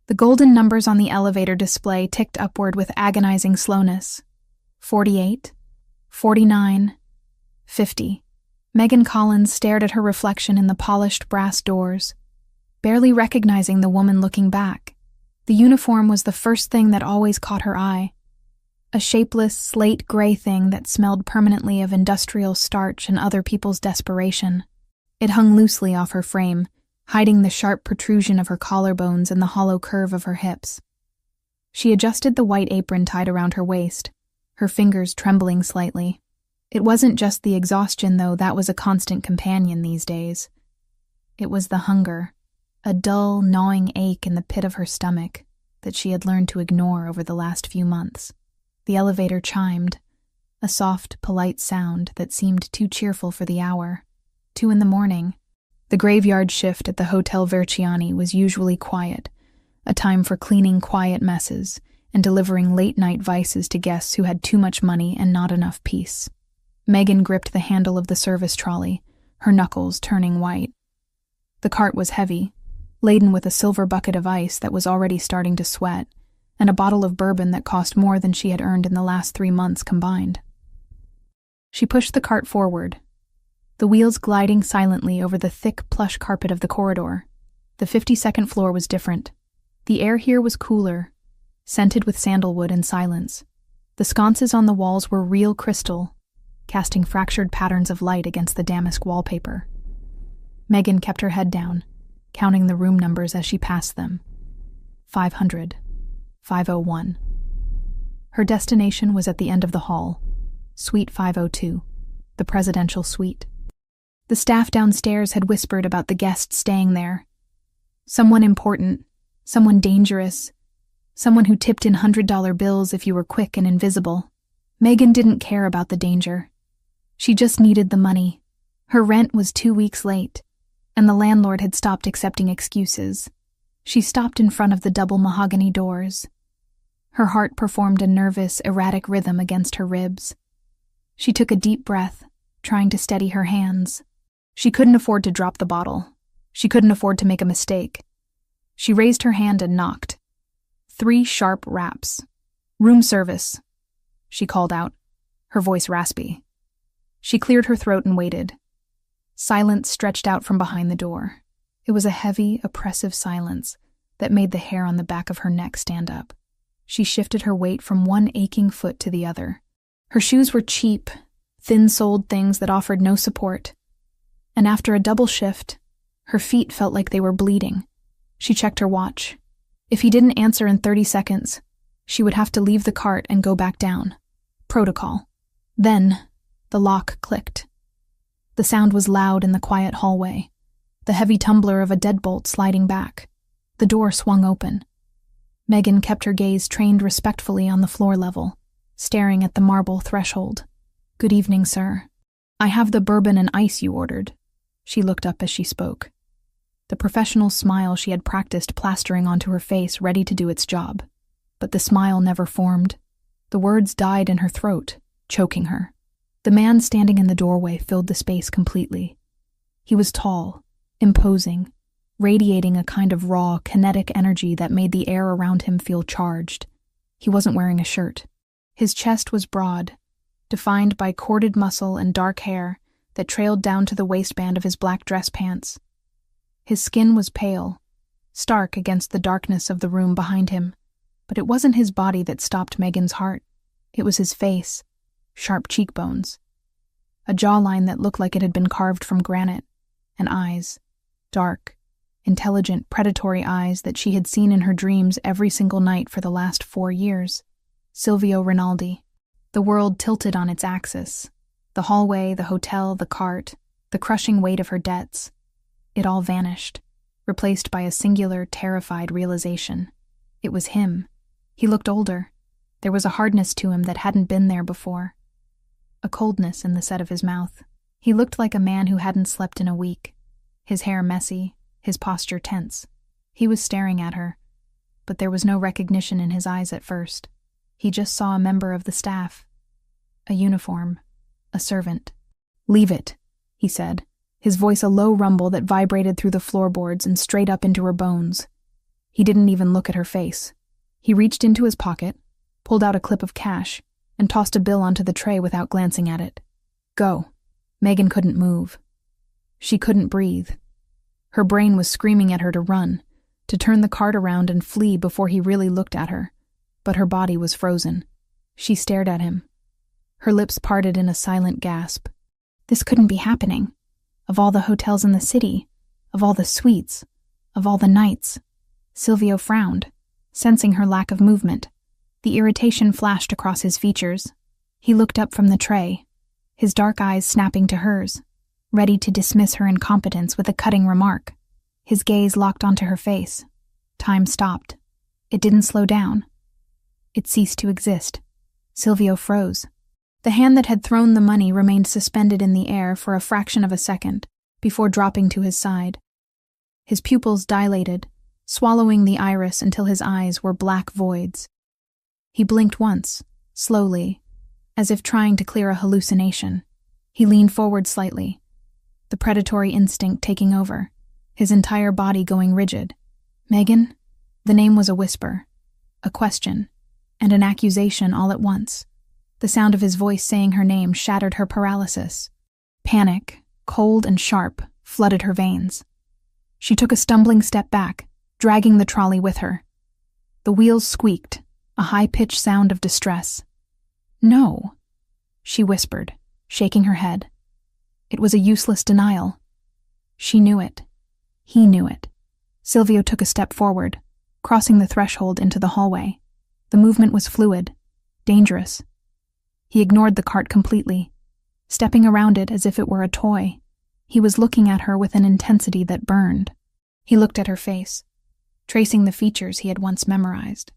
The golden numbers on the elevator display ticked upward with agonizing slowness. 48, 49, 50. Megan Collins stared at her reflection in the polished brass doors, barely recognizing the woman looking back. The uniform was the first thing that always caught her eye. A shapeless, slate-gray thing that smelled permanently of industrial starch and other people's desperation. It hung loosely off her frame, hiding the sharp protrusion of her collarbones and the hollow curve of her hips. She adjusted the white apron tied around her waist, her fingers trembling slightly. It wasn't just the exhaustion, though, that was a constant companion these days. It was the hunger, a dull, gnawing ache in the pit of her stomach that she had learned to ignore over the last few months. The elevator chimed, a soft, polite sound that seemed too cheerful for the hour. 2 a.m. The graveyard shift at the Hotel Verciani was usually quiet, a time for cleaning quiet messes and delivering late-night vices to guests who had too much money and not enough peace. Megan gripped the handle of the service trolley, her knuckles turning white. The cart was heavy, laden with a silver bucket of ice that was already starting to sweat, and a bottle of bourbon that cost more than she had earned in the last 3 months combined. She pushed the cart forward, the wheels gliding silently over the thick plush carpet of the corridor. The 52nd floor was different. The air here was cooler, scented with sandalwood and silence. The sconces on the walls were real crystal, casting fractured patterns of light against the damask wallpaper. Megan kept her head down, counting the room numbers as she passed them. 500. 501. Her destination was at the end of the hall, Suite 502, the presidential suite. The staff downstairs had whispered about the guests staying there. Someone important, someone dangerous, someone who tipped in $100 bills if you were quick and invisible. Megan didn't care about the danger. She just needed the money. Her rent was 2 weeks late, and the landlord had stopped accepting excuses. She stopped in front of the double mahogany doors. Her heart performed a nervous, erratic rhythm against her ribs. She took a deep breath, trying to steady her hands. She couldn't afford to drop the bottle. She couldn't afford to make a mistake. She raised her hand and knocked. 3 sharp raps. "Room service," she called out, her voice raspy. She cleared her throat and waited. Silence stretched out from behind the door. It was a heavy, oppressive silence that made the hair on the back of her neck stand up. She shifted her weight from one aching foot to the other. Her shoes were cheap, thin-soled things that offered no support. And after a double shift, her feet felt like they were bleeding. She checked her watch. If he didn't answer in 30 seconds, she would have to leave the cart and go back down. Protocol. Then, the lock clicked. The sound was loud in the quiet hallway, the heavy tumbler of a deadbolt sliding back. The door swung open. Megan kept her gaze trained respectfully on the floor level, staring at the marble threshold. "Good evening, sir. I have the bourbon and ice you ordered." She looked up as she spoke. The professional smile she had practiced plastering onto her face ready to do its job. But the smile never formed. The words died in her throat, choking her. The man standing in the doorway filled the space completely. He was tall, imposing, radiating a kind of raw, kinetic energy that made the air around him feel charged. He wasn't wearing a shirt. His chest was broad, defined by corded muscle and dark hair that trailed down to the waistband of his black dress pants. His skin was pale, stark against the darkness of the room behind him, but it wasn't his body that stopped Megan's heart. It was his face, sharp cheekbones, a jawline that looked like it had been carved from granite, and eyes, dark, intelligent, predatory eyes that she had seen in her dreams every single night for the last 4 years. Silvio Rinaldi. The world tilted on its axis. The hallway, the hotel, the cart, the crushing weight of her debts. It all vanished, replaced by a singular, terrified realization. It was him. He looked older. There was a hardness to him that hadn't been there before. A coldness in the set of his mouth. He looked like a man who hadn't slept in a week. His hair messy, his posture tense. He was staring at her, but there was no recognition in his eyes at first. He just saw a member of the staff. A uniform. A servant. "Leave it," he said, his voice a low rumble that vibrated through the floorboards and straight up into her bones. He didn't even look at her face. He reached into his pocket, pulled out a clip of cash, and tossed a bill onto the tray without glancing at it. Go. Megan couldn't move. She couldn't breathe. Her brain was screaming at her to run, to turn the cart around and flee before he really looked at her. But her body was frozen. She stared at him. Her lips parted in a silent gasp. This couldn't be happening. Of all the hotels in the city, of all the suites, of all the nights. Silvio frowned, sensing her lack of movement. The irritation flashed across his features. He looked up from the tray, his dark eyes snapping to hers, ready to dismiss her incompetence with a cutting remark. His gaze locked onto her face. Time stopped. It didn't slow down. It ceased to exist. Silvio froze. The hand that had thrown the money remained suspended in the air for a fraction of a second, before dropping to his side. His pupils dilated, swallowing the iris until his eyes were black voids. He blinked once, slowly, as if trying to clear a hallucination. He leaned forward slightly, the predatory instinct taking over, his entire body going rigid. Megan? The name was a whisper, a question, and an accusation all at once. The sound of his voice saying her name shattered her paralysis. Panic, cold and sharp, flooded her veins. She took a stumbling step back, dragging the trolley with her. The wheels squeaked, a high-pitched sound of distress. No, she whispered, shaking her head. It was a useless denial. She knew it. He knew it. Silvio took a step forward, crossing the threshold into the hallway. The movement was fluid, dangerous. He ignored the cart completely, stepping around it as if it were a toy. He was looking at her with an intensity that burned. He looked at her face, tracing the features he had once memorized.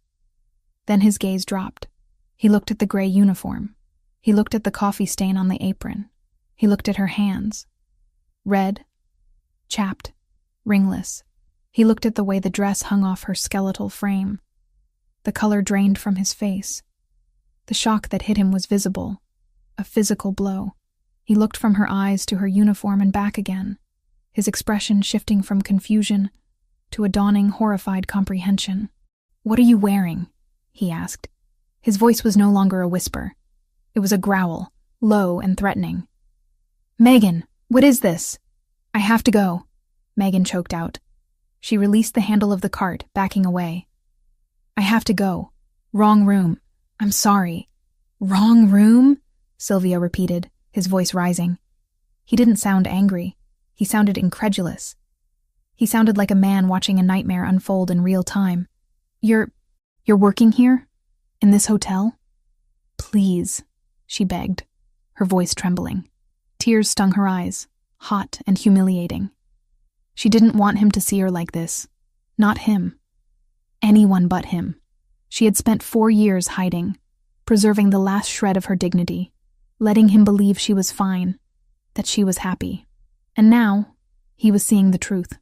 Then his gaze dropped. He looked at the gray uniform. He looked at the coffee stain on the apron. He looked at her hands. Red, chapped, ringless. He looked at the way the dress hung off her skeletal frame. The color drained from his face. The shock that hit him was visible, a physical blow. He looked from her eyes to her uniform and back again, his expression shifting from confusion to a dawning, horrified comprehension. "What are you wearing?" he asked. His voice was no longer a whisper. It was a growl, low and threatening. "Megan, what is this?" "I have to go," Megan choked out. She released the handle of the cart, backing away. "I have to go. Wrong room. I'm sorry." "Wrong room?" Silvio repeated, his voice rising. He didn't sound angry. He sounded incredulous. He sounded like a man watching a nightmare unfold in real time. You're working here? In this hotel?" "Please," she begged, her voice trembling. Tears stung her eyes, hot and humiliating. She didn't want him to see her like this. Not him. Anyone but him. She had spent 4 years hiding, preserving the last shred of her dignity, letting him believe she was fine, that she was happy. And now, he was seeing the truth.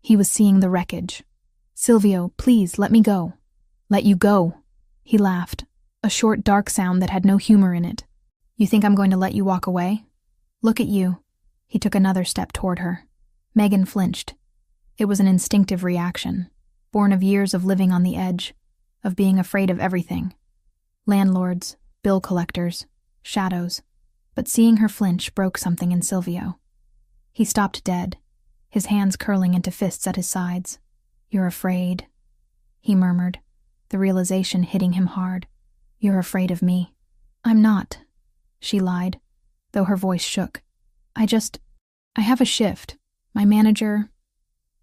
He was seeing the wreckage. "Silvio, please, let me go." "Let you go?" He laughed, a short, dark sound that had no humor in it. "You think I'm going to let you walk away? Look at you." He took another step toward her. Megan flinched. It was an instinctive reaction, born of years of living on the edge, of being afraid of everything. Landlords, bill collectors, shadows. But seeing her flinch broke something in Silvio. He stopped dead, his hands curling into fists at his sides. "You're afraid," he murmured, the realization hitting him hard. "You're afraid of me." "I'm not," she lied, though her voice shook. I have a shift. My manager,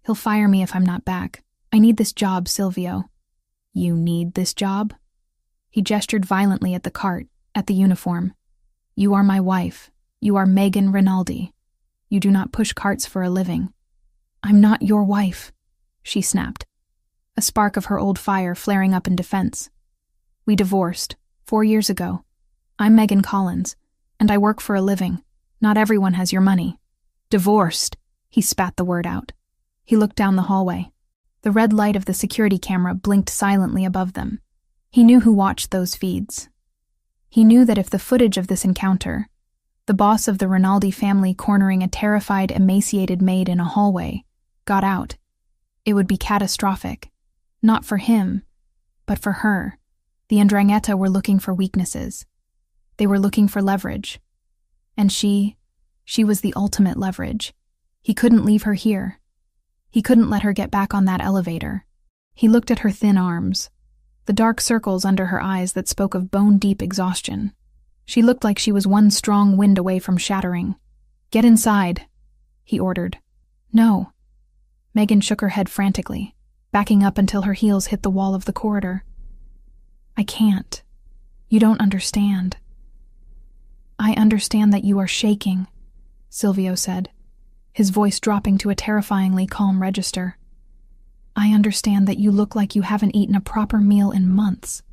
he'll fire me if I'm not back. I need this job, Silvio." "You need this job?" He gestured violently at the cart, at the uniform. "You are my wife. You are Megan Rinaldi. You do not push carts for a living." "I'm not your wife," she snapped, a spark of her old fire flaring up in defense. "We divorced 4 years ago. I'm Megan Collins, and I work for a living. Not everyone has your money." "Divorced?" He spat the word out. He looked down the hallway. The red light of the security camera blinked silently above them. He knew who watched those feeds. He knew that if the footage of this encounter, the boss of the Rinaldi family cornering a terrified, emaciated maid in a hallway, got out, it would be catastrophic. Not for him, but for her. The Ndrangheta were looking for weaknesses. They were looking for leverage. And she was the ultimate leverage. He couldn't leave her here. He couldn't let her get back on that elevator. He looked at her thin arms, the dark circles under her eyes that spoke of bone-deep exhaustion. She looked like she was one strong wind away from shattering. "Get inside," he ordered. "No." Megan shook her head frantically, backing up until her heels hit the wall of the corridor. "I can't. You don't understand." "I understand that you are shaking," Silvio said, his voice dropping to a terrifyingly calm register. "I understand that you look like you haven't eaten a proper meal in months.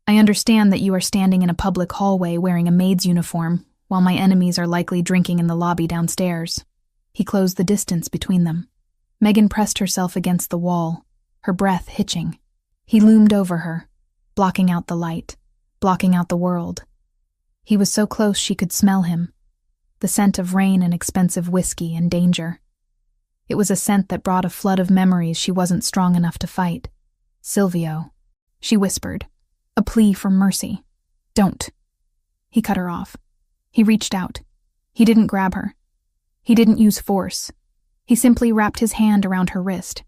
I understand that you are standing in a public hallway wearing a maid's uniform, while my enemies are likely drinking in the lobby downstairs." He closed the distance between them. Megan pressed herself against the wall, her breath hitching. He loomed over her, blocking out the light, blocking out the world. He was so close she could smell him, the scent of rain and expensive whiskey and danger. It was a scent that brought a flood of memories she wasn't strong enough to fight. "Silvio," she whispered, a plea for mercy. "Don't." He cut her off. He reached out. He didn't grab her. He didn't use force. He simply wrapped his hand around her wrist.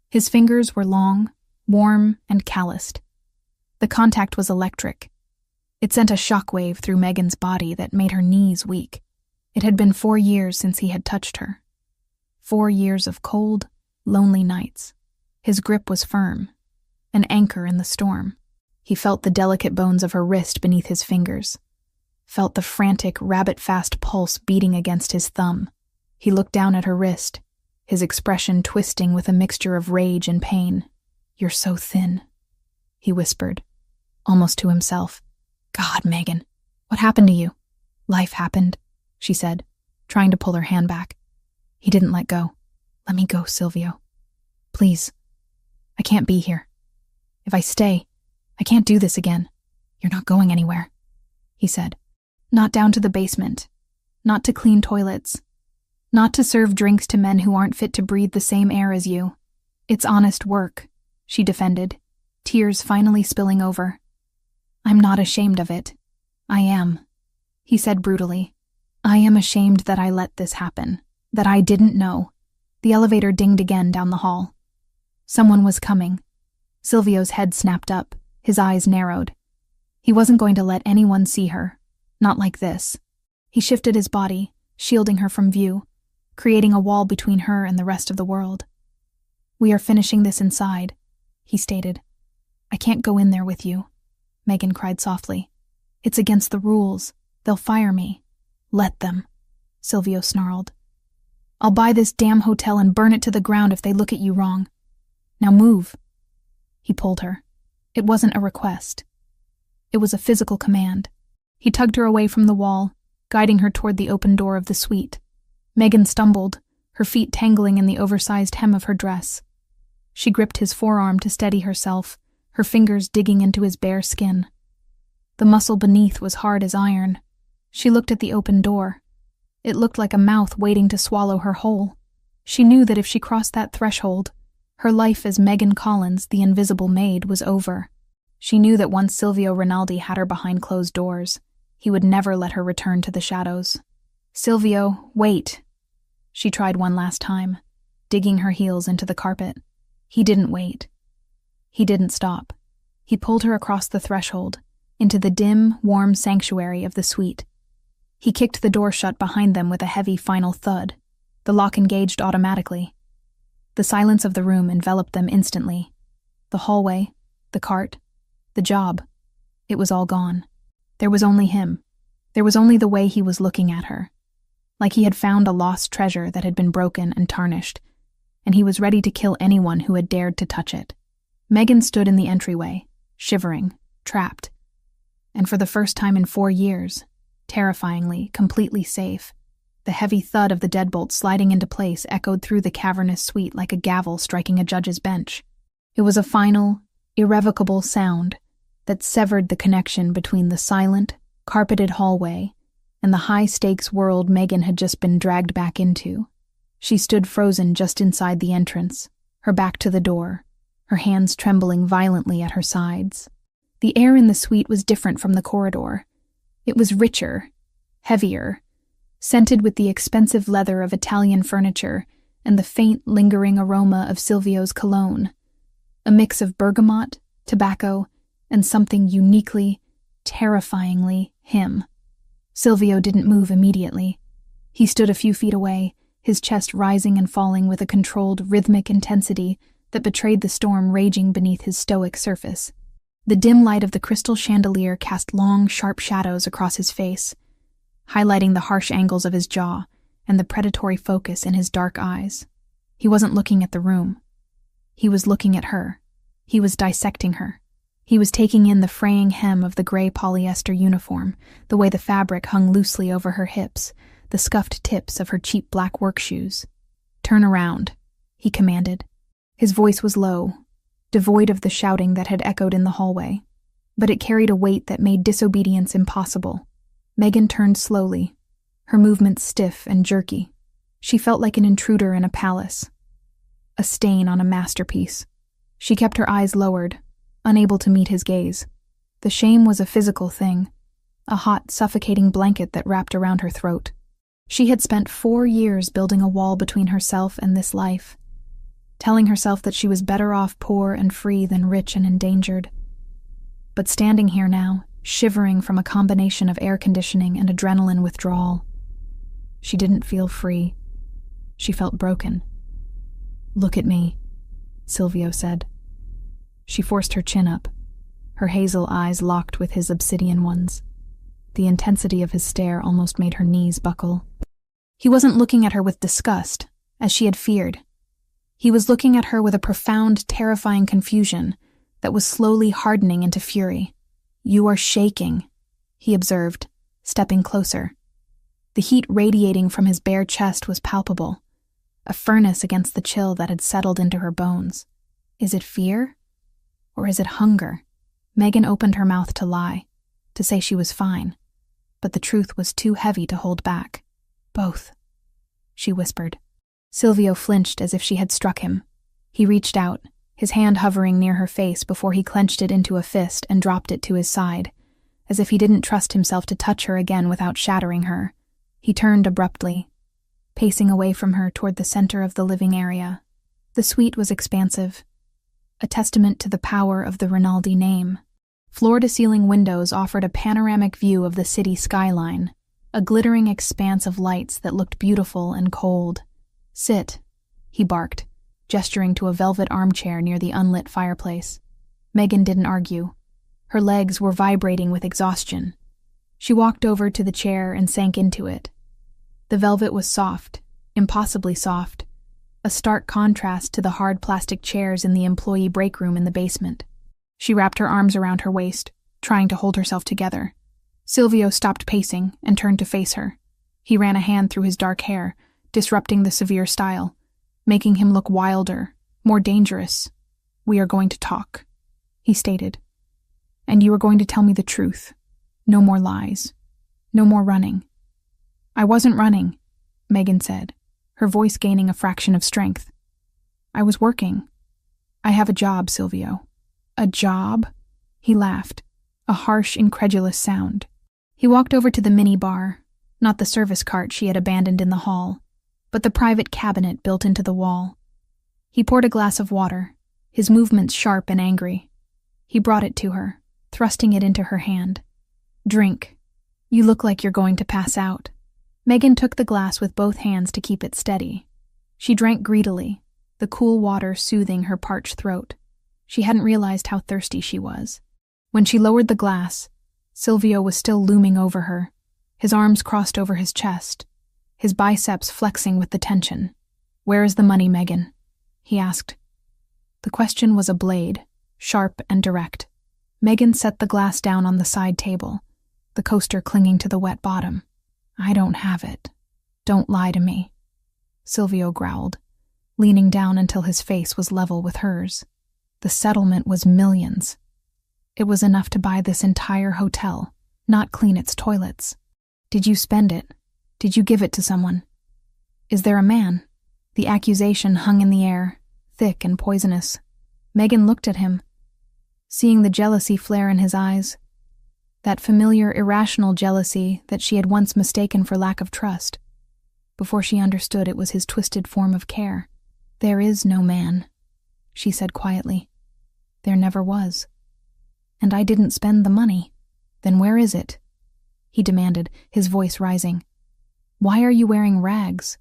His fingers were long, warm, and calloused. The contact was electric. It sent a shockwave through Megan's body that made her knees weak. It had been 4 years since he had touched her. 4 years of cold, lonely nights. His grip was firm, an anchor in the storm. He felt the delicate bones of her wrist beneath his fingers, felt the frantic, rabbit-fast pulse beating against his thumb. He looked down at her wrist, his expression twisting with a mixture of rage and pain. "You're so thin," he whispered, almost to himself. "God, Megan, what happened to you?" "Life happened," she said, trying to pull her hand back. He didn't let go. "Let me go, Silvio. Please. I can't be here. If I stay, I can't do this again." "You're not going anywhere," he said. "Not down to the basement. Not to clean toilets. Not to serve drinks to men who aren't fit to breathe the same air as you. It's honest work," she defended, tears finally spilling over. "I'm not ashamed of it. I am," he said brutally. "I am ashamed that I let this happen, that I didn't know." The elevator dinged again down the hall. Someone was coming. Silvio's head snapped up, his eyes narrowed. He wasn't going to let anyone see her, not like this. He shifted his body, shielding her from view, creating a wall between her and the rest of the world. "We are finishing this inside," he stated. "I can't go in there with you," Megan cried softly. "It's against the rules. They'll fire me." "Let them," Silvio snarled. "I'll buy this damn hotel and burn it to the ground if they look at you wrong. Now move." He pulled her. It wasn't a request. It was a physical command. He tugged her away from the wall, guiding her toward the open door of the suite. Megan stumbled, her feet tangling in the oversized hem of her dress. She gripped his forearm to steady herself, her fingers digging into his bare skin. The muscle beneath was hard as iron. She looked at the open door. It looked like a mouth waiting to swallow her whole. She knew that if she crossed that threshold, her life as Megan Collins, the invisible maid, was over. She knew that once Silvio Rinaldi had her behind closed doors, he would never let her return to the shadows. "Silvio, wait." She tried one last time, digging her heels into the carpet. He didn't wait. He didn't stop. He pulled her across the threshold, into the dim, warm sanctuary of the suite. He kicked the door shut behind them with a heavy final thud. The lock engaged automatically. The silence of the room enveloped them instantly. The hallway, the cart, the job. It was all gone. There was only him. There was only the way he was looking at her. Like he had found a lost treasure that had been broken and tarnished, and he was ready to kill anyone who had dared to touch it. Megan stood in the entryway, shivering, trapped. And for the first time in 4 years, terrifyingly, completely safe, the heavy thud of the deadbolt sliding into place echoed through the cavernous suite like a gavel striking a judge's bench. It was a final, irrevocable sound that severed the connection between the silent, carpeted hallway and the high-stakes world Megan had just been dragged back into. She stood frozen just inside the entrance, her back to the door, her hands trembling violently at her sides. The air in the suite was different from the corridor. It was richer, heavier, scented with the expensive leather of Italian furniture and the faint, lingering aroma of Silvio's cologne, a mix of bergamot, tobacco, and something uniquely, terrifyingly him. Silvio didn't move immediately. He stood a few feet away, his chest rising and falling with a controlled, rhythmic intensity that betrayed the storm raging beneath his stoic surface. The dim light of the crystal chandelier cast long, sharp shadows across his face, highlighting the harsh angles of his jaw and the predatory focus in his dark eyes. He wasn't looking at the room. He was looking at her. He was dissecting her. He was taking in the fraying hem of the gray polyester uniform, the way the fabric hung loosely over her hips, the scuffed tips of her cheap black work shoes. "Turn around," he commanded. His voice was low, devoid of the shouting that had echoed in the hallway, but it carried a weight that made disobedience impossible. Megan turned slowly, her movements stiff and jerky. She felt like an intruder in a palace, a stain on a masterpiece. She kept her eyes lowered, unable to meet his gaze. The shame was a physical thing, a hot, suffocating blanket that wrapped around her throat. She had spent 4 years building a wall between herself and this life, telling herself that she was better off poor and free than rich and endangered. But standing here now, shivering from a combination of air conditioning and adrenaline withdrawal, she didn't feel free. She felt broken. "Look at me," Silvio said. She forced her chin up, her hazel eyes locked with his obsidian ones. The intensity of his stare almost made her knees buckle. He wasn't looking at her with disgust, as she had feared. He was looking at her with a profound, terrifying confusion that was slowly hardening into fury. "You are shaking," he observed, stepping closer. The heat radiating from his bare chest was palpable, a furnace against the chill that had settled into her bones. Is it fear? Or is it hunger? Megan opened her mouth to lie, to say she was fine, but the truth was too heavy to hold back. "Both," she whispered. Silvio flinched as if she had struck him. He reached out, his hand hovering near her face before he clenched it into a fist and dropped it to his side, as if he didn't trust himself to touch her again without shattering her. He turned abruptly, pacing away from her toward the center of the living area. The suite was expansive, a testament to the power of the Rinaldi name. Floor-to-ceiling windows offered a panoramic view of the city skyline, a glittering expanse of lights that looked beautiful and cold. "Sit," he barked, gesturing to a velvet armchair near the unlit fireplace. Megan didn't argue. Her legs were vibrating with exhaustion. She walked over to the chair and sank into it. The velvet was soft, impossibly soft, a stark contrast to the hard plastic chairs in the employee break room in the basement. She wrapped her arms around her waist, trying to hold herself together. Silvio stopped pacing and turned to face her. He ran a hand through his dark hair, disrupting the severe style, making him look wilder, more dangerous. "We are going to talk," he stated. "And you are going to tell me the truth. No more lies. No more running." "I wasn't running," Megan said, her voice gaining a fraction of strength. "I was working. I have a job, Silvio." "A job?" He laughed, a harsh, incredulous sound. He walked over to the mini-bar, not the service cart she had abandoned in the hall, but the private cabinet built into the wall. He poured a glass of water, his movements sharp and angry. He brought it to her, thrusting it into her hand. "Drink. You look like you're going to pass out." Megan took the glass with both hands to keep it steady. She drank greedily, the cool water soothing her parched throat. She hadn't realized how thirsty she was. When she lowered the glass, Silvio was still looming over her, his arms crossed over his chest, his biceps flexing with the tension. "Where is the money, Megan?" he asked. The question was a blade, sharp and direct. Megan set the glass down on the side table, the coaster clinging to the wet bottom. "I don't have it. Don't lie to me," Silvio growled, leaning down until his face was level with hers. The settlement was millions. It was enough to buy this entire hotel, not clean its toilets. "Did you spend it? Did you give it to someone? Is there a man?" The accusation hung in the air, thick and poisonous. Megan looked at him, seeing the jealousy flare in his eyes. That familiar, irrational jealousy that she had once mistaken for lack of trust, before she understood it was his twisted form of care. "There is no man," she said quietly. "There never was. And I didn't spend the money. Then where is it?" he demanded, his voice rising. "Why are you wearing rags?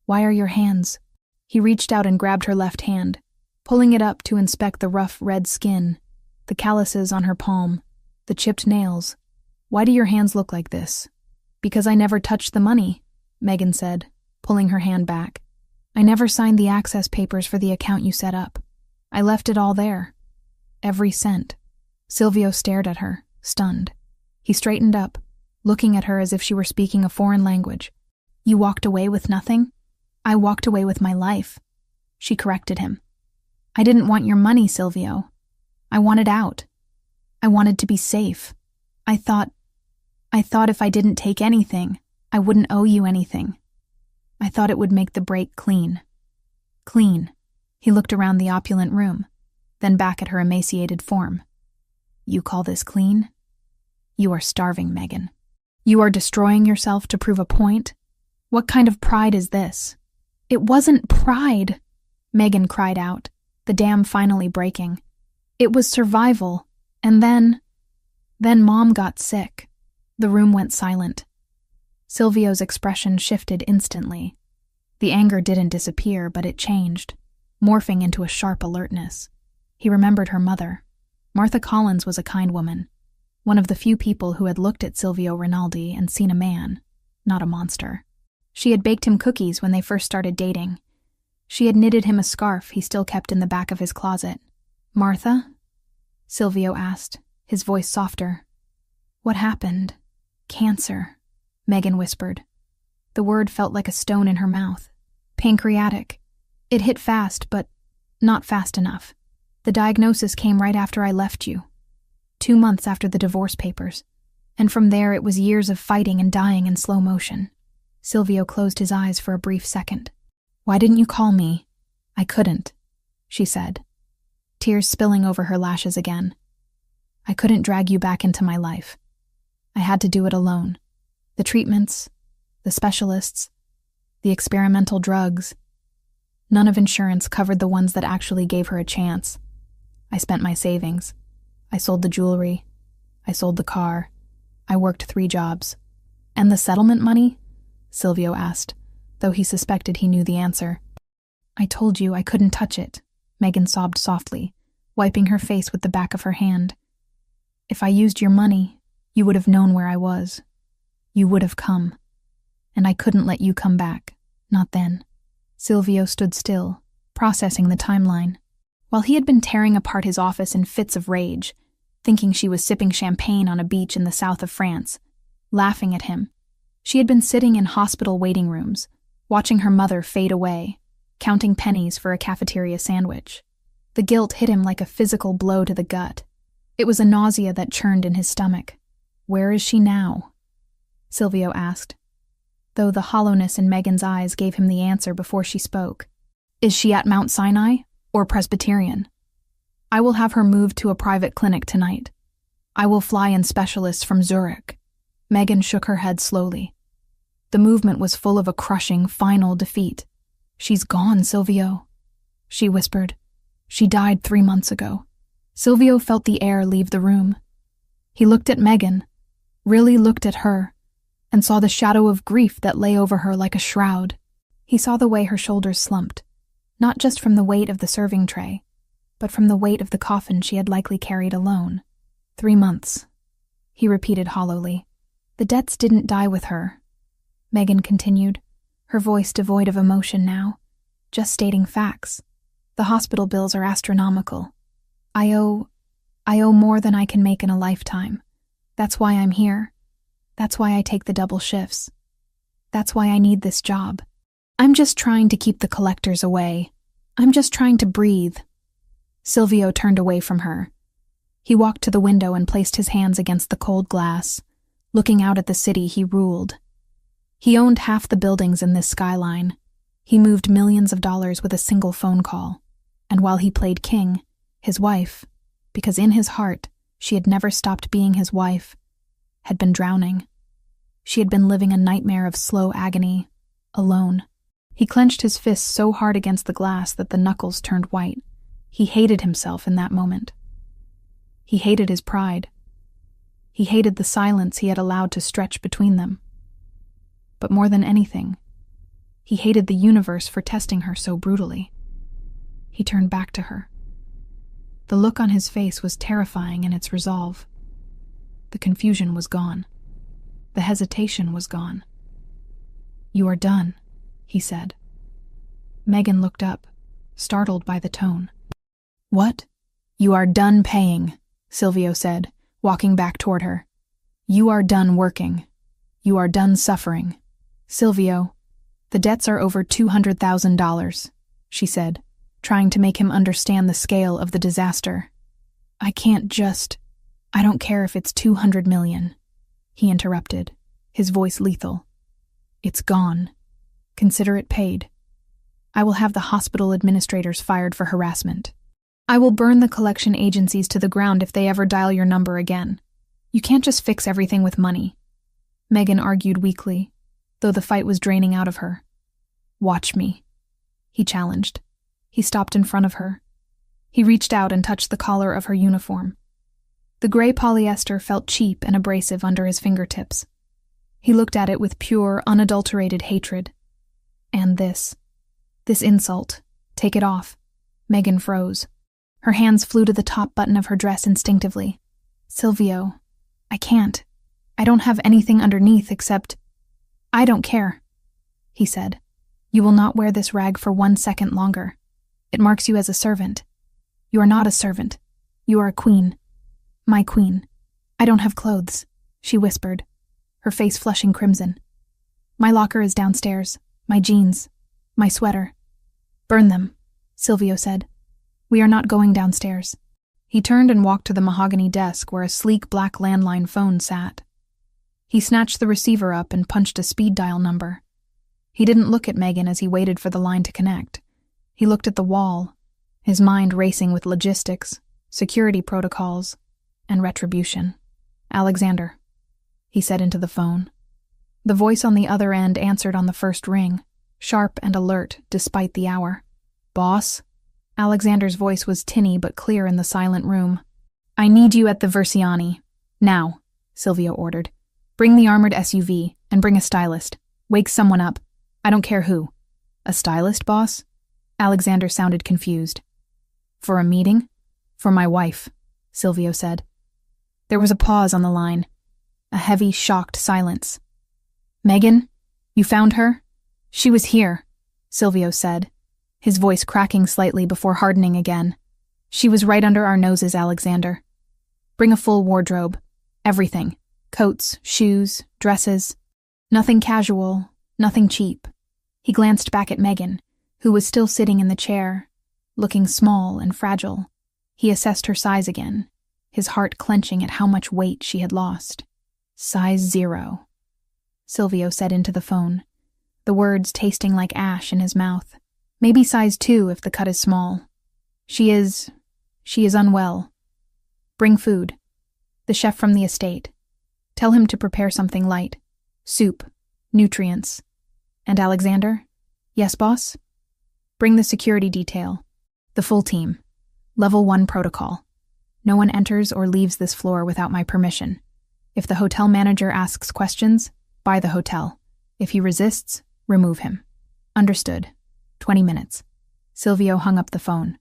Why are your hands?" He reached out and grabbed her left hand, pulling it up to inspect the rough red skin, the calluses on her palm, the chipped nails. "Why do your hands look like this?" "Because I never touched the money," Megan said, pulling her hand back. "I never signed the access papers for the account you set up. I left it all there. Every cent." Silvio stared at her, stunned. He straightened up, looking at her as if she were speaking a foreign language. "You walked away with nothing?" "I walked away with my life," she corrected him. "I didn't want your money, Silvio. I wanted out. I wanted to be safe. I thought if I didn't take anything, I wouldn't owe you anything. I thought it would make the break clean." Clean. He looked around the opulent room, then back at her emaciated form. "You call this clean? You are starving, Megan. You are destroying yourself to prove a point? What kind of pride is this?" "It wasn't pride," Megan cried out, the dam finally breaking. "It was survival. And then Mom got sick." The room went silent. Silvio's expression shifted instantly. The anger didn't disappear, but it changed, morphing into a sharp alertness. He remembered her mother. Martha Collins was a kind woman, one of the few people who had looked at Silvio Rinaldi and seen a man, not a monster. She had baked him cookies when they first started dating. She had knitted him a scarf he still kept in the back of his closet. "Martha?" Silvio asked, his voice softer. "What happened?" "Cancer," Megan whispered. The word felt like a stone in her mouth. "Pancreatic. It hit fast, but not fast enough. The diagnosis came right after I left you, 2 months after the divorce papers, and from there it was years of fighting and dying in slow motion." Silvio closed his eyes for a brief second. "Why didn't you call me?" "I couldn't," she said, tears spilling over her lashes again. "I couldn't drag you back into my life. I had to do it alone. The treatments, the specialists, the experimental drugs. None of insurance covered the ones that actually gave her a chance. I spent my savings. I sold the jewelry. I sold the car. I worked 3 jobs." "And the settlement money?" Silvio asked, though he suspected he knew the answer. "I told you I couldn't touch it," Megan sobbed softly, wiping her face with the back of her hand. "If I used your money, you would have known where I was. You would have come. And I couldn't let you come back. Not then." Silvio stood still, processing the timeline. While he had been tearing apart his office in fits of rage, thinking she was sipping champagne on a beach in the south of France, laughing at him, she had been sitting in hospital waiting rooms, watching her mother fade away, counting pennies for a cafeteria sandwich. The guilt hit him like a physical blow to the gut. It was a nausea that churned in his stomach. "Where is she now?" Silvio asked, though the hollowness in Megan's eyes gave him the answer before she spoke. "Is she at Mount Sinai or Presbyterian? I will have her moved to a private clinic tonight. I will fly in specialists from Zurich." Megan shook her head slowly. The movement was full of a crushing, final defeat. "She's gone, Silvio," she whispered. "She died 3 months ago." Silvio felt the air leave the room. He looked at Megan, really looked at her, and saw the shadow of grief that lay over her like a shroud. He saw the way her shoulders slumped, not just from the weight of the serving tray, but from the weight of the coffin she had likely carried alone. 3 months, he repeated hollowly. "The debts didn't die with her," Megan continued, her voice devoid of emotion now, just stating facts. "The hospital bills are astronomical. I owe more than I can make in a lifetime. That's why I'm here. That's why I take the double shifts. That's why I need this job. I'm just trying to keep the collectors away. I'm just trying to breathe." Silvio turned away from her. He walked to the window and placed his hands against the cold glass, looking out at the city he ruled. He owned half the buildings in this skyline. He moved millions of dollars with a single phone call. And while he played king, His wife, because in his heart she had never stopped being his wife, had been drowning. She had been living a nightmare of slow agony, alone. He clenched his fists so hard against the glass that the knuckles turned white. He hated himself in that moment. He hated his pride. He hated the silence he had allowed to stretch between them. But more than anything, he hated the universe for testing her so brutally. He turned back to her. The look on his face was terrifying in its resolve. The confusion was gone. The hesitation was gone. "You are done," he said. Megan looked up, startled by the tone. "What?" "You are done paying," Silvio said, walking back toward her. "You are done working. You are done suffering." "Silvio, the debts are over $200,000, she said, trying to make him understand the scale of the disaster. "I don't care if it's 200 million, he interrupted, his voice lethal. "It's gone. Consider it paid. I will have the hospital administrators fired for harassment. I will burn the collection agencies to the ground if they ever dial your number again. You can't just fix everything with money." Megan argued weakly, though the fight was draining out of her. "Watch me," he challenged. He stopped in front of her. He reached out and touched the collar of her uniform. The gray polyester felt cheap and abrasive under his fingertips. He looked at it with pure, unadulterated hatred. "And this insult. Take it off." Megan froze. Her hands flew to the top button of her dress instinctively. "Silvio, I can't. I don't have anything underneath except—" "I don't care," he said. "You will not wear this rag for 1 second longer. It marks you as a servant. You are not a servant. You are a queen. My queen. I don't have clothes," she whispered, her face flushing crimson. "My locker is downstairs. My jeans. My sweater." "Burn them," Silvio said. "We are not going downstairs." He turned and walked to the mahogany desk where a sleek black landline phone sat. He snatched the receiver up and punched a speed dial number. He didn't look at Megan as he waited for the line to connect. He looked at the wall, his mind racing with logistics, security protocols, and retribution. "Alexander," he said into the phone. The voice on the other end answered on the first ring, sharp and alert despite the hour. "Boss?" Alexander's voice was tinny but clear in the silent room. "I need you at the Versiani. Now," Silvio ordered. "Bring the armored SUV, and bring a stylist. Wake someone up. I don't care who." "A stylist, boss?" Alexander sounded confused. "For a meeting?" "For my wife," Silvio said. There was a pause on the line. A heavy, shocked silence. "Megan? You found her?" "She was here," Silvio said, his voice cracking slightly before hardening again. "She was right under our noses, Alexander. Bring a full wardrobe. Everything. Coats, shoes, dresses. Nothing casual, nothing cheap." He glanced back at Megan, who was still sitting in the chair, looking small and fragile. He assessed her size again, his heart clenching at how much weight she had lost. "Size 0, Silvio said into the phone, the words tasting like ash in his mouth. "Maybe size 2 if the cut is small. She is unwell. Bring food. The chef from the estate. Tell him to prepare something light. Soup, nutrients. And Alexander?" "Yes, boss?" "Bring the security detail. The full team. Level 1 protocol. No one enters or leaves this floor without my permission. If the hotel manager asks questions, buy the hotel. If he resists, remove him." "Understood. 20 minutes. Silvio hung up the phone.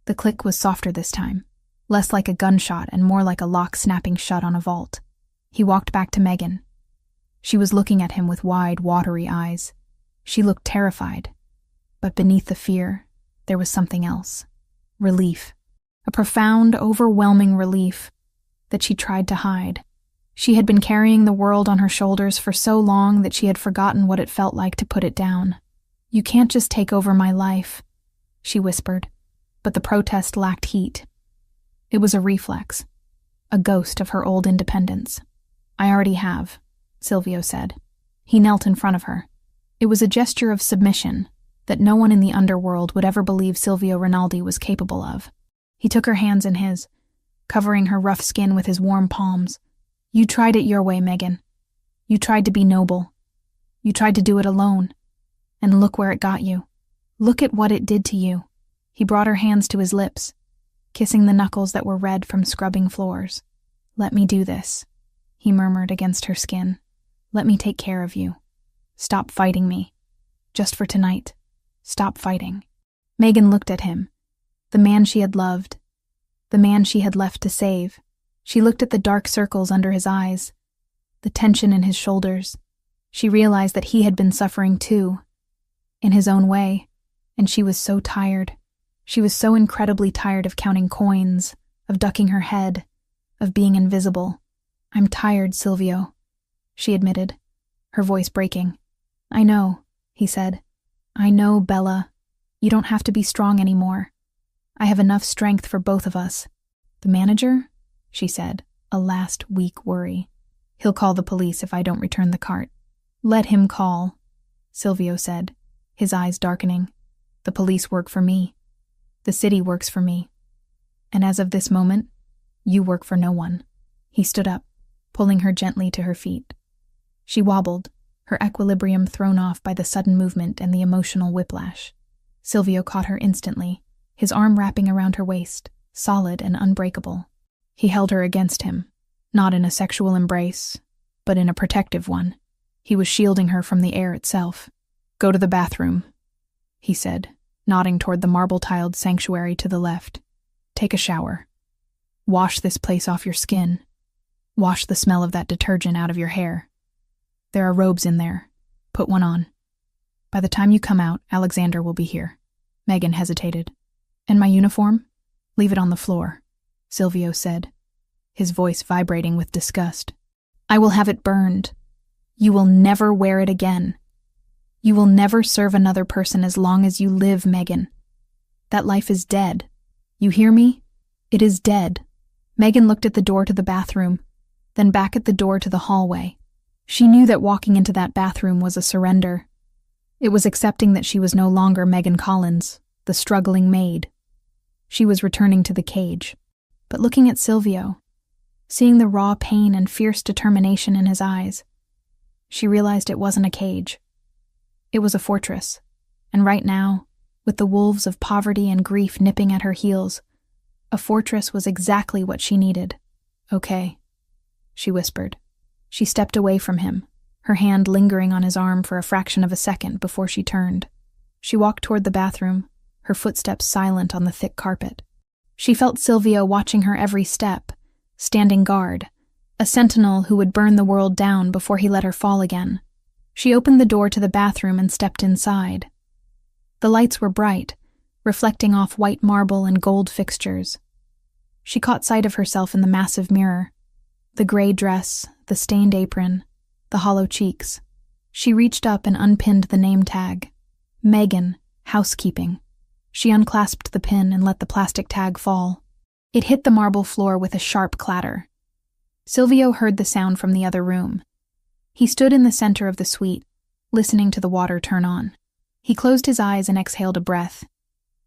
The click was softer this time, less like a gunshot and more like a lock snapping shut on a vault. He walked back to Megan. She was looking at him with wide, watery eyes. She looked terrified, but beneath the fear, there was something else. Relief. A profound, overwhelming relief that she tried to hide. She had been carrying the world on her shoulders for so long that she had forgotten what it felt like to put it down. "You can't just take over my life," she whispered, but the protest lacked heat. It was a reflex, a ghost of her old independence. "I already have," Silvio said. He knelt in front of her. It was a gesture of submission that no one in the underworld would ever believe Silvio Rinaldi was capable of. He took her hands in his, covering her rough skin with his warm palms. You tried it your way, Megan. You tried to be noble. You tried to do it alone. And look where it got you. Look at what it did to you. He brought her hands to his lips, kissing the knuckles that were red from scrubbing floors. Let me do this, he murmured against her skin. Let me take care of you. Stop fighting me. Just for tonight. Stop fighting. Megan looked at him, the man she had loved, the man she had left to save. She looked at the dark circles under his eyes, the tension in his shoulders. She realized that he had been suffering too, in his own way, and she was so tired. She was so incredibly tired of counting coins, of ducking her head, of being invisible. I'm tired, Silvio, she admitted, her voice breaking. I know, he said. I know, Bella. You don't have to be strong anymore. I have enough strength for both of us. The manager? She said, a last weak worry. He'll call the police if I don't return the cart. Let him call, Silvio said, his eyes darkening. The police work for me. The city works for me. And as of this moment, you work for no one. He stood up, pulling her gently to her feet. She wobbled, her equilibrium thrown off by the sudden movement and the emotional whiplash. Silvio caught her instantly, his arm wrapping around her waist, solid and unbreakable. He held her against him, not in a sexual embrace, but in a protective one. He was shielding her from the air itself. Go to the bathroom, he said, nodding toward the marble-tiled sanctuary to the left. Take a shower. Wash this place off your skin. Wash the smell of that detergent out of your hair. There are robes in there. Put one on. By the time you come out, Alexander will be here. Megan hesitated. And my uniform? Leave it on the floor, Silvio said, his voice vibrating with disgust. I will have it burned. You will never wear it again. You will never serve another person as long as you live, Megan. That life is dead. You hear me? It is dead. Megan looked at the door to the bathroom, then back at the door to the hallway. She knew that walking into that bathroom was a surrender. It was accepting that she was no longer Megan Collins, the struggling maid. She was returning to the cage. But looking at Silvio, seeing the raw pain and fierce determination in his eyes, she realized it wasn't a cage. It was a fortress, and right now, with the wolves of poverty and grief nipping at her heels, a fortress was exactly what she needed. Okay, she whispered. She stepped away from him, her hand lingering on his arm for a fraction of a second before she turned. She walked toward the bathroom, her footsteps silent on the thick carpet. She felt Silvio watching her every step, standing guard, a sentinel who would burn the world down before he let her fall again. She opened the door to the bathroom and stepped inside. The lights were bright, reflecting off white marble and gold fixtures. She caught sight of herself in the massive mirror, the gray dress, the stained apron, the hollow cheeks. She reached up and unpinned the name tag. Megan, housekeeping. She unclasped the pin and let the plastic tag fall. It hit the marble floor with a sharp clatter. Silvio heard the sound from the other room. He stood in the center of the suite, listening to the water turn on. He closed his eyes and exhaled a breath.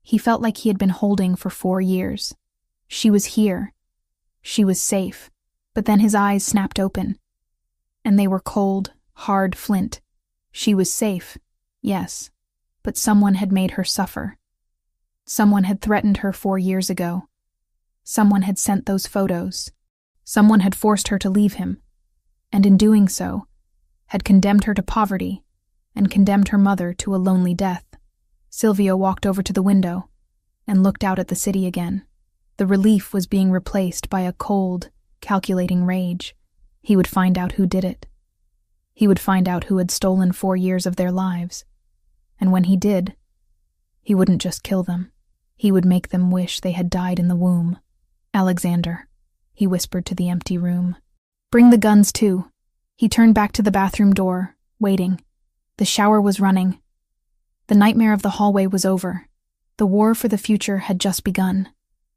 He felt like he had been holding for 4 years. She was here. She was safe. But then his eyes snapped open, and they were cold, hard flint. She was safe, yes, but someone had made her suffer. Someone had threatened her 4 years ago. Someone had sent those photos. Someone had forced her to leave him, and in doing so, had condemned her to poverty and condemned her mother to a lonely death. Silvio walked over to the window and looked out at the city again. The relief was being replaced by a cold, calculating rage. He would find out who did it. He would find out who had stolen 4 years of their lives. And when he did, he wouldn't just kill them. He would make them wish they had died in the womb. Alexander, he whispered to the empty room. Bring the guns too. He turned back to the bathroom door, waiting. The shower was running. The nightmare of the hallway was over. The war for the future had just begun.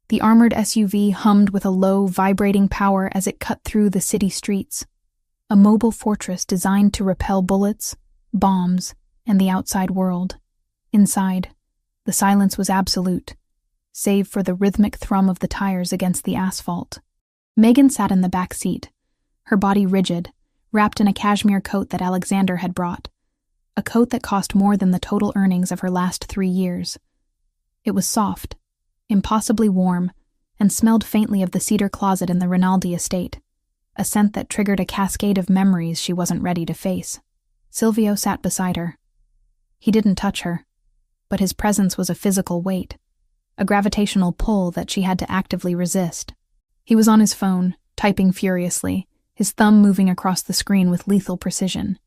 The armored SUV hummed with a low, vibrating power as it cut through the city streets. A mobile fortress designed to repel bullets, bombs, and the outside world. Inside, the silence was absolute. save for the rhythmic thrum of the tires against the asphalt. Megan sat in the back seat, her body rigid, wrapped in a cashmere coat that Alexander had brought, a coat that cost more than the total earnings of her last 3 years. It was soft, impossibly warm, and smelled faintly of the cedar closet in the Rinaldi estate, a scent that triggered a cascade of memories she wasn't ready to face. Silvio sat beside her. He didn't touch her, but his presence was a physical weight, a gravitational pull that she had to actively resist. He was on his phone, typing furiously, his thumb moving across the screen with lethal precision.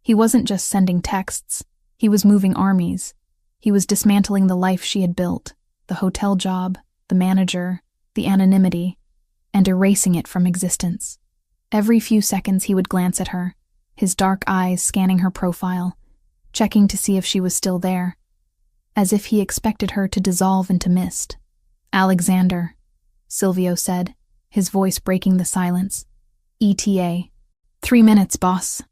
He wasn't just sending texts, he was moving armies. He was dismantling the life she had built, the hotel job, the manager, the anonymity, and erasing it from existence. Every few seconds he would glance at her, his dark eyes scanning her profile, checking to see if she was still there, as if he expected her to dissolve into mist. "Alexander," Silvio said, his voice breaking the silence. "ETA. 3 minutes, boss,"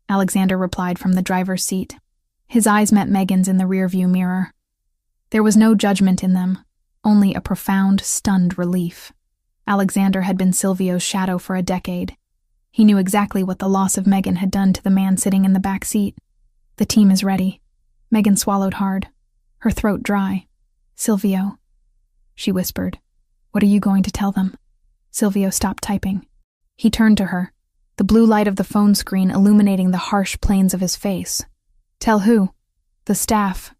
Alexander replied from the driver's seat. His eyes met Megan's in the rearview mirror. There was no judgment in them, only a profound, stunned relief. Alexander had been Silvio's shadow for a decade. He knew exactly what the loss of Megan had done to the man sitting in the back seat. "The team is ready." Megan swallowed hard, her throat dry. "Silvio," she whispered, "what are you going to tell them?" Silvio stopped typing. He turned to her, the blue light of the phone screen illuminating the harsh planes of his face. "Tell who?" "The staff.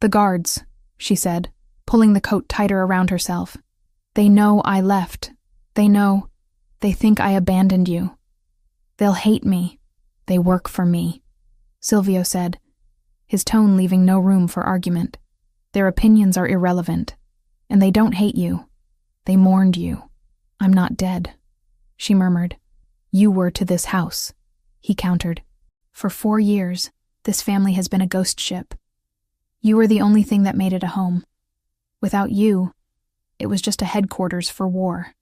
The guards," she said, pulling the coat tighter around herself. "They know I left. They think I abandoned you. They'll hate me. They work for me," Silvio said, his tone leaving no room for argument. "Their opinions are irrelevant, and they don't hate you. They mourned you. I'm not dead," she murmured. "You were to this house," he countered. "For 4 years, this family has been a ghost ship. You were the only thing that made it a home. Without you, it was just a headquarters for war."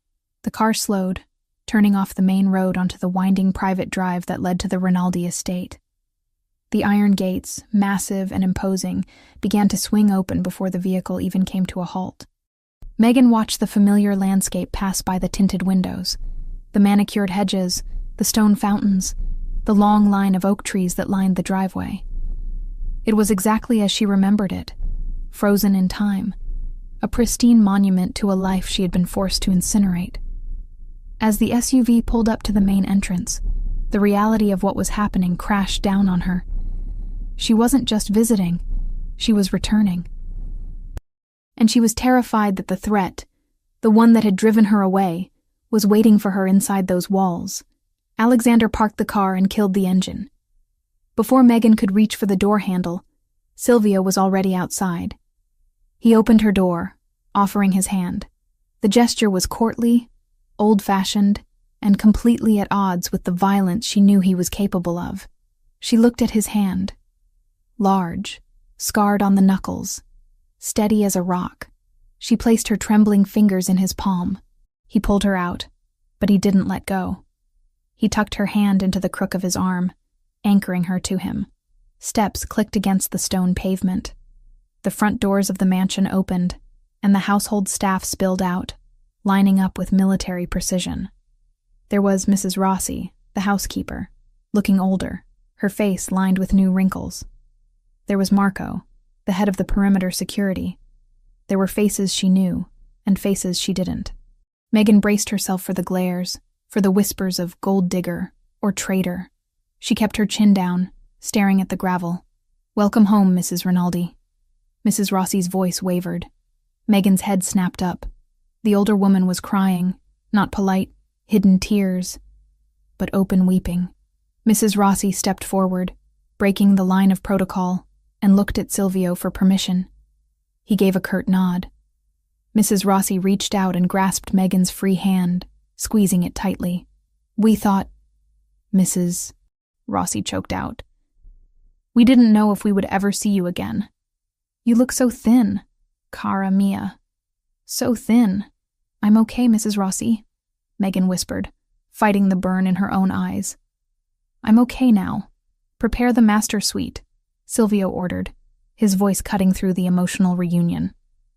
The car slowed, turning off the main road onto the winding private drive that led to the Rinaldi estate. The iron gates, massive and imposing, began to swing open before the vehicle even came to a halt. Megan watched the familiar landscape pass by the tinted windows, the manicured hedges, the stone fountains, the long line of oak trees that lined the driveway. It was exactly as she remembered it, frozen in time, a pristine monument to a life she had been forced to incinerate. As the SUV pulled up to the main entrance, the reality of what was happening crashed down on her. She wasn't just visiting, she was returning. And she was terrified that the threat, the one that had driven her away, was waiting for her inside those walls. Alexander parked the car and killed the engine. Before Megan could reach for the door handle, Silvio was already outside. He opened her door, offering his hand. The gesture was courtly, old-fashioned, and completely at odds with the violence she knew he was capable of. She looked at his hand. Large, scarred on the knuckles, steady as a rock. She placed her trembling fingers in his palm. He pulled her out, but he didn't let go. He tucked her hand into the crook of his arm, anchoring her to him. Steps clicked against the stone pavement. The front doors of the mansion opened, and the household staff spilled out, lining up with military precision. There was Mrs. Rossi, the housekeeper, looking older, her face lined with new wrinkles. There was Marco, the head of the perimeter security. There were faces she knew, and faces she didn't. Megan braced herself for the glares, for the whispers of gold digger or traitor. She kept her chin down, staring at the gravel. "Welcome home, Mrs. Rinaldi." Mrs. Rossi's voice wavered. Megan's head snapped up. The older woman was crying, not polite, hidden tears, but open weeping. Mrs. Rossi stepped forward, breaking the line of protocol, and looked at Silvio for permission. He gave a curt nod. Mrs. Rossi reached out and grasped Megan's free hand, squeezing it tightly. "We thought—" Mrs. Rossi choked out. "We didn't know if we would ever see you again. You look so thin, cara mia. So thin." "I'm okay, Mrs. Rossi," Megan whispered, fighting the burn in her own eyes. "I'm okay now. Prepare the master suite," Silvio ordered, his voice cutting through the emotional reunion.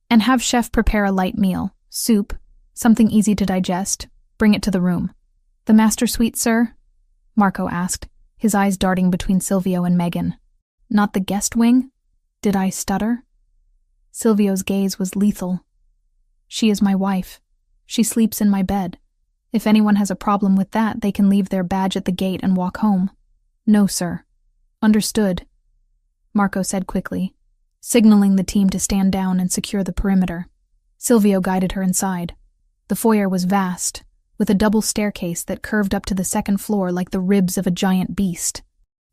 And have chef prepare a light meal, soup, something easy to digest. Bring it to the room. The master suite, sir? Marco asked, his eyes darting between Silvio and Megan. Not the guest wing? Did I stutter? Silvio's gaze was lethal. She is my wife. She sleeps in my bed. If anyone has a problem with that, they can leave their badge at the gate and walk home. No, sir. Understood, Marco said quickly, signaling the team to stand down and secure the perimeter. Silvio guided her inside. The foyer was vast, with a double staircase that curved up to the second floor like the ribs of a giant beast.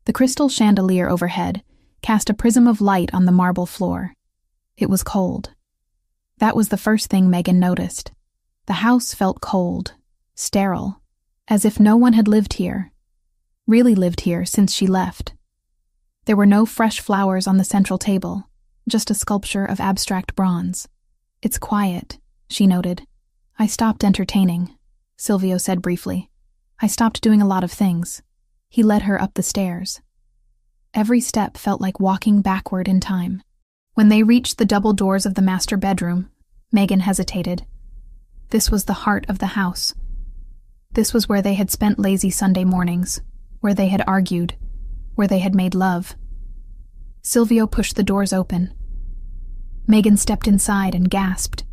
The crystal chandelier overhead cast a prism of light on the marble floor. It was cold. That was the first thing Megan noticed. The house felt cold, sterile, as if no one had really lived here since she left. There were no fresh flowers on the central table, just a sculpture of abstract bronze. It's quiet, she noted. I stopped entertaining, Silvio said briefly. I stopped doing a lot of things. He led her up the stairs. Every step felt like walking backward in time. When they reached the double doors of the master bedroom, Megan hesitated. This was the heart of the house. This was where they had spent lazy Sunday mornings, where they had argued, where they had made love. Silvio pushed the doors open. Megan stepped inside and gasped.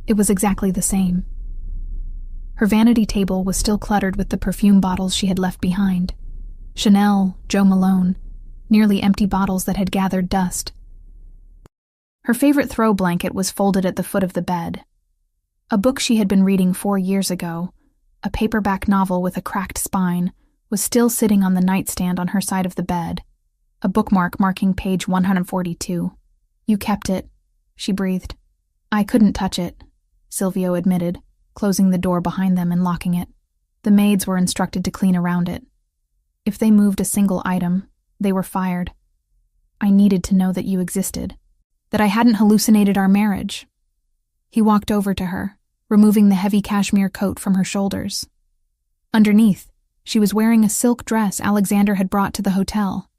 It was exactly the same. Her vanity table was still cluttered with the perfume bottles she had left behind. Chanel, Jo Malone, nearly empty bottles that had gathered dust. Her favorite throw blanket was folded at the foot of the bed. A book she had been reading 4 years ago, a paperback novel with a cracked spine, was still sitting on the nightstand on her side of the bed, a bookmark marking page 142. You kept it, she breathed. I couldn't touch it, Silvio admitted, closing the door behind them and locking it. The maids were instructed to clean around it. If they moved a single item, they were fired. I needed to know that you existed, that I hadn't hallucinated our marriage. He walked over to her, removing the heavy cashmere coat from her shoulders. Underneath, she was wearing a silk dress Alexander had brought to the hotel,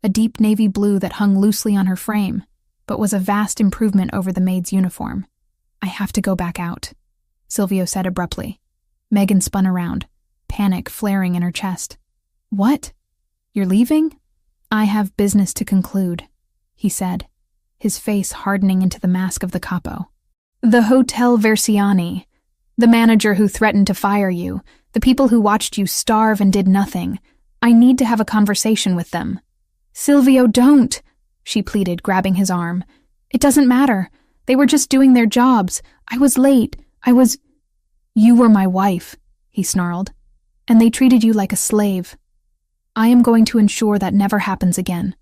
a deep navy blue that hung loosely on her frame, but was a vast improvement over the maid's uniform. I have to go back out, Silvio said abruptly. Megan spun around, panic flaring in her chest. What? You're leaving? I have business to conclude, he said, his face hardening into the mask of the capo. The Hotel Versiani, the manager who threatened to fire you, the people who watched you starve and did nothing. I need to have a conversation with them. Silvio, don't, she pleaded, grabbing his arm. It doesn't matter. They were just doing their jobs. I was late. You were my wife, he snarled, and they treated you like a slave. I am going to ensure that never happens again.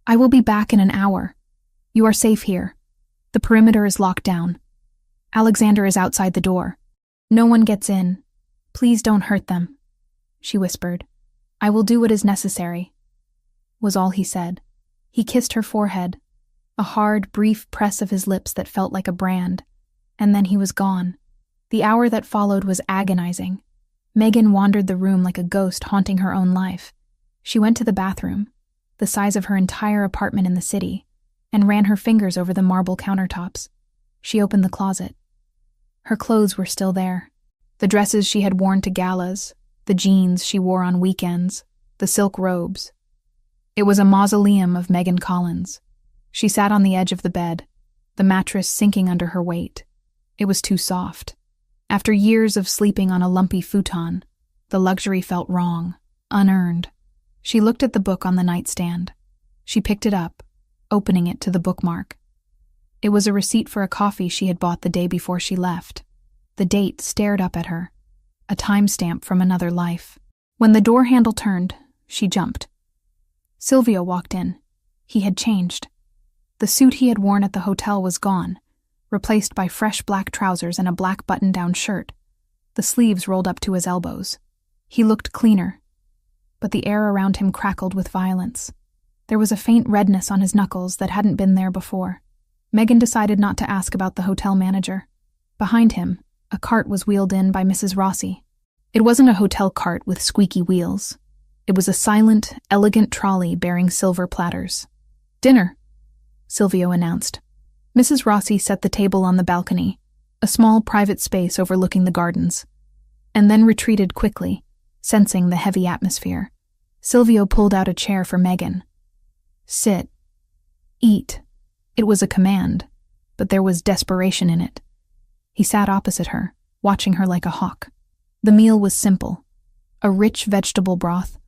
I will be back in an hour. You are safe here. The perimeter is locked down. Alexander is outside the door. No one gets in. Please don't hurt them, she whispered. I will do what is necessary, was all he said. He kissed her forehead, a hard, brief press of his lips that felt like a brand, and then he was gone. The hour that followed was agonizing. Megan wandered the room like a ghost haunting her own life. She went to the bathroom, the size of her entire apartment in the city, and ran her fingers over the marble countertops. She opened the closet. Her clothes were still there. The dresses she had worn to galas, the jeans she wore on weekends, the silk robes. It was a mausoleum of Megan Collins. She sat on the edge of the bed, the mattress sinking under her weight. It was too soft. After years of sleeping on a lumpy futon, the luxury felt wrong, unearned. She looked at the book on the nightstand. She picked it up, opening it to the bookmark. It was a receipt for a coffee she had bought the day before she left. The date stared up at her, a timestamp from another life. When the door handle turned, she jumped. Silvio walked in. He had changed. The suit he had worn at the hotel was gone, replaced by fresh black trousers and a black button-down shirt, the sleeves rolled up to his elbows. He looked cleaner, but the air around him crackled with violence. There was a faint redness on his knuckles that hadn't been there before. Megan decided not to ask about the hotel manager. Behind him, a cart was wheeled in by Mrs. Rossi. It wasn't a hotel cart with squeaky wheels. It was a silent, elegant trolley bearing silver platters. Dinner, Silvio announced. Mrs. Rossi set the table on the balcony, a small private space overlooking the gardens, and then retreated quickly, sensing the heavy atmosphere. Silvio pulled out a chair for Megan. Sit. Eat. It was a command, but there was desperation in it. He sat opposite her, watching her like a hawk. The meal was simple: a rich vegetable broth,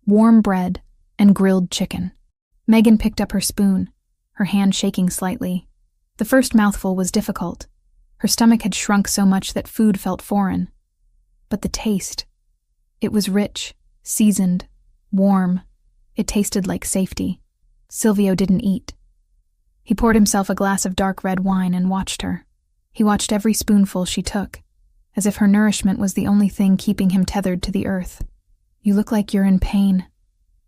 warm bread, and grilled chicken. Megan picked up her spoon, her hand shaking slightly. The first mouthful was difficult. Her stomach had shrunk so much that food felt foreign. But the taste, it was rich, seasoned, warm. It tasted like safety. Silvio didn't eat. He poured himself a glass of dark red wine and watched her. He watched every spoonful she took, as if her nourishment was the only thing keeping him tethered to the earth. "You look like you're in pain,"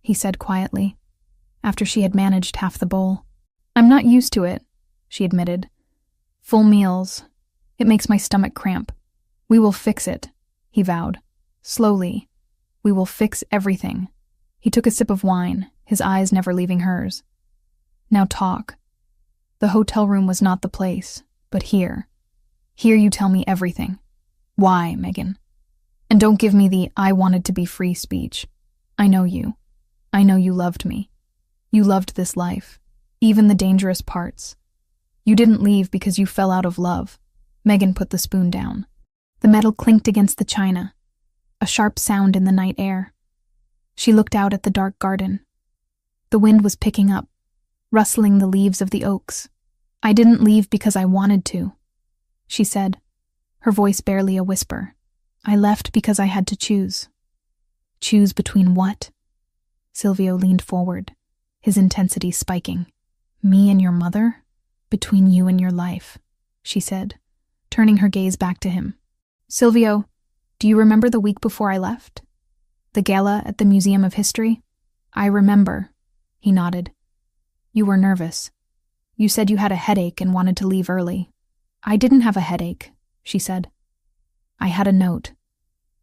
he said quietly, after she had managed half the bowl. "I'm not used to it," she admitted. "Full meals. It makes my stomach cramp. We will fix it," he vowed. "Slowly. We will fix everything." He took a sip of wine, his eyes never leaving hers. "Now talk. The hotel room was not the place, but here. Here you tell me everything. Why, Megan? And don't give me the 'I wanted to be free' speech. I know you. I know you loved me. You loved this life, even the dangerous parts. You didn't leave because you fell out of love." Megan put the spoon down. The metal clinked against the china, a sharp sound in the night air. She looked out at the dark garden. The wind was picking up, rustling the leaves of the oaks. "I didn't leave because I wanted to," she said, her voice barely a whisper. "I left because I had to choose." "Choose between what?" Silvio leaned forward, his intensity spiking. "Me and your mother? Between you and your life," she said, turning her gaze back to him. "Silvio, do you remember the week before I left? The gala at the Museum of History?" "I remember," he nodded. "You were nervous. You said you had a headache and wanted to leave early." "I didn't have a headache," she said. "I had a note.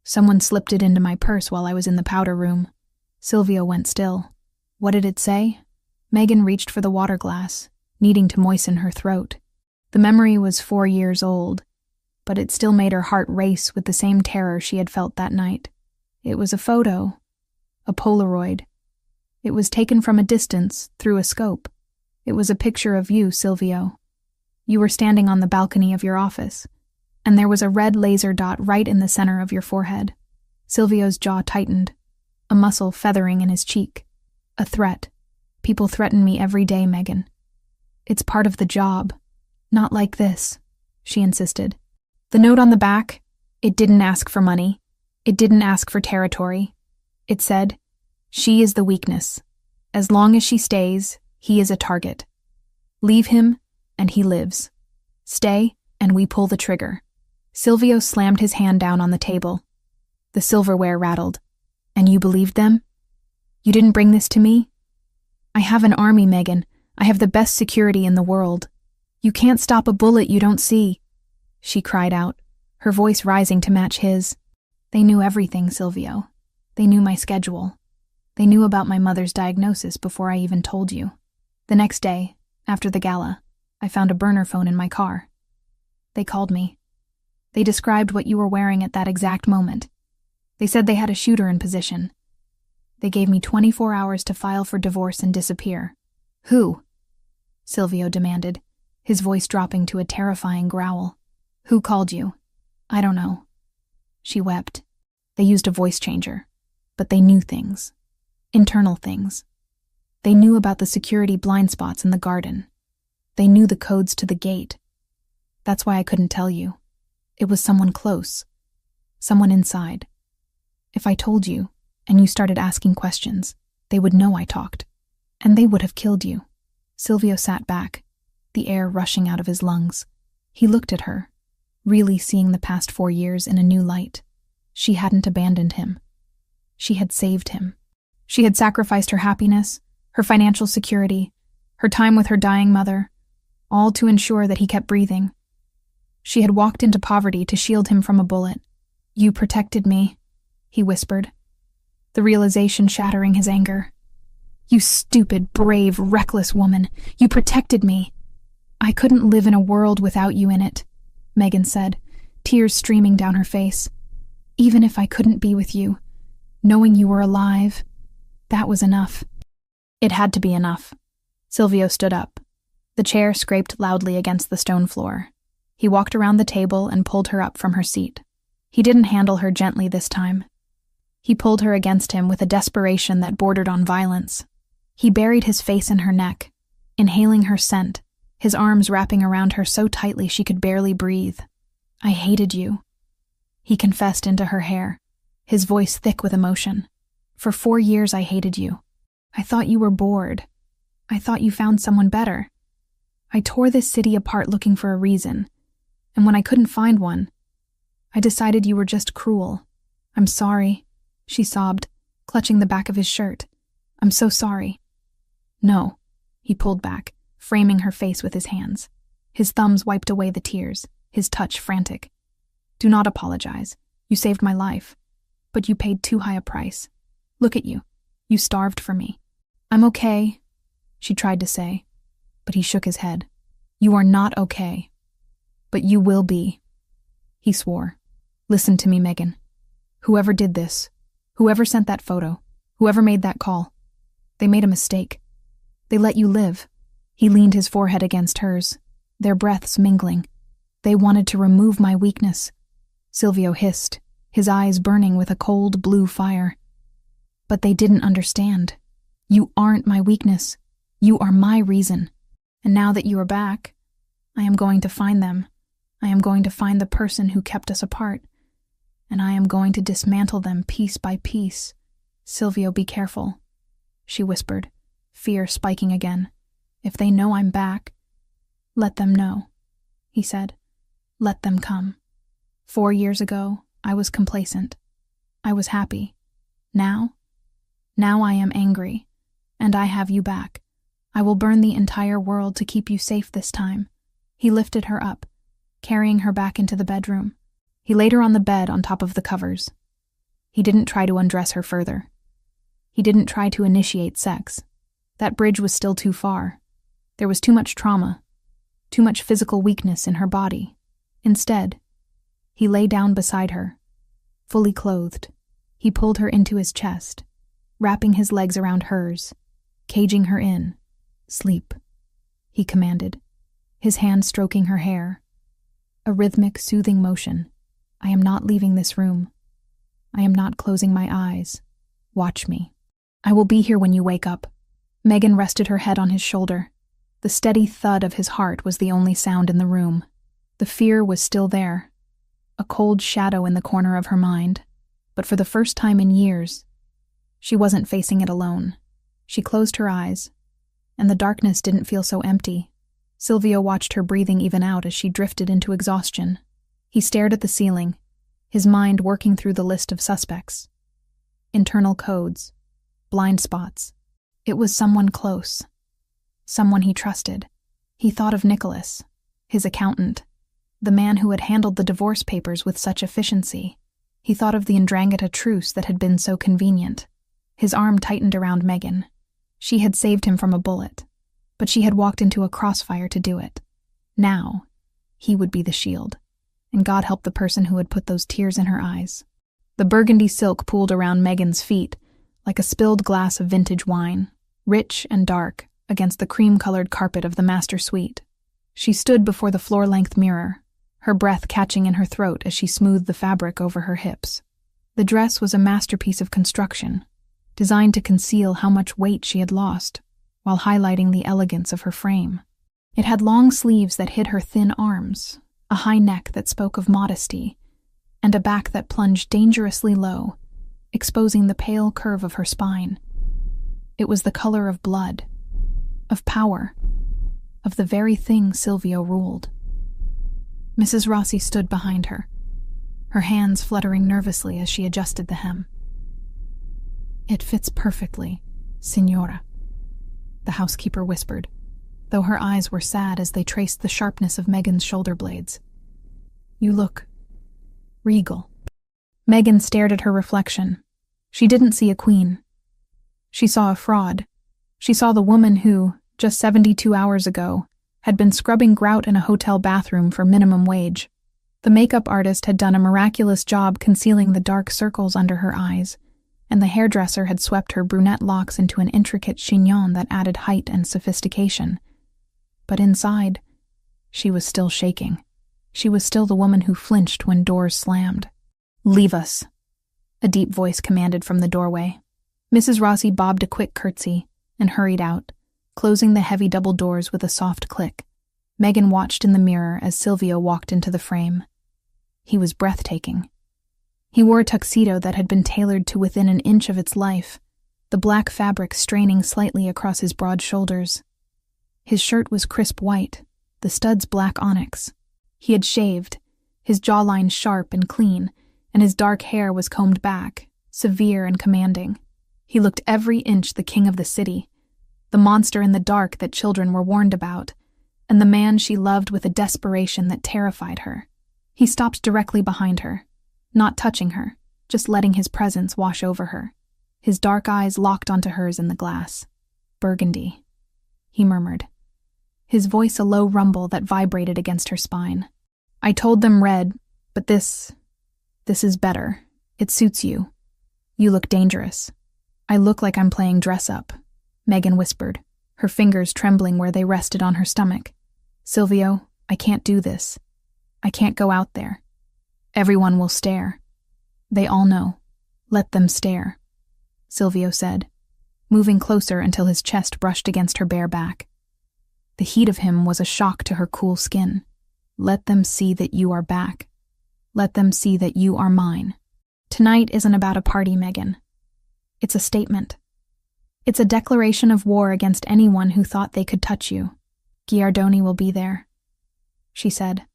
Someone slipped it into my purse while I was in the powder room." Silvio went still. "What did it say?" Megan reached for the water glass, needing to moisten her throat. The memory was 4 years old, but it still made her heart race with the same terror she had felt that night. It was a photo, a Polaroid. It was taken from a distance, through a scope. It was a picture of you, Silvio. You were standing on the balcony of your office, and there was a red laser dot right in the center of your forehead. Silvio's jaw tightened, a muscle feathering in his cheek. "A threat. People threaten me every day, Megan. It's part of the job. Not like this," she insisted. The note on the back, it didn't ask for money. It didn't ask for territory. It said, "She is the weakness. As long as she stays, he is a target. Leave him, and he lives. Stay, and we pull the trigger." Silvio slammed his hand down on the table. The silverware rattled. "And you believed them? You didn't bring this to me? I have an army, Megan. I have the best security in the world. You can't stop a bullet you don't see," she cried out, her voice rising to match his. "They knew everything, Silvio. They knew my schedule. They knew about my mother's diagnosis before I even told you. The next day, after the gala, I found a burner phone in my car. They called me. They described what you were wearing at that exact moment. They said they had a shooter in position. They gave me 24 hours to file for divorce and disappear." "Who?" Silvio demanded, his voice dropping to a terrifying growl. "Who called you?" "I don't know." She wept. "They used a voice changer, but they knew things. Internal things. They knew about the security blind spots in the garden. They knew the codes to the gate. That's why I couldn't tell you. It was someone close. Someone inside. If I told you, and you started asking questions, they would know I talked. And they would have killed you." Silvio sat back, the air rushing out of his lungs. He looked at her, really seeing the past 4 years in a new light. She hadn't abandoned him. She had saved him. She had sacrificed her happiness, her financial security, her time with her dying mother, all to ensure that he kept breathing. She had walked into poverty to shield him from a bullet. "You protected me," he whispered, the realization shattering his anger. "You stupid, brave, reckless woman. You protected me." I couldn't live in a world without you in it, Megan said, tears streaming down her face. Even if I couldn't be with you, knowing you were alive, that was enough. It had to be enough. Silvio stood up. The chair scraped loudly against the stone floor. He walked around the table and pulled her up from her seat. He didn't handle her gently this time. He pulled her against him with a desperation that bordered on violence. He buried his face in her neck, inhaling her scent, his arms wrapping around her so tightly she could barely breathe. I hated you, he confessed into her hair, his voice thick with emotion. For 4 years I hated you. I thought you were bored. I thought you found someone better. I tore this city apart looking for a reason, and when I couldn't find one, I decided you were just cruel. I'm sorry, she sobbed, clutching the back of his shirt. I'm so sorry. No, he pulled back, framing her face with his hands. His thumbs wiped away the tears, his touch frantic. Do not apologize. You saved my life. But you paid too high a price. Look at you. You starved for me. I'm okay, she tried to say, but he shook his head. You are not okay. But you will be. He swore. Listen to me, Megan. Whoever did this, whoever sent that photo, whoever made that call, they made a mistake. They let you live. He leaned his forehead against hers, their breaths mingling. They wanted to remove my weakness. Silvio hissed, his eyes burning with a cold blue fire. But they didn't understand. You aren't my weakness. You are my reason. And now that you are back, I am going to find them. I am going to find the person who kept us apart. And I am going to dismantle them piece by piece. Silvio, be careful, she whispered, fear spiking again. If they know I'm back, let them know, he said. Let them come. 4 years ago, I was complacent. I was happy. Now I am angry, and I have you back. I will burn the entire world to keep you safe this time. He lifted her up, carrying her back into the bedroom. He laid her on the bed on top of the covers. He didn't try to undress her further. He didn't try to initiate sex. That bridge was still too far. There was too much trauma, too much physical weakness in her body. Instead, he lay down beside her, fully clothed. He pulled her into his chest, wrapping his legs around hers, caging her in. Sleep, he commanded, his hand stroking her hair. A rhythmic, soothing motion. I am not leaving this room. I am not closing my eyes. Watch me. I will be here when you wake up. Megan rested her head on his shoulder. The steady thud of his heart was the only sound in the room. The fear was still there, a cold shadow in the corner of her mind. But for the first time in years, she wasn't facing it alone. She closed her eyes, and the darkness didn't feel so empty. Silvio watched her breathing even out as she drifted into exhaustion. He stared at the ceiling, his mind working through the list of suspects. Internal codes, blind spots. It was someone close, someone he trusted. He thought of Nicholas, his accountant, the man who had handled the divorce papers with such efficiency. He thought of the Ndrangheta truce that had been so convenient. His arm tightened around Megan. She had saved him from a bullet, but she had walked into a crossfire to do it. Now, he would be the shield, and God help the person who had put those tears in her eyes. The burgundy silk pooled around Megan's feet like a spilled glass of vintage wine, rich and dark against the cream-colored carpet of the master suite. She stood before the floor-length mirror, her breath catching in her throat as she smoothed the fabric over her hips. The dress was a masterpiece of construction, designed to conceal how much weight she had lost, while highlighting the elegance of her frame. It had long sleeves that hid her thin arms, a high neck that spoke of modesty, and a back that plunged dangerously low, exposing the pale curve of her spine. It was the color of blood, of power, of the very thing Silvio ruled. Mrs. Rossi stood behind her, her hands fluttering nervously as she adjusted the hem. It fits perfectly, Signora, the housekeeper whispered, though her eyes were sad as they traced the sharpness of Megan's shoulder blades. You look regal. Megan stared at her reflection. She didn't see a queen. She saw a fraud. She saw the woman who, just 72 hours ago, had been scrubbing grout in a hotel bathroom for minimum wage. The makeup artist had done a miraculous job concealing the dark circles under her eyes, and the hairdresser had swept her brunette locks into an intricate chignon that added height and sophistication. But inside, she was still shaking. She was still the woman who flinched when doors slammed. "Leave us," a deep voice commanded from the doorway. Mrs. Rossi bobbed a quick curtsy and hurried out, closing the heavy double doors with a soft click. Megan watched in the mirror as Silvio walked into the frame. He was breathtaking. He wore a tuxedo that had been tailored to within an inch of its life, the black fabric straining slightly across his broad shoulders. His shirt was crisp white, the studs black onyx. He had shaved, his jawline sharp and clean, and his dark hair was combed back, severe and commanding. He looked every inch the king of the city, the monster in the dark that children were warned about, and the man she loved with a desperation that terrified her. He stopped directly behind her, not touching her, just letting his presence wash over her. His dark eyes locked onto hers in the glass. "Burgundy," he murmured, his voice a low rumble that vibrated against her spine. "I told them red, but this is better. It suits you. You look dangerous." "I look like I'm playing dress-up," Megan whispered, her fingers trembling where they rested on her stomach. "Silvio, I can't do this. I can't go out there. Everyone will stare. They all know. Let them stare," Silvio said, moving closer until his chest brushed against her bare back. The heat of him was a shock to her cool skin. "Let them see that you are back. Let them see that you are mine. Tonight isn't about a party, Megan. It's a statement. It's a declaration of war against anyone who thought they could touch you. Giardoni will be there," she said,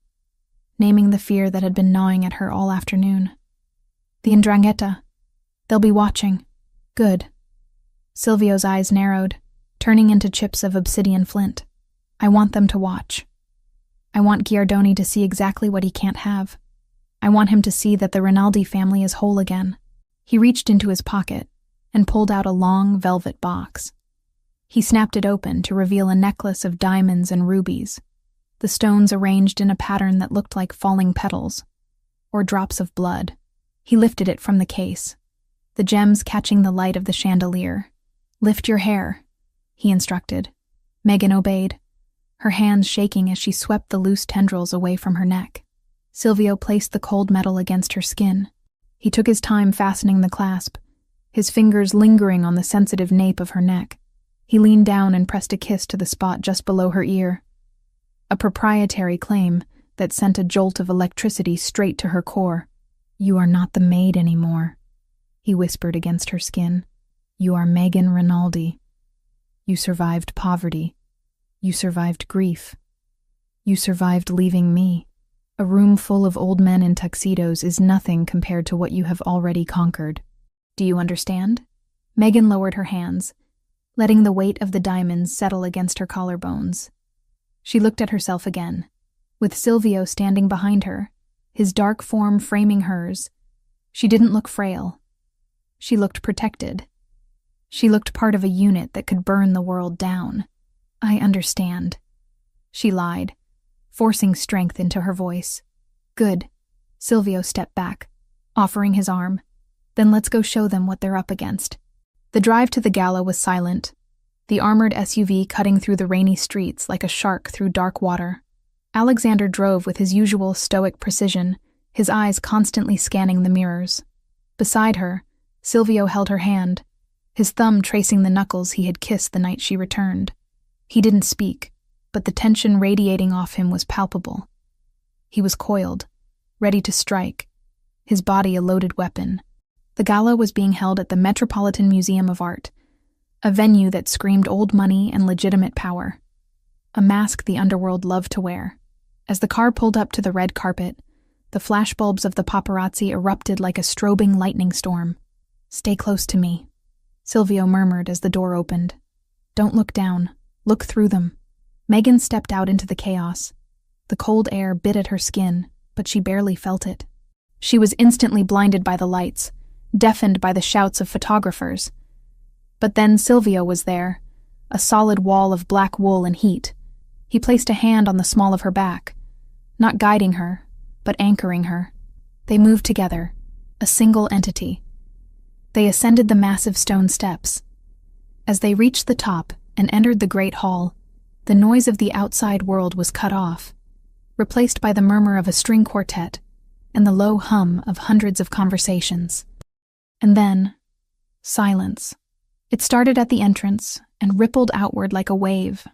naming the fear that had been gnawing at her all afternoon. "The 'Ndrangheta. They'll be watching." "Good." Silvio's eyes narrowed, turning into chips of obsidian flint. "I want them to watch. I want Giardoni to see exactly what he can't have. I want him to see that the Rinaldi family is whole again." He reached into his pocket and pulled out a long velvet box. He snapped it open to reveal a necklace of diamonds and rubies, the stones arranged in a pattern that looked like falling petals, or drops of blood. He lifted it from the case, the gems catching the light of the chandelier. "Lift your hair," he instructed. Megan obeyed, her hands shaking as she swept the loose tendrils away from her neck. Silvio placed the cold metal against her skin. He took his time fastening the clasp, his fingers lingering on the sensitive nape of her neck. He leaned down and pressed a kiss to the spot just below her ear. A proprietary claim that sent a jolt of electricity straight to her core. "You are not the maid anymore," he whispered against her skin. "You are Megan Rinaldi. You survived poverty. You survived grief. You survived leaving me. A room full of old men in tuxedos is nothing compared to what you have already conquered. Do you understand?" Megan lowered her hands, letting the weight of the diamonds settle against her collarbones. She looked at herself again, with Silvio standing behind her, his dark form framing hers. She didn't look frail. She looked protected. She looked part of a unit that could burn the world down. "I understand," she lied, forcing strength into her voice. "Good." Silvio stepped back, offering his arm. "Then let's go show them what they're up against." The drive to the gala was silent, the armored SUV cutting through the rainy streets like a shark through dark water. Alexander drove with his usual stoic precision, his eyes constantly scanning the mirrors. Beside her, Silvio held her hand, his thumb tracing the knuckles he had kissed the night she returned. He didn't speak, but the tension radiating off him was palpable. He was coiled, ready to strike, his body a loaded weapon. The gala was being held at the Metropolitan Museum of Art, a venue that screamed old money and legitimate power, a mask the underworld loved to wear. As the car pulled up to the red carpet, the flashbulbs of the paparazzi erupted like a strobing lightning storm. "Stay close to me," Silvio murmured as the door opened. "Don't look down. Look through them." Megan stepped out into the chaos. The cold air bit at her skin, but she barely felt it. She was instantly blinded by the lights, deafened by the shouts of photographers. But then Silvio was there, a solid wall of black wool and heat. He placed a hand on the small of her back, not guiding her, but anchoring her. They moved together, a single entity. They ascended the massive stone steps. As they reached the top and entered the great hall, the noise of the outside world was cut off, replaced by the murmur of a string quartet and the low hum of hundreds of conversations. And then, silence. It started at the entrance and rippled outward like a wave.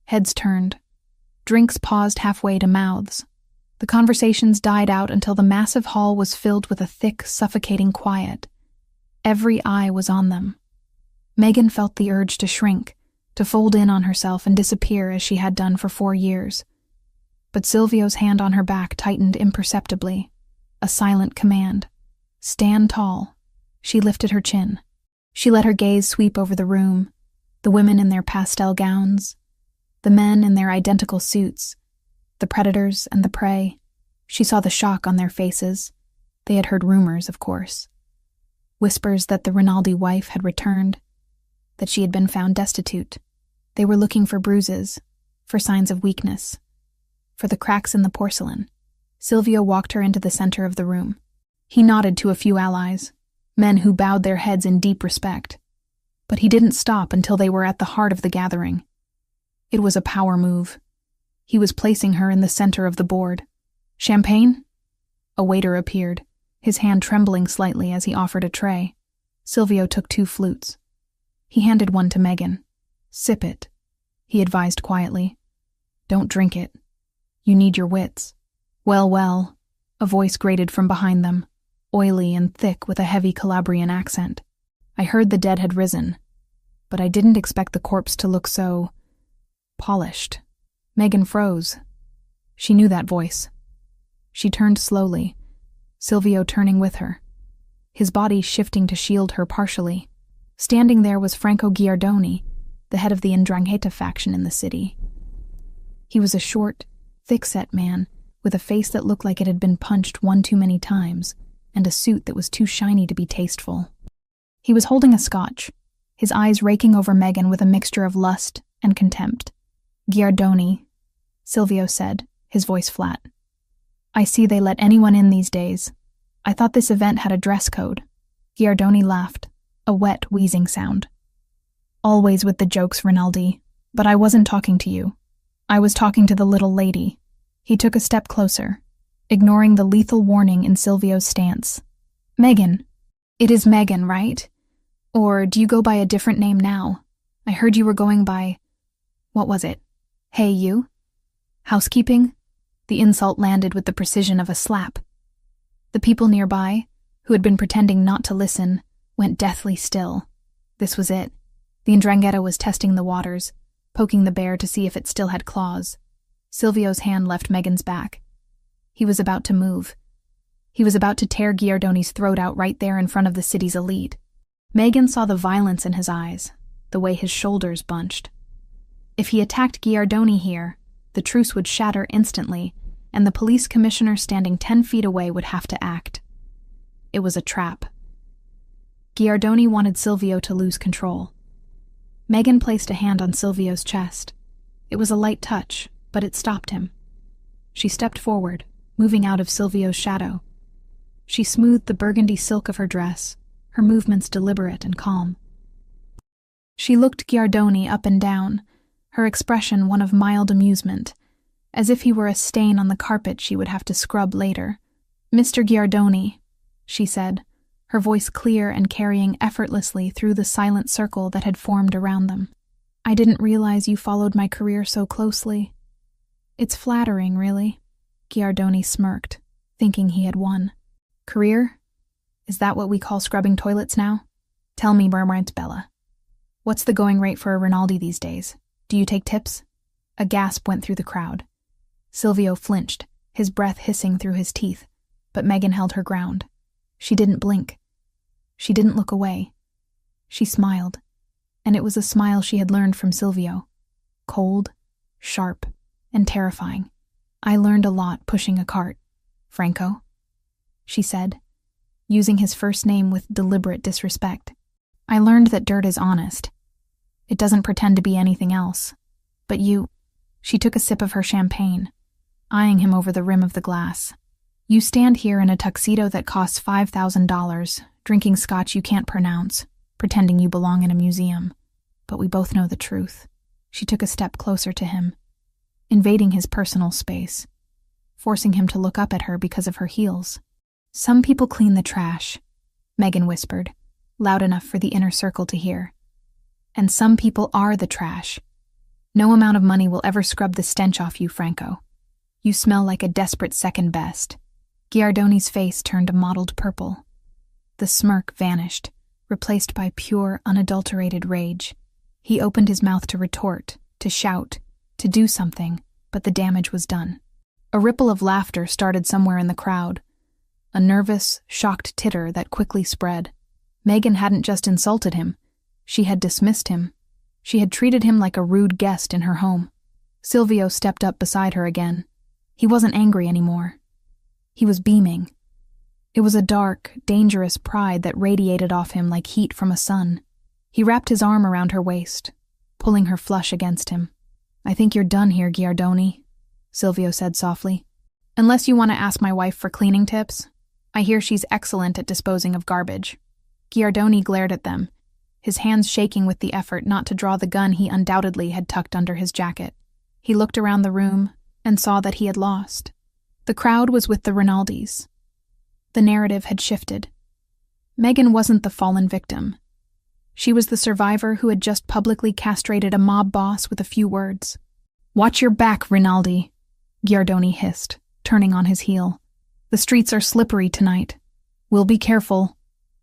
Heads turned. Drinks paused halfway to mouths. The conversations died out until the massive hall was filled with a thick, suffocating quiet. Every eye was on them. Megan felt the urge to shrink, to fold in on herself and disappear as she had done for 4 years. But Silvio's hand on her back tightened imperceptibly, a silent command. Stand tall. She lifted her chin. She let her gaze sweep over the room, the women in their pastel gowns, the men in their identical suits, the predators and the prey. She saw the shock on their faces. They had heard rumors, of course. Whispers that the Rinaldi wife had returned, that she had been found destitute. They were looking for bruises, for signs of weakness, for the cracks in the porcelain. Silvio walked her into the center of the room. He nodded to a few allies, men who bowed their heads in deep respect. But he didn't stop until they were at the heart of the gathering. It was a power move. He was placing her in the center of the board. Champagne? A waiter appeared, his hand trembling slightly as he offered a tray. Silvio took 2 flutes. He handed one to Megan. Sip it, he advised quietly. Don't drink it. You need your wits. Well, well, a voice grated from behind them, oily and thick with a heavy Calabrian accent. I heard the dead had risen, but I didn't expect the corpse to look so polished. Megan froze. She knew that voice. She turned slowly, Silvio turning with her, his body shifting to shield her partially. Standing there was Franco Giardoni, the head of the 'Ndrangheta faction in the city. He was a short, thick-set man with a face that looked like it had been punched one too many times, and a suit that was too shiny to be tasteful. He was holding a scotch, his eyes raking over Megan with a mixture of lust and contempt. Giardoni, Silvio said, his voice flat. I see they let anyone in these days. I thought this event had a dress code. Giardoni laughed, a wet, wheezing sound. Always with the jokes, Rinaldi, but I wasn't talking to you. I was talking to the little lady. He took a step closer, ignoring the lethal warning in Silvio's stance. Megan. It is Megan, right? Or do you go by a different name now? I heard you were going by... What was it? Hey, you? Housekeeping? The insult landed with the precision of a slap. The people nearby, who had been pretending not to listen, went deathly still. This was it. The 'Ndrangheta was testing the waters, poking the bear to see if it still had claws. Silvio's hand left Megan's back. He was about to move. He was about to tear Giardoni's throat out right there in front of the city's elite. Megan saw the violence in his eyes, the way his shoulders bunched. If he attacked Giardoni here, the truce would shatter instantly, and the police commissioner standing 10 feet away would have to act. It was a trap. Giardoni wanted Silvio to lose control. Megan placed a hand on Silvio's chest. It was a light touch, but it stopped him. She stepped forward, moving out of Silvio's shadow. She smoothed the burgundy silk of her dress, her movements deliberate and calm. She looked Giardoni up and down, her expression one of mild amusement, as if he were a stain on the carpet she would have to scrub later. Mr. Giardoni, she said, her voice clear and carrying effortlessly through the silent circle that had formed around them. I didn't realize you followed my career so closely. It's flattering, really. Giardoni smirked, thinking he had won. Career? Is that what we call scrubbing toilets now? Tell me, murmured Bella. What's the going rate for a Rinaldi these days? Do you take tips? A gasp went through the crowd. Silvio flinched, his breath hissing through his teeth, but Megan held her ground. She didn't blink. She didn't look away. She smiled, and it was a smile she had learned from Silvio. Cold, sharp, and terrifying. I learned a lot pushing a cart, Franco, she said, using his first name with deliberate disrespect. I learned that dirt is honest. It doesn't pretend to be anything else. But you... She took a sip of her champagne, eyeing him over the rim of the glass. You stand here in a tuxedo that costs $5,000, drinking scotch you can't pronounce, pretending you belong in a museum. But we both know the truth. She took a step closer to him, invading his personal space, forcing him to look up at her because of her heels. Some people clean the trash, Megan whispered, loud enough for the inner circle to hear. And some people are the trash. No amount of money will ever scrub the stench off you, Franco. You smell like a desperate second best. Giardoni's face turned a mottled purple. The smirk vanished, replaced by pure, unadulterated rage. He opened his mouth to retort, to shout, to do something, but the damage was done. A ripple of laughter started somewhere in the crowd, a nervous, shocked titter that quickly spread. Megan hadn't just insulted him. She had dismissed him. She had treated him like a rude guest in her home. Silvio stepped up beside her again. He wasn't angry anymore. He was beaming. It was a dark, dangerous pride that radiated off him like heat from a sun. He wrapped his arm around her waist, pulling her flush against him. I think you're done here, Giardoni, Silvio said softly. Unless you want to ask my wife for cleaning tips. I hear she's excellent at disposing of garbage. Giardoni glared at them, his hands shaking with the effort not to draw the gun he undoubtedly had tucked under his jacket. He looked around the room and saw that he had lost. The crowd was with the Rinaldis. The narrative had shifted. Megan wasn't the fallen victim. She was the survivor who had just publicly castrated a mob boss with a few words. Watch your back, Rinaldi, Giardoni hissed, turning on his heel. The streets are slippery tonight. We'll be careful,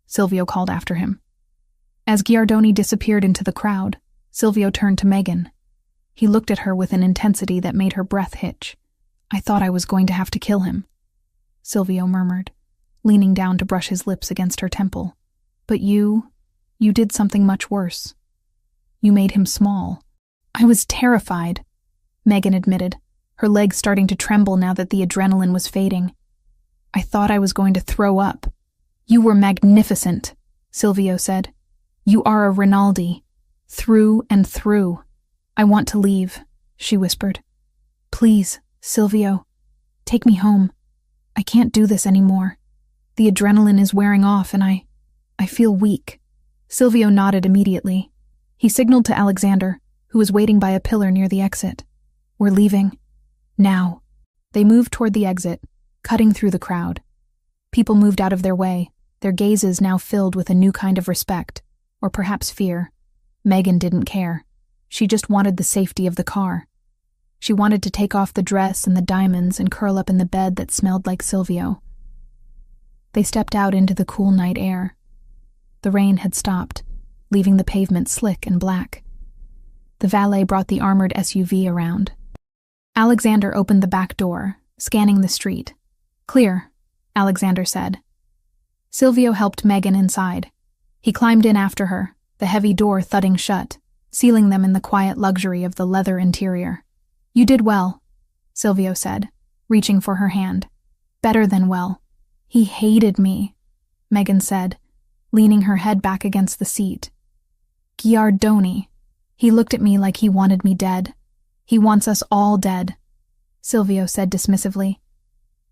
Silvio called after him. As Giardoni disappeared into the crowd, Silvio turned to Megan. He looked at her with an intensity that made her breath hitch. I thought I was going to have to kill him, Silvio murmured, leaning down to brush his lips against her temple. But you did something much worse. You made him small. I was terrified, Megan admitted, her legs starting to tremble now that the adrenaline was fading. I thought I was going to throw up. You were magnificent, Silvio said. You are a Rinaldi, through and through. I want to leave, she whispered. Please, Silvio, take me home. I can't do this anymore. The adrenaline is wearing off and I feel weak. Silvio nodded immediately. He signaled to Alexander, who was waiting by a pillar near the exit. We're leaving. Now. They moved toward the exit, cutting through the crowd. People moved out of their way, their gazes now filled with a new kind of respect, or perhaps fear. Megan didn't care. She just wanted the safety of the car. She wanted to take off the dress and the diamonds and curl up in the bed that smelled like Silvio. They stepped out into the cool night air. The rain had stopped, leaving the pavement slick and black. The valet brought the armored SUV around. Alexander opened the back door, scanning the street. Clear, Alexander said. Silvio helped Megan inside. He climbed in after her, the heavy door thudding shut, sealing them in the quiet luxury of the leather interior. You did well, Silvio said, reaching for her hand. Better than well. He hated me, Megan said, leaning her head back against the seat. Giardoni. He looked at me like he wanted me dead. He wants us all dead, Silvio said dismissively.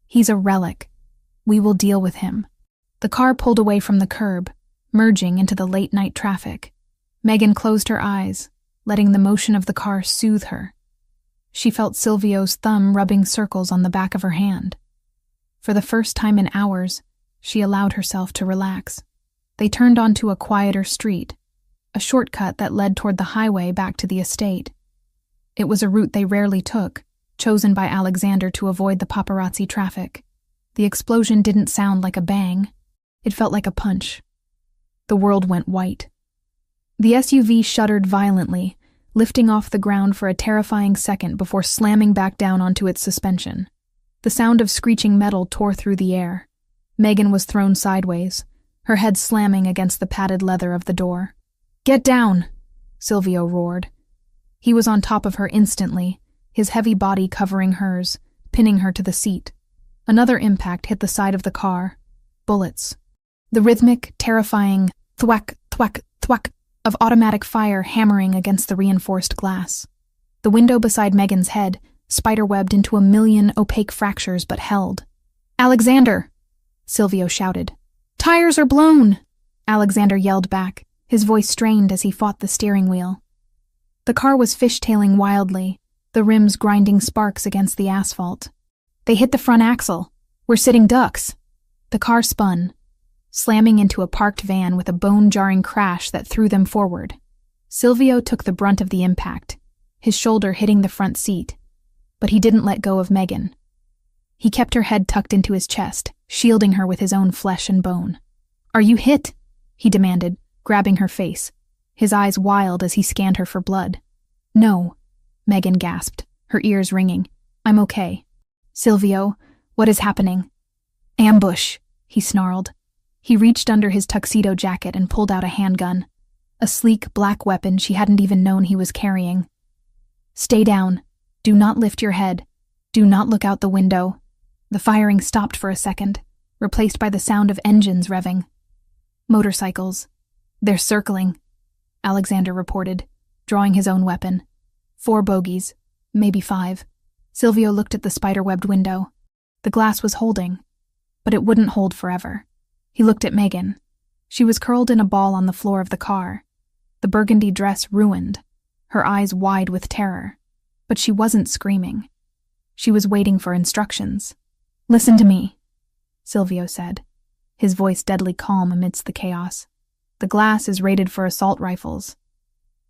He's a relic. We will deal with him. The car pulled away from the curb, merging into the late-night traffic. Megan closed her eyes, letting the motion of the car soothe her. She felt Silvio's thumb rubbing circles on the back of her hand. For the first time in hours, she allowed herself to relax. They turned onto a quieter street, a shortcut that led toward the highway back to the estate. It was a route they rarely took, chosen by Alexander to avoid the paparazzi traffic. The explosion didn't sound like a bang. It felt like a punch. The world went white. The SUV shuddered violently, lifting off the ground for a terrifying second before slamming back down onto its suspension. The sound of screeching metal tore through the air. Megan was thrown sideways, her head slamming against the padded leather of the door. Get down, Silvio roared. He was on top of her instantly, his heavy body covering hers, pinning her to the seat. Another impact hit the side of the car. Bullets. The rhythmic, terrifying thwack, thwack, thwack of automatic fire hammering against the reinforced glass. The window beside Megan's head spiderwebbed into a million opaque fractures but held. "Alexander!" Silvio shouted. "Tires are blown!" Alexander yelled back, his voice strained as he fought the steering wheel. The car was fishtailing wildly, the rims grinding sparks against the asphalt. "They hit the front axle. We're sitting ducks." The car spun, slamming into a parked van with a bone-jarring crash that threw them forward. Silvio took the brunt of the impact, his shoulder hitting the front seat, but he didn't let go of Megan. He kept her head tucked into his chest, shielding her with his own flesh and bone. "Are you hit?" he demanded, grabbing her face, his eyes wild as he scanned her for blood. "No," Megan gasped, her ears ringing. "I'm okay." "Silvio, what is happening?" "Ambush," he snarled. He reached under his tuxedo jacket and pulled out a handgun, a sleek black weapon she hadn't even known he was carrying. "Stay down. Do not lift your head. Do not look out the window." The firing stopped for a second, replaced by the sound of engines revving. "Motorcycles. They're circling," Alexander reported, drawing his own weapon. 4 bogies, maybe 5. Silvio looked at the spider-webbed window. The glass was holding, but it wouldn't hold forever. He looked at Megan. She was curled in a ball on the floor of the car, the burgundy dress ruined, her eyes wide with terror. But she wasn't screaming. She was waiting for instructions. "Listen to me," Silvio said, his voice deadly calm amidst the chaos. "The glass is rated for assault rifles.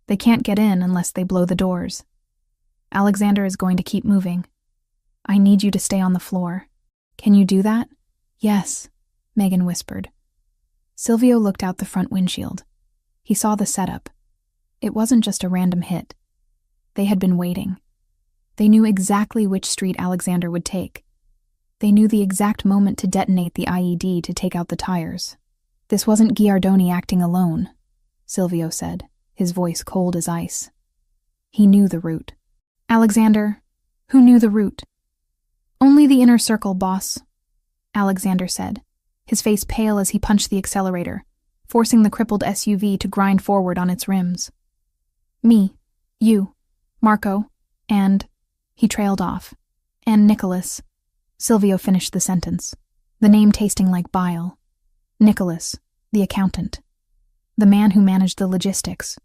They can't get in unless they blow the doors. Alexander is going to keep moving. I need you to stay on the floor. Can you do that?" "Yes," Megan whispered. Silvio looked out the front windshield. He saw the setup. It wasn't just a random hit. They had been waiting. They knew exactly which street Alexander would take. They knew the exact moment to detonate the IED to take out the tires. "This wasn't Giardoni acting alone," Silvio said, his voice cold as ice. He knew the route. "Alexander, who knew the route?" "Only the inner circle, boss," Alexander said, his face pale as he punched the accelerator, forcing the crippled SUV to grind forward on its rims. "Me, you, Marco, and..." He trailed off. "And Nicholas." Silvio finished the sentence, the name tasting like bile. Nicholas, the accountant. The man who managed the logistics.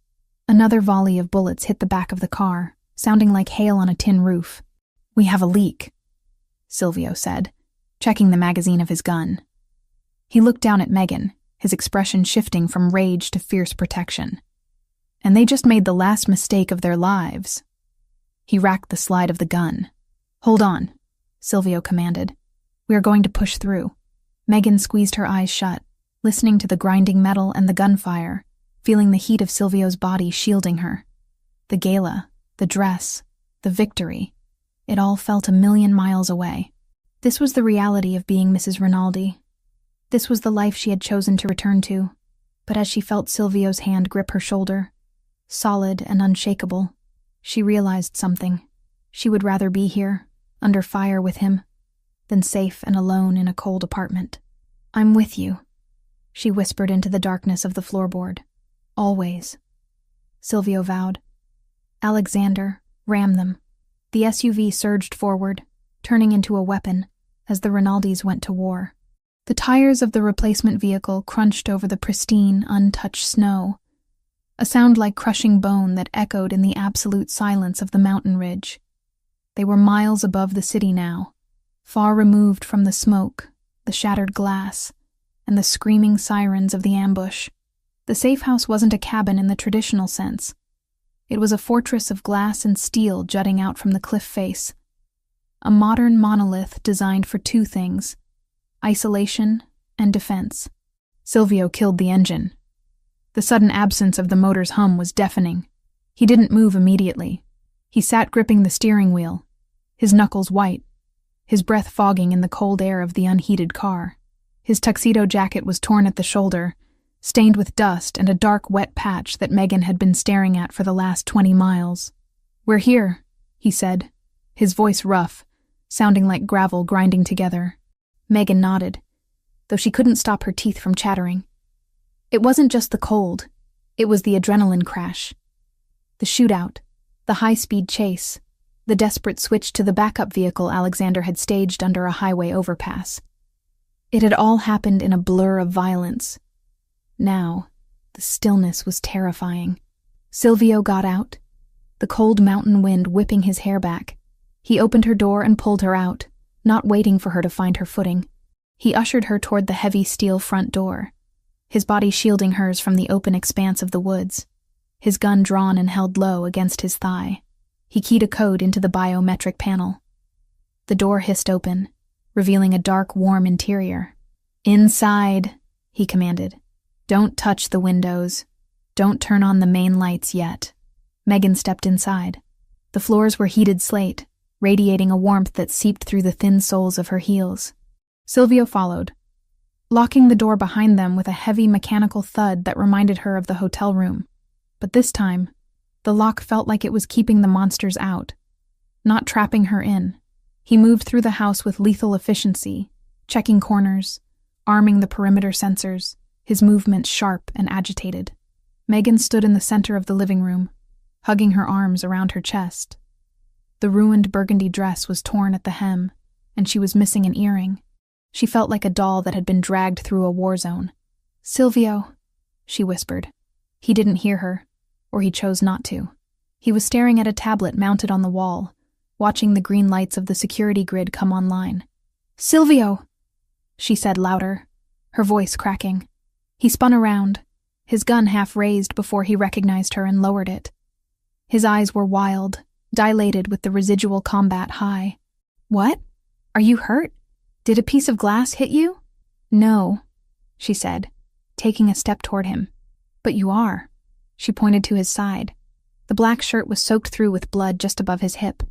Another volley of bullets hit the back of the car, sounding like hail on a tin roof. "We have a leak," Silvio said, checking the magazine of his gun. He looked down at Megan, his expression shifting from rage to fierce protection. "And they just made the last mistake of their lives." He racked the slide of the gun. "Hold on," Silvio commanded. "We are going to push through." Megan squeezed her eyes shut, listening to the grinding metal and the gunfire, feeling the heat of Silvio's body shielding her. The gala, the dress, the victory, it all felt a million miles away. This was the reality of being Mrs. Rinaldi. This was the life she had chosen to return to. But as she felt Silvio's hand grip her shoulder, solid and unshakable, she realized something. She would rather be here, under fire with him, than safe and alone in a cold apartment. "I'm with you," she whispered into the darkness of the floorboard. "Always." Silvio vowed. "Alexander, ram them." The SUV surged forward, turning into a weapon, as the Rinaldis went to war. The tires of the replacement vehicle crunched over the pristine, untouched snow, a sound like crushing bone that echoed in the absolute silence of the mountain ridge. They were miles above the city now, far removed from the smoke, the shattered glass, and the screaming sirens of the ambush. The safe house wasn't a cabin in the traditional sense. It was a fortress of glass and steel jutting out from the cliff face. A modern monolith designed for 2 things: isolation and defense. Silvio killed the engine. The sudden absence of the motor's hum was deafening. He didn't move immediately. He sat gripping the steering wheel, his knuckles white, his breath fogging in the cold air of the unheated car. His tuxedo jacket was torn at the shoulder, stained with dust and a dark, wet patch that Megan had been staring at for the last 20 miles. "We're here," he said, his voice rough, sounding like gravel grinding together. Megan nodded, though she couldn't stop her teeth from chattering. It wasn't just the cold, it was the adrenaline crash. The shootout, The high-speed chase, the desperate switch to the backup vehicle Alexander had staged under a highway overpass. It had all happened in a blur of violence. Now, the stillness was terrifying. Silvio got out, the cold mountain wind whipping his hair back. He opened her door and pulled her out, not waiting for her to find her footing. He ushered her toward the heavy steel front door, his body shielding hers from the open expanse of the woods, his gun drawn and held low against his thigh. He keyed a code into the biometric panel. The door hissed open, revealing a dark, warm interior. "Inside," he commanded. "Don't touch the windows. Don't turn on the main lights yet." Megan stepped inside. The floors were heated slate, radiating a warmth that seeped through the thin soles of her heels. Silvio followed, locking the door behind them with a heavy mechanical thud that reminded her of the hotel room. But this time, the lock felt like it was keeping the monsters out, not trapping her in. He moved through the house with lethal efficiency, checking corners, arming the perimeter sensors, his movements sharp and agitated. Megan stood in the center of the living room, hugging her arms around her chest. The ruined burgundy dress was torn at the hem, and she was missing an earring. She felt like a doll that had been dragged through a war zone. "Silvio," she whispered. He didn't hear her, or he chose not to. He was staring at a tablet mounted on the wall, watching the green lights of the security grid come online. "Silvio," she said louder, her voice cracking. He spun around, his gun half raised before he recognized her and lowered it. His eyes were wild, dilated with the residual combat high. "What? Are you hurt? Did a piece of glass hit you?" "No," she said, taking a step toward him. "But you are." She pointed to his side. The black shirt was soaked through with blood just above his hip.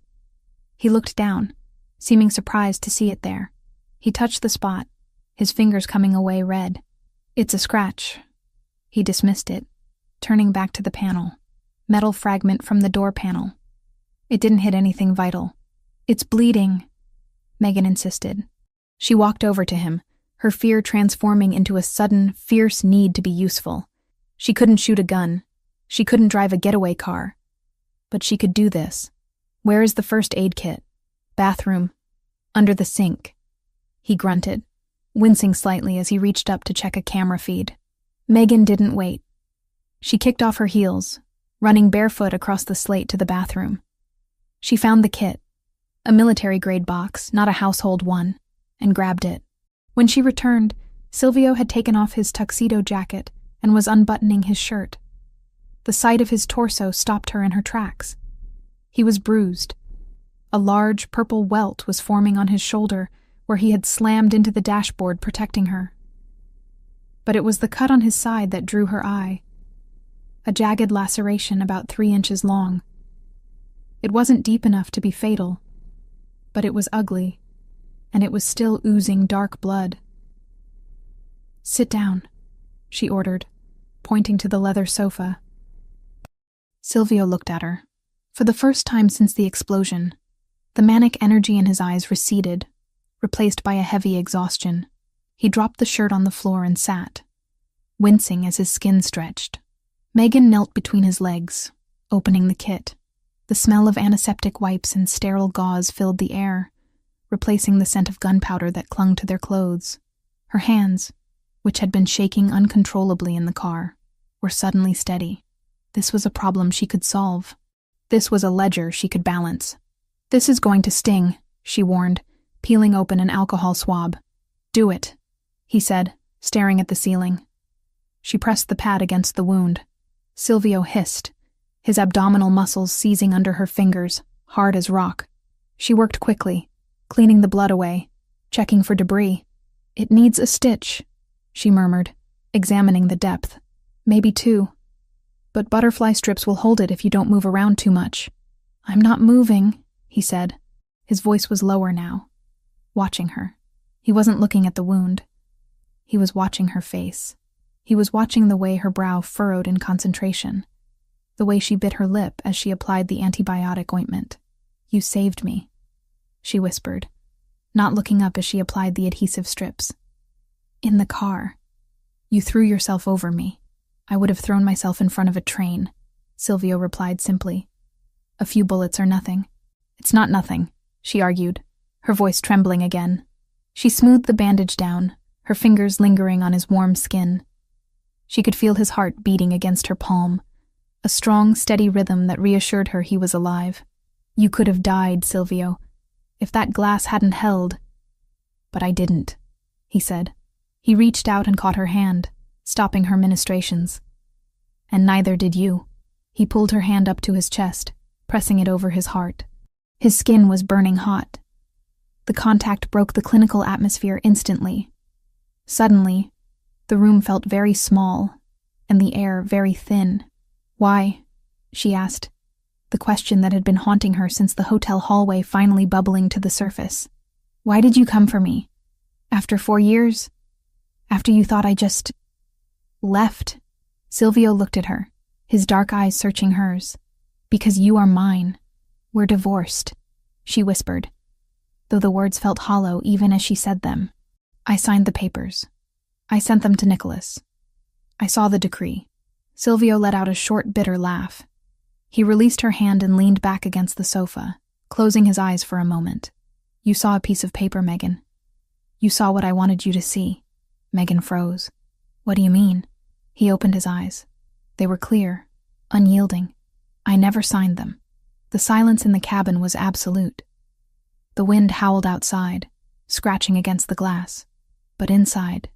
He looked down, seeming surprised to see it there. He touched the spot, his fingers coming away red. "It's a scratch." He dismissed it, turning back to the panel. Metal fragment from the door panel. "It didn't hit anything vital." "It's bleeding," Megan insisted. She walked over to him, her fear transforming into a sudden, fierce need to be useful. She couldn't shoot a gun. She couldn't drive a getaway car. But she could do this. "Where is the first aid kit?" "Bathroom. Under the sink." He grunted, wincing slightly as he reached up to check a camera feed. Megan didn't wait. She kicked off her heels, running barefoot across the slate to the bathroom. She found the kit, a military-grade box, not a household one, and grabbed it. When she returned, Silvio had taken off his tuxedo jacket and was unbuttoning his shirt. The sight of his torso stopped her in her tracks. He was bruised. A large purple welt was forming on his shoulder where he had slammed into the dashboard protecting her. But it was the cut on his side that drew her eye. A jagged laceration about 3 inches long. It wasn't deep enough to be fatal, but it was ugly, and it was still oozing dark blood. "Sit down," she ordered, pointing to the leather sofa. Silvio looked at her. For the first time since the explosion, the manic energy in his eyes receded, replaced by a heavy exhaustion. He dropped the shirt on the floor and sat, wincing as his skin stretched. Megan knelt between his legs, opening the kit. The smell of antiseptic wipes and sterile gauze filled the air, replacing the scent of gunpowder that clung to their clothes. Her hands, which had been shaking uncontrollably in the car, were suddenly steady. This was a problem she could solve. This was a ledger she could balance. "This is going to sting," she warned, peeling open an alcohol swab. "Do it," he said, staring at the ceiling. She pressed the pad against the wound. Silvio hissed, his abdominal muscles seizing under her fingers, hard as rock. She worked quickly, cleaning the blood away, checking for debris. "It needs a stitch," she murmured, examining the depth. "Maybe 2. But butterfly strips will hold it if you don't move around too much." "I'm not moving," he said. His voice was lower now, watching her. He wasn't looking at the wound. He was watching her face. He was watching the way her brow furrowed in concentration, the way she bit her lip as she applied the antibiotic ointment. "You saved me," she whispered, not looking up as she applied the adhesive strips. "In the car. You threw yourself over me. I would have thrown myself in front of a train," Silvio replied simply. A few bullets are nothing. It's not nothing, she argued, her voice trembling again. She smoothed the bandage down, her fingers lingering on his warm skin. She could feel his heart beating against her palm, a strong, steady rhythm that reassured her he was alive. You could have died, Silvio, if that glass hadn't held. But I didn't, he said. He reached out and caught her hand, stopping her ministrations. And neither did you. He pulled her hand up to his chest, pressing it over his heart. His skin was burning hot. The contact broke the clinical atmosphere instantly. Suddenly, the room felt very small, and the air very thin. Why? She asked, the question that had been haunting her since the hotel hallway finally bubbling to the surface. Why did you come for me? After 4 years? After you thought I just left? Silvio looked at her, his dark eyes searching hers. Because you are mine. We're divorced, she whispered, though the words felt hollow even as she said them. I signed the papers. I sent them to Nicholas. I saw the decree. Silvio let out a short, bitter laugh. He released her hand and leaned back against the sofa, closing his eyes for a moment. You saw a piece of paper, Megan. You saw what I wanted you to see. Megan froze. What do you mean? He opened his eyes. They were clear, unyielding. I never signed them. The silence in the cabin was absolute. The wind howled outside, scratching against the glass. But inside,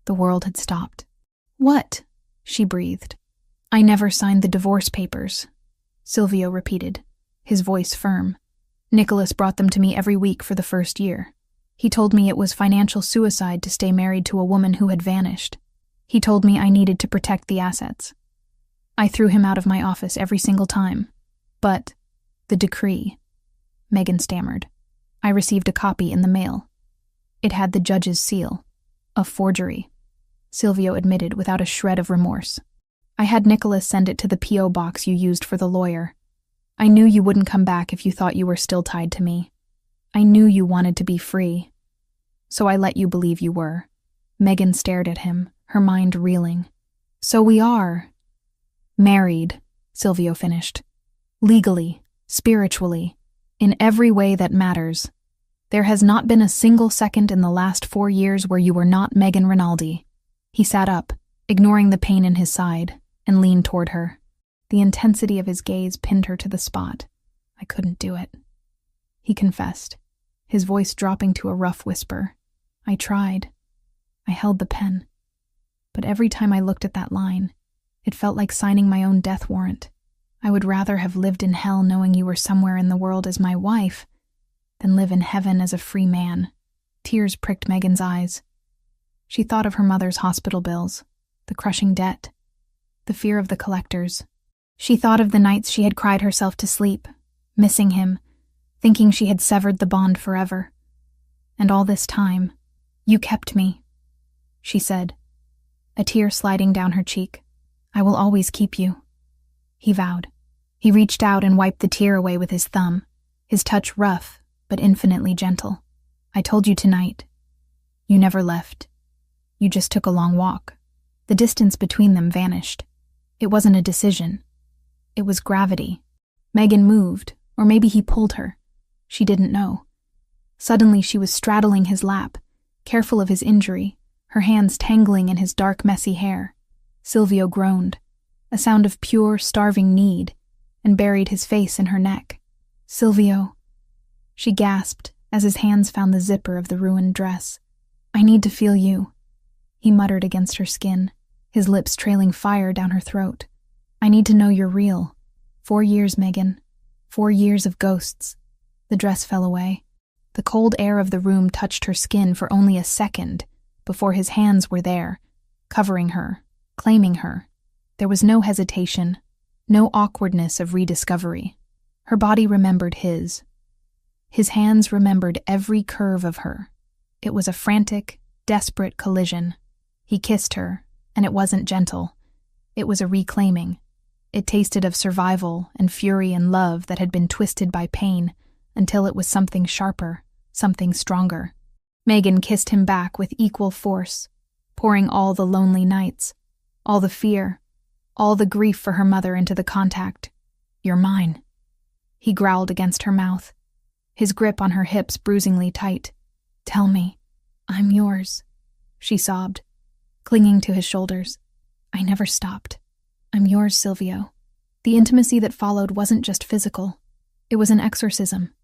the world had stopped. What? She breathed. I never signed the divorce papers, Silvio repeated, his voice firm. Nicholas brought them to me every week for the first year. He told me it was financial suicide to stay married to a woman who had vanished. He told me I needed to protect the assets. I threw him out of my office every single time. But the decree, Megan stammered. I received a copy in the mail. It had the judge's seal. A forgery, Silvio admitted without a shred of remorse. I had Nicholas send it to the P.O. box you used for the lawyer. I knew you wouldn't come back if you thought you were still tied to me. I knew you wanted to be free. So I let you believe you were. Megan stared at him, her mind reeling. So we are married, Silvio finished. Legally, spiritually, in every way that matters. There has not been a single second in the last 4 years where you were not Megan Rinaldi. He sat up, ignoring the pain in his side, and leaned toward her. The intensity of his gaze pinned her to the spot. I couldn't do it, he confessed, his voice dropping to a rough whisper. I tried. I held the pen. But every time I looked at that line, it felt like signing my own death warrant. I would rather have lived in hell knowing you were somewhere in the world as my wife than live in heaven as a free man. Tears pricked Megan's eyes. She thought of her mother's hospital bills, the crushing debt, the fear of the collectors. She thought of the nights she had cried herself to sleep, missing him, thinking she had severed the bond forever. And all this time, you kept me, she said, a tear sliding down her cheek. I will always keep you, he vowed. He reached out and wiped the tear away with his thumb, his touch rough but infinitely gentle. I told you tonight. You never left. You just took a long walk. The distance between them vanished. It wasn't a decision. It was gravity. Megan moved, or maybe he pulled her. She didn't know. Suddenly she was straddling his lap, careful of his injury, her hands tangling in his dark, messy hair. Silvio groaned, a sound of pure, starving need, and buried his face in her neck. Silvio, she gasped as his hands found the zipper of the ruined dress. I need to feel you, he muttered against her skin, his lips trailing fire down her throat. I need to know you're real. 4 years, Megan. 4 years of ghosts. The dress fell away. The cold air of the room touched her skin for only a second before his hands were there, covering her, claiming her. There was no hesitation, no awkwardness of rediscovery. Her body remembered his. His hands remembered every curve of her. It was a frantic, desperate collision. He kissed her, and it wasn't gentle. It was a reclaiming. It tasted of survival and fury and love that had been twisted by pain until it was something sharper, something stronger. Megan kissed him back with equal force, pouring all the lonely nights, all the fear, all the grief for her mother into the contact. You're mine, He growled against her mouth, his grip on her hips bruisingly tight. "Tell me, I'm yours," she sobbed, clinging to his shoulders. "I never stopped. I'm yours, Silvio." The intimacy that followed wasn't just physical. It was an exorcism.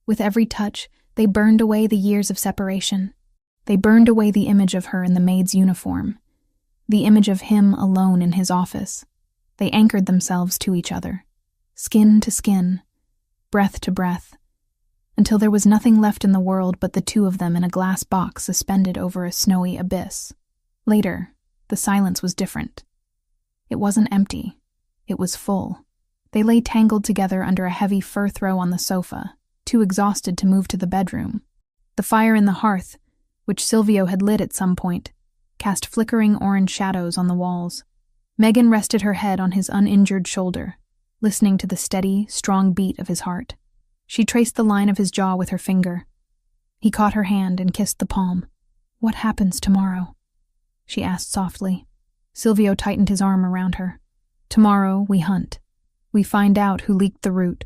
With every touch, they burned away the years of separation. They burned away the image of her in the maid's uniform, the image of him alone in his office. They anchored themselves to each other, skin to skin, breath to breath, until there was nothing left in the world but the two of them in a glass box suspended over a snowy abyss. Later, the silence was different. It wasn't empty. It was full. They lay tangled together under a heavy fur throw on the sofa, too exhausted to move to the bedroom. The fire in the hearth, which Silvio had lit at some point, cast flickering orange shadows on the walls. Megan rested her head on his uninjured shoulder, listening to the steady, strong beat of his heart. She traced the line of his jaw with her finger. He caught her hand and kissed the palm. "What happens tomorrow?" she asked softly. Silvio tightened his arm around her. "Tomorrow we hunt. We find out who leaked the root.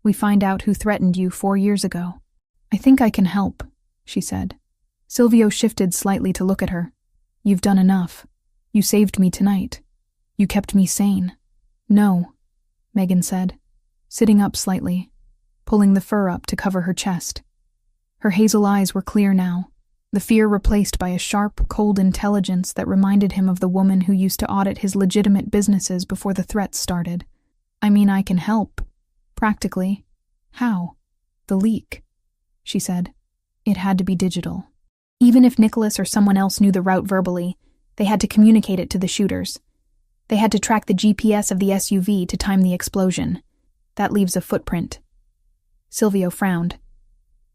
We find out who threatened you 4 years ago." "I think I can help," she said. Silvio shifted slightly to look at her. "You've done enough. You saved me tonight. You kept me sane." "No," Megan said, sitting up slightly, pulling the fur up to cover her chest. Her hazel eyes were clear now, the fear replaced by a sharp, cold intelligence that reminded him of the woman who used to audit his legitimate businesses before the threats started. "I mean, I can help. Practically." "How?" "The leak," she said. "It had to be digital. Even if Nicholas or someone else knew the route verbally, they had to communicate it to the shooters. They had to track the GPS of the SUV to time the explosion. That leaves a footprint." Silvio frowned.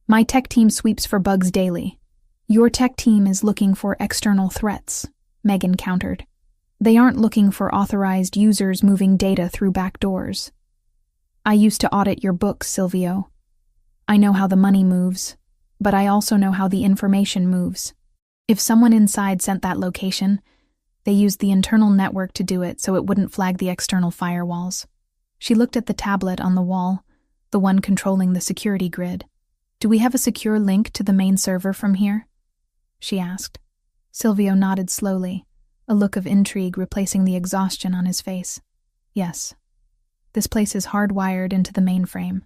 "My tech team sweeps for bugs daily. Your tech team is looking for external threats," Megan countered. "They aren't looking for authorized users moving data through back doors. I used to audit your books, Silvio. I know how the money moves, but I also know how the information moves. If someone inside sent that location, they used the internal network to do it so it wouldn't flag the external firewalls." She looked at the tablet on the wall, the one controlling the security grid. "Do we have a secure link to the main server from here?" she asked. Silvio nodded slowly, a look of intrigue replacing the exhaustion on his face. "Yes. This place is hardwired into the mainframe.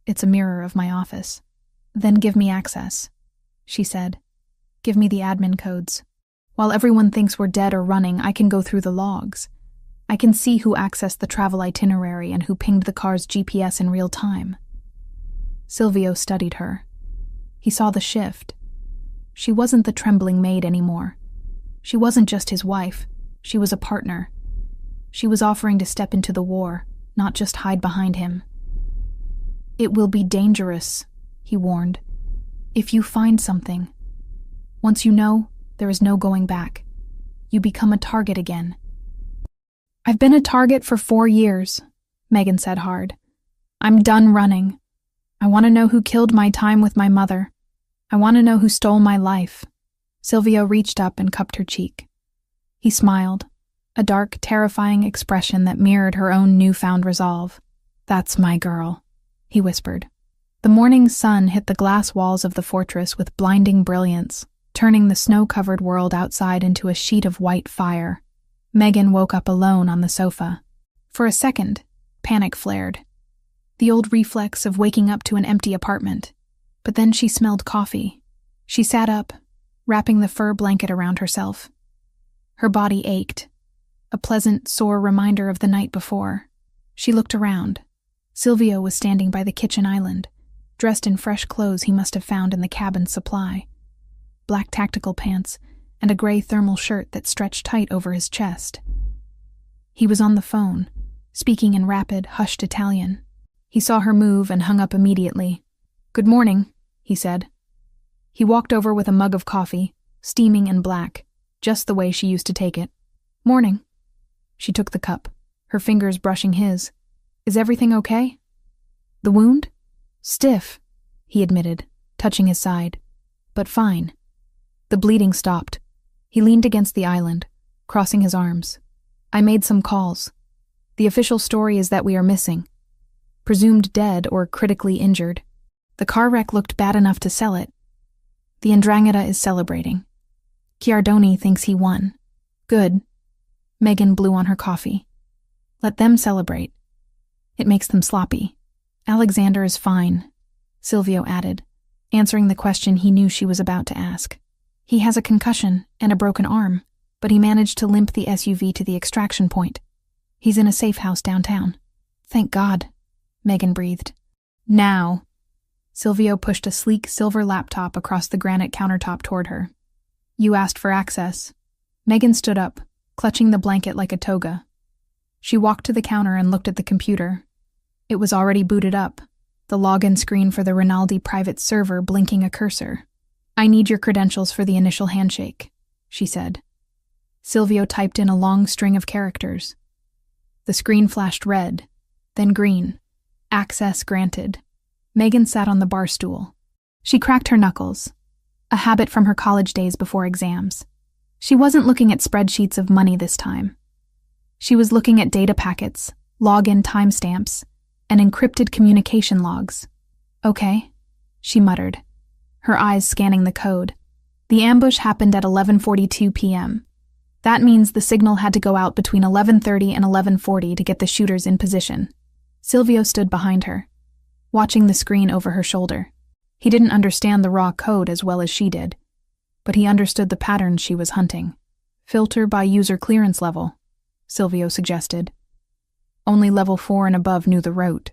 It's a mirror of my office." "Then give me access," she said. "Give me the admin codes. While everyone thinks we're dead or running, I can go through the logs. I can see who accessed the travel itinerary and who pinged the car's GPS in real time." Silvio studied her. He saw the shift. She wasn't the trembling maid anymore. She wasn't just his wife. She was a partner. She was offering to step into the war, not just hide behind him. "It will be dangerous," he warned. "If you find something. Once you know, there is no going back. You become a target again." "I've been a target for 4 years," Megan said hard. "I'm done running. I want to know who killed my time with my mother. I want to know who stole my life." Silvio reached up and cupped her cheek. He smiled, a dark, terrifying expression that mirrored her own newfound resolve. "That's my girl," he whispered. The morning sun hit the glass walls of the fortress with blinding brilliance, turning the snow-covered world outside into a sheet of white fire. Megan woke up alone on the sofa. For a second, panic flared. The old reflex of waking up to an empty apartment. But then she smelled coffee. She sat up, wrapping the fur blanket around herself. Her body ached, a pleasant, sore reminder of the night before. She looked around. Silvio was standing by the kitchen island, dressed in fresh clothes he must have found in the cabin's supply. Black tactical pants and a gray thermal shirt that stretched tight over his chest. He was on the phone, speaking in rapid, hushed Italian. He saw her move and hung up immediately. "Good morning," he said. He walked over with a mug of coffee, steaming and black, just the way she used to take it. "Morning." She took the cup, her fingers brushing his. "Is everything okay?" "The wound? Stiff," he admitted, touching his side. "But fine." The bleeding stopped. He leaned against the island, crossing his arms. "I made some calls. The official story is that we are missing. presumed dead or critically injured. The car wreck looked bad enough to sell it. The 'Ndrangheta is celebrating. Chiardoni thinks he won. Good. Megan blew on her coffee. Let them celebrate. It makes them sloppy. Alexander is fine, Silvio added, answering the question he knew she was about to ask. He has a concussion and a broken arm, but he managed to limp the SUV to the extraction point. He's in a safe house downtown. Thank God, Megan breathed. Now. Silvio pushed a sleek silver laptop across the granite countertop toward her. You asked for access. Megan stood up, clutching the blanket like a toga. She walked to the counter and looked at the computer. It was already booted up, the login screen for the Rinaldi private server blinking a cursor. I need your credentials for the initial handshake, she said. Silvio typed in a long string of characters. The screen flashed red, then green. Access granted. Megan sat on the bar stool. She cracked her knuckles, a habit from her college days before exams. She wasn't looking at spreadsheets of money this time. She was looking at data packets, login timestamps, and encrypted communication logs. Okay, she muttered, her eyes scanning the code. The ambush happened at 11:42 p.m. That means the signal had to go out between 11:30 and 11:40 to get the shooters in position. Silvio stood behind her, watching the screen over her shoulder. He didn't understand the raw code as well as she did, but he understood the patterns she was hunting. Filter by user clearance level, Silvio suggested. Only level 4 and above knew the route.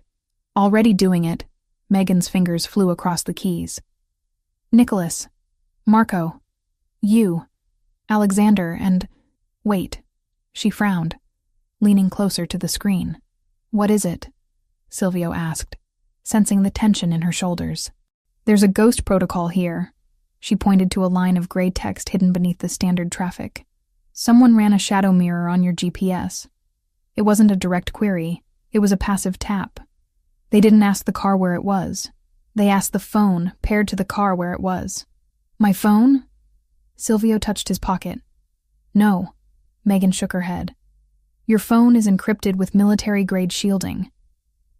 Already doing it, Megan's fingers flew across the keys. Nicholas, Marco, you, Alexander, and... Wait, she frowned, leaning closer to the screen. What is it? Silvio asked, sensing the tension in her shoulders. There's a ghost protocol here. She pointed to a line of gray text hidden beneath the standard traffic. Someone ran a shadow mirror on your GPS. It wasn't a direct query, it was a passive tap. They didn't ask the car where it was. They asked the phone paired to the car where it was. My phone? Silvio touched his pocket. No, Megan shook her head. Your phone is encrypted with military-grade shielding.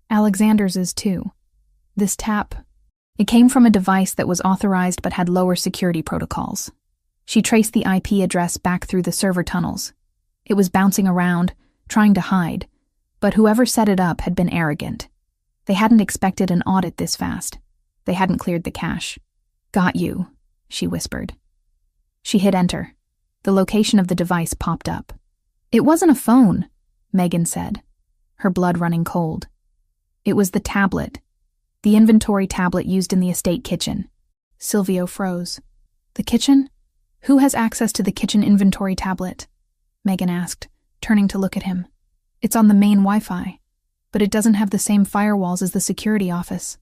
Alexander's is too. This tap, it came from a device that was authorized but had lower security protocols. She traced the IP address back through the server tunnels. It was bouncing around, trying to hide, but whoever set it up had been arrogant. They hadn't expected an audit this fast. They hadn't cleared the cache. Got you, she whispered. She hit enter. The location of the device popped up. It wasn't a phone, Megan said, her blood running cold. It was the tablet. The inventory tablet used in the estate kitchen. Silvio froze. The kitchen? Who has access to the kitchen inventory tablet? Megan asked, turning to look at him. It's on the main Wi-Fi, but it doesn't have the same firewalls as the security office.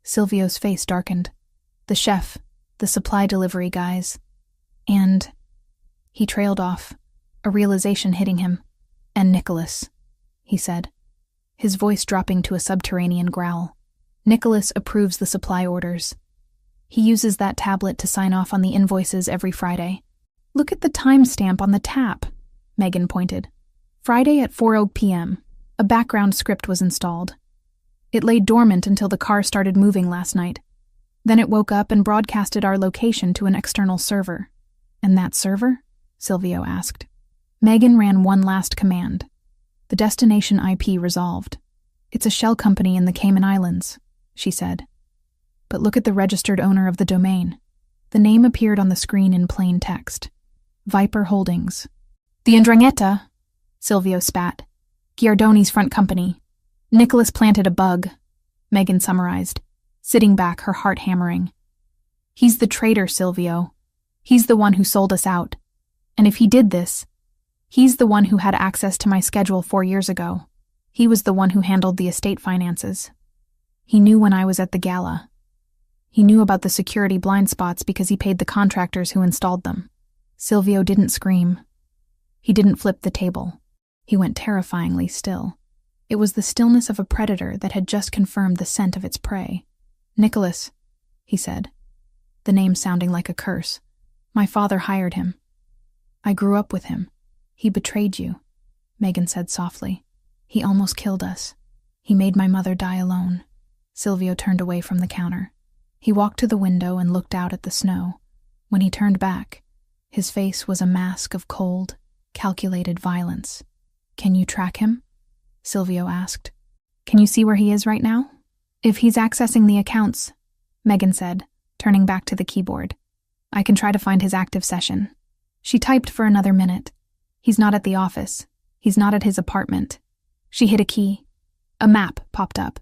Silvio's face darkened. The chef, the supply delivery guys, and... He trailed off, a realization hitting him. And Nicholas, he said, his voice dropping to a subterranean growl. Nicholas approves the supply orders. He uses that tablet to sign off on the invoices every Friday. Look at the timestamp on the tap, Megan pointed. Friday at 4:00 p.m. A background script was installed. It lay dormant until the car started moving last night. Then it woke up and broadcasted our location to an external server. And that server? Silvio asked. Megan ran one last command. The destination IP resolved. It's a shell company in the Cayman Islands, she said. But look at the registered owner of the domain. The name appeared on the screen in plain text. Viper Holdings. The 'Ndrangheta, Silvio spat. Chiardoni's front company. Nicholas planted a bug, Megan summarized, sitting back, her heart hammering. He's the traitor, Silvio. He's the one who sold us out. And if he did this, he's the one who had access to my schedule 4 years ago. He was the one who handled the estate finances. He knew when I was at the gala. He knew about the security blind spots because he paid the contractors who installed them. Silvio didn't scream. He didn't flip the table. He went terrifyingly still. It was the stillness of a predator that had just confirmed the scent of its prey. Nicholas, he said, the name sounding like a curse. My father hired him. I grew up with him. He betrayed you, Megan said softly. He almost killed us. He made my mother die alone. Silvio turned away from the counter. He walked to the window and looked out at the snow. When he turned back, his face was a mask of cold, calculated violence. "Can you track him?" Silvio asked. "Can you see where he is right now?" "If he's accessing the accounts," Megan said, turning back to the keyboard. "I can try to find his active session." She typed for another minute. "He's not at the office. He's not at his apartment." She hit a key. A map popped up.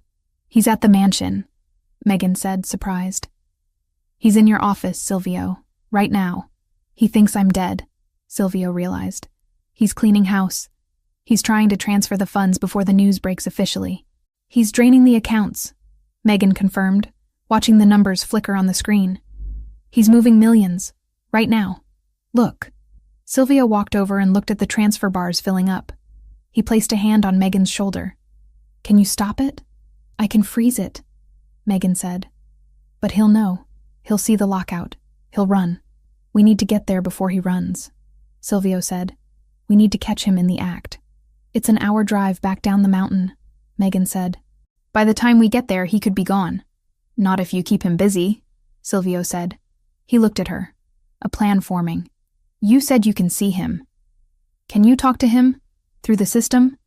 "He's at the mansion," Megan said, surprised. "He's in your office, Silvio, right now. He thinks I'm dead," Silvio realized. "He's cleaning house. He's trying to transfer the funds before the news breaks officially." "He's draining the accounts," Megan confirmed, watching the numbers flicker on the screen. "He's moving millions, right now. Look." Silvio walked over and looked at the transfer bars filling up. He placed a hand on Megan's shoulder. "Can you stop it?" "I can freeze it," Megan said. "But he'll know. He'll see the lockout. He'll run. We need to get there before he runs," Silvio said. "We need to catch him in the act." "It's an hour drive back down the mountain," Megan said. "By the time we get there, he could be gone." "Not if you keep him busy," Silvio said. He looked at her. A plan forming. "You said you can see him. Can you talk to him? Through the system?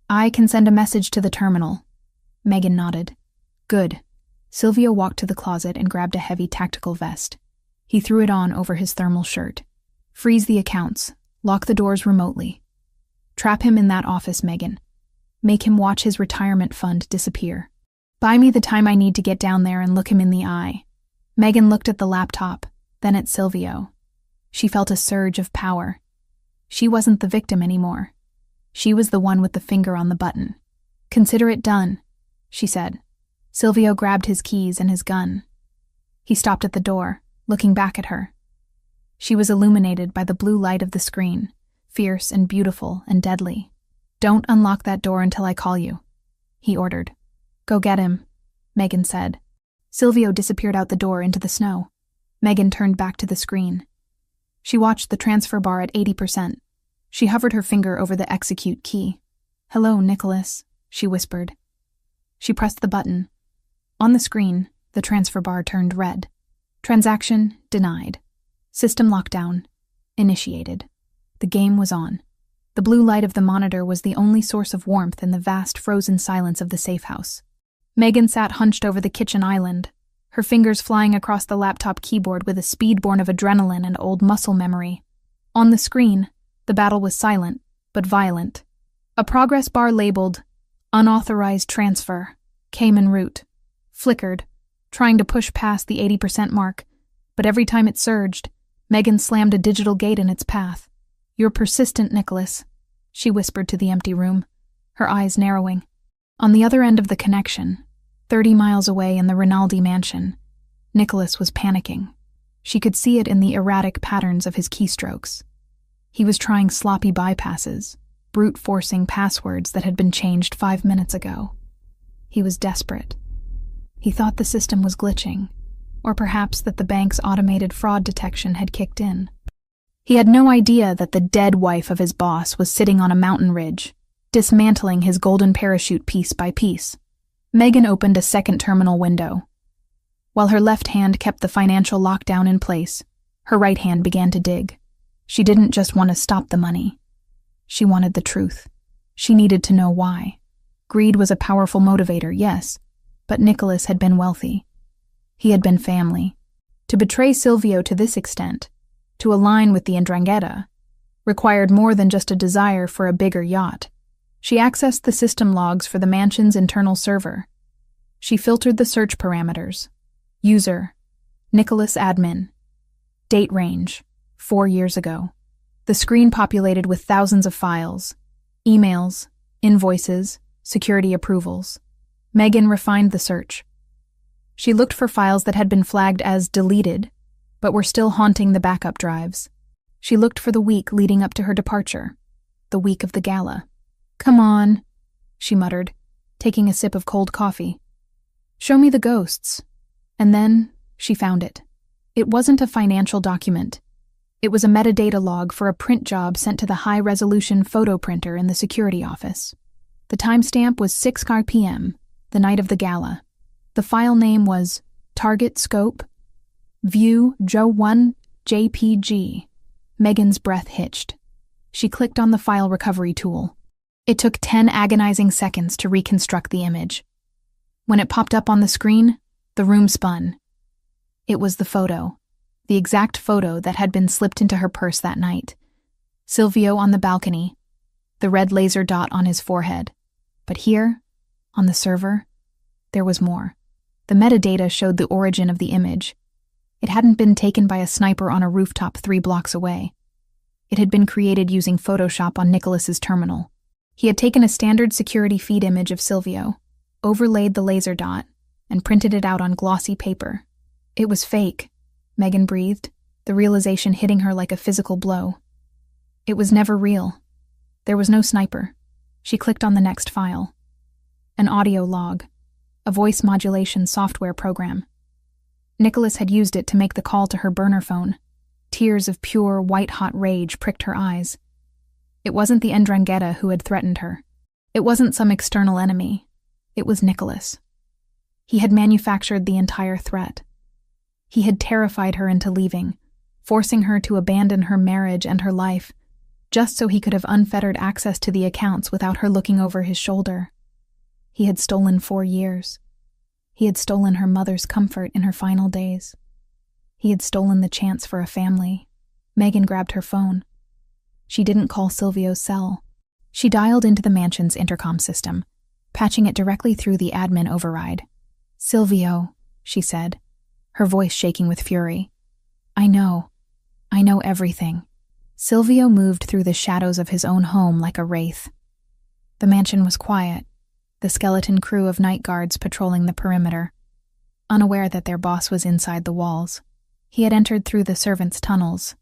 I can send a message to the terminal." Megan nodded. "Good." Silvio walked to the closet and grabbed a heavy tactical vest. He threw it on over his thermal shirt. "Freeze the accounts. Lock the doors remotely. Trap him in that office, Megan. Make him watch his retirement fund disappear. Buy me the time I need to get down there and look him in the eye." Megan looked at the laptop, then at Silvio. She felt a surge of power. She wasn't the victim anymore. She was the one with the finger on the button. "Consider it done," she said. Silvio grabbed his keys and his gun. He stopped at the door, looking back at her. She was illuminated by the blue light of the screen, fierce and beautiful and deadly. "Don't unlock that door until I call you," he ordered. "Go get him," Megan said. Silvio disappeared out the door into the snow. Megan turned back to the screen. She watched the transfer bar at 80%. She hovered her finger over the execute key. "Hello, Nicholas," she whispered. She pressed the button. On the screen, the transfer bar turned red. Transaction denied. System lockdown initiated. The game was on. The blue light of the monitor was the only source of warmth in the vast frozen silence of the safe house. Megan sat hunched over the kitchen island, her fingers flying across the laptop keyboard with a speed born of adrenaline and old muscle memory. On the screen, the battle was silent, but violent. A progress bar labeled "Unauthorized Transfer" came en route, flickered, trying to push past the 80% mark, but every time it surged, Megan slammed a digital gate in its path. "You're persistent, Nicholas," she whispered to the empty room, her eyes narrowing. On the other end of the connection, 30 miles away in the Rinaldi mansion, Nicholas was panicking. She could see it in the erratic patterns of his keystrokes. He was trying sloppy bypasses, brute-forcing passwords that had been changed 5 minutes ago. He was desperate. He thought the system was glitching, or perhaps that the bank's automated fraud detection had kicked in. He had no idea that the dead wife of his boss was sitting on a mountain ridge, dismantling his golden parachute piece by piece. Megan opened a second terminal window. While her left hand kept the financial lockdown in place, her right hand began to dig. She didn't just want to stop the money. She wanted the truth. She needed to know why. Greed was a powerful motivator, yes, but Nicholas had been wealthy. He had been family. To betray Silvio to this extent, to align with the 'Ndrangheta, required more than just a desire for a bigger yacht. She accessed the system logs for the mansion's internal server. She filtered the search parameters. User, Nicholas admin. Date range, 4 years ago. The screen populated with thousands of files. Emails, invoices, security approvals. Megan refined the search. She looked for files that had been flagged as deleted, but were still haunting the backup drives. She looked for the week leading up to her departure, the week of the gala. "Come on," she muttered, taking a sip of cold coffee. "Show me the ghosts." And then she found it. It wasn't a financial document. It was a metadata log for a print job sent to the high-resolution photo printer in the security office. The timestamp was 6 p.m., the night of the gala. The file name was Target Scope, View Joe 1 JPG. Megan's breath hitched. She clicked on the file recovery tool. It took 10 agonizing seconds to reconstruct the image. When it popped up on the screen, the room spun. It was the photo, the exact photo that had been slipped into her purse that night. Silvio on the balcony, the red laser dot on his forehead. But here, on the server, there was more. The metadata showed the origin of the image. It hadn't been taken by a sniper on a rooftop 3 blocks away. It had been created using Photoshop on Nicholas's terminal. He had taken a standard security feed image of Silvio, overlaid the laser dot, and printed it out on glossy paper. It was fake, Megan breathed, the realization hitting her like a physical blow. It was never real. There was no sniper. She clicked on the next file. An audio log, a voice modulation software program. Nicholas had used it to make the call to her burner phone. Tears of pure, white-hot rage pricked her eyes. It wasn't the Ndrangheta who had threatened her. It wasn't some external enemy. It was Nicholas. He had manufactured the entire threat. He had terrified her into leaving, forcing her to abandon her marriage and her life, just so he could have unfettered access to the accounts without her looking over his shoulder. He had stolen 4 years. He had stolen her mother's comfort in her final days. He had stolen the chance for a family. Megan grabbed her phone. She didn't call Silvio's cell. She dialed into the mansion's intercom system, patching it directly through the admin override. "Silvio," she said, her voice shaking with fury. I know everything." Silvio moved through the shadows of his own home like a wraith. The mansion was quiet, the skeleton crew of night guards patrolling the perimeter, unaware that their boss was inside the walls. He had entered through the servants' tunnels,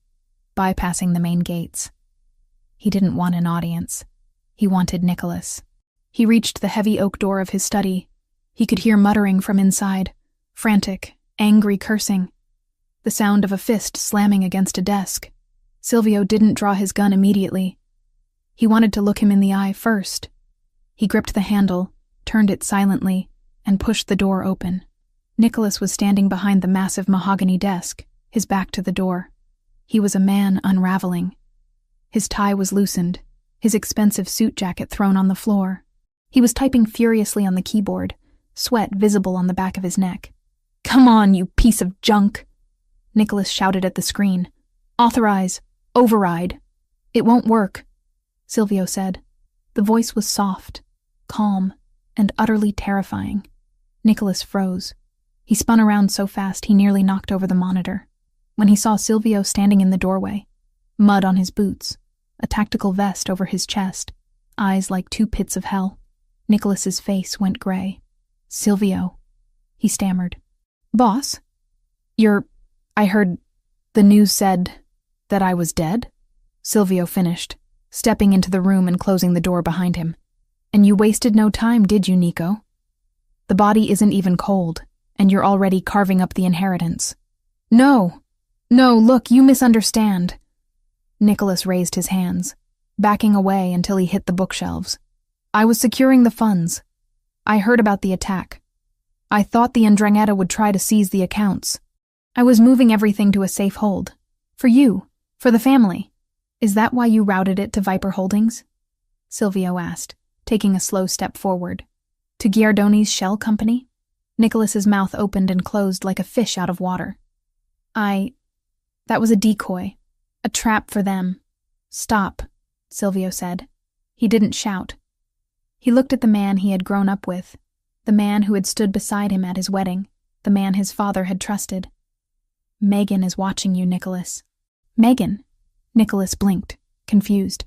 bypassing the main gates. He didn't want an audience. He wanted Nicholas. He reached the heavy oak door of his study. He could hear muttering from inside, frantic, angry cursing, the sound of a fist slamming against a desk. Silvio didn't draw his gun immediately. He wanted to look him in the eye first. He gripped the handle, turned it silently, and pushed the door open. Nicholas was standing behind the massive mahogany desk, his back to the door. He was a man unraveling. His tie was loosened, his expensive suit jacket thrown on the floor. He was typing furiously on the keyboard, sweat visible on the back of his neck. "Come on, you piece of junk!" Nicholas shouted at the screen. "Authorize! Override!" "It won't work," Silvio said. The voice was soft, calm, and utterly terrifying. Nicholas froze. He spun around so fast he nearly knocked over the monitor. When he saw Silvio standing in the doorway, mud on his boots, a tactical vest over his chest, eyes like 2 pits of hell, Nicholas's face went gray. "Silvio," he stammered. "Boss? I heard the news said that I was dead?" Silvio finished, stepping into the room and closing the door behind him. "And you wasted no time, did you, Nico? The body isn't even cold, and you're already carving up the inheritance." No, look, you misunderstand." Nicholas raised his hands, backing away until he hit the bookshelves. "I was securing the funds. I heard about the attack. I thought the Ndrangheta would try to seize the accounts. I was moving everything to a safe hold. For you, for the family. Is that why you routed it to Viper Holdings?" Silvio asked, taking a slow step forward. "To Giardoni's shell company?" Nicholas's mouth opened and closed like a fish out of water. That was a decoy. A trap for them." "Stop," Silvio said. He didn't shout. He looked at the man he had grown up with, the man who had stood beside him at his wedding, the man his father had trusted. "Megan is watching you, Nicholas." "Megan?" Nicholas blinked, confused.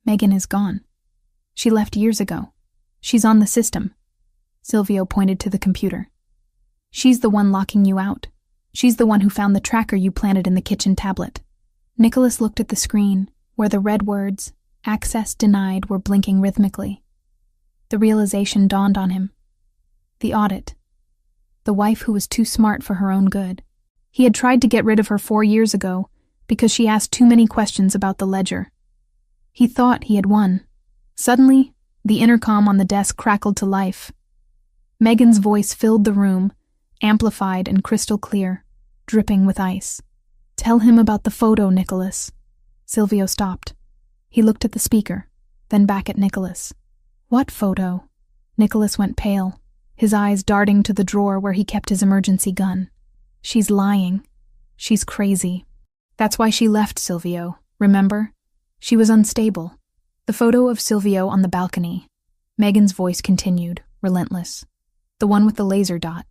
"Megan is gone. She left years ago. She's on the system." Silvio pointed to the computer. "She's the one locking you out. She's the one who found the tracker you planted in the kitchen tablet." Nicholas looked at the screen, where the red words, "Access denied," were blinking rhythmically. The realization dawned on him. The audit. The wife who was too smart for her own good. He had tried to get rid of her 4 years ago because she asked too many questions about the ledger. He thought he had won. Suddenly, The intercom on the desk crackled to life. Megan's voice filled the room, amplified and crystal clear, dripping with ice. "Tell him about the photo, Nicholas." Silvio stopped. He looked at the speaker, then back at Nicholas. "What photo?" Nicholas went pale, his eyes darting to the drawer where he kept his emergency gun. "She's lying. She's crazy. That's why she left, Silvio, remember? She was unstable." The photo of Silvio on the balcony. Megan's voice continued, relentless. "The one with the laser dot.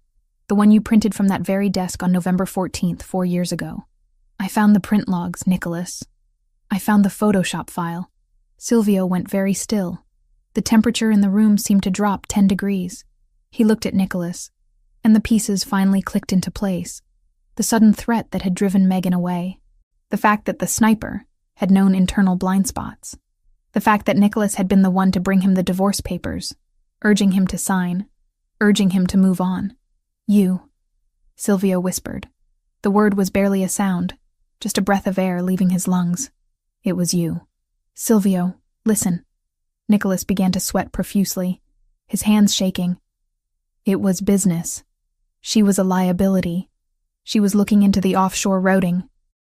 The one you printed from that very desk on November 14th, 4 years ago. I found the print logs, Nicholas. I found the Photoshop file." Silvio went very still. The temperature in the room seemed to drop 10 degrees. He looked at Nicholas, and the pieces finally clicked into place. The sudden threat that had driven Megan away. The fact that the sniper had known internal blind spots. The fact that Nicholas had been the one to bring him the divorce papers, urging him to sign, urging him to move on. "You," Silvio whispered. The word was barely a sound, just a breath of air leaving his lungs. "It was you." "Silvio, listen." Nicholas began to sweat profusely, his hands shaking. "It was business. She was a liability. She was looking into the offshore routing.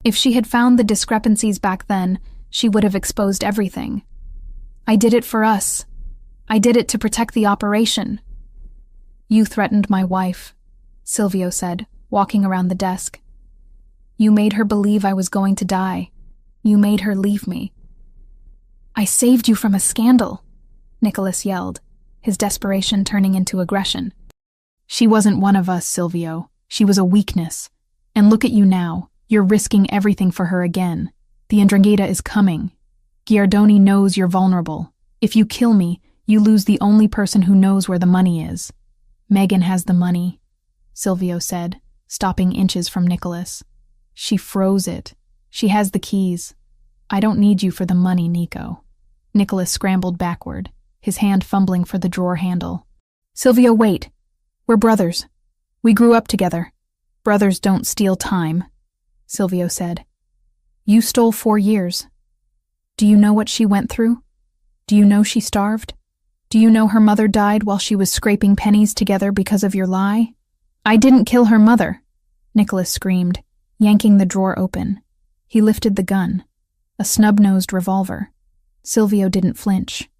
If she had found the discrepancies back then, she would have exposed everything. I did it for us. I did it to protect the operation." "You threatened my wife," Silvio said, walking around the desk. "You made her believe I was going to die. You made her leave me." "I saved you from a scandal," Nicholas yelled, his desperation turning into aggression. "She wasn't one of us, Silvio. She was a weakness. And look at you now. You're risking everything for her again. The Ndrangheta is coming. Giardoni knows you're vulnerable. If you kill me, you lose the only person who knows where the money is." "Megan has the money," Silvio said, stopping inches from Nicholas. "She froze it. She has the keys. I don't need you for the money, Nico." Nicholas scrambled backward, his hand fumbling for the drawer handle. "Silvio, wait. We're brothers. We grew up together. Brothers don't steal time," Silvio said. "You stole 4 years. Do you know what she went through? Do you know she starved? Do you know her mother died while she was scraping pennies together because of your lie?" "I didn't kill her mother," Nicholas screamed, yanking the drawer open. He lifted the gun, a snub-nosed revolver. Silvio didn't flinch.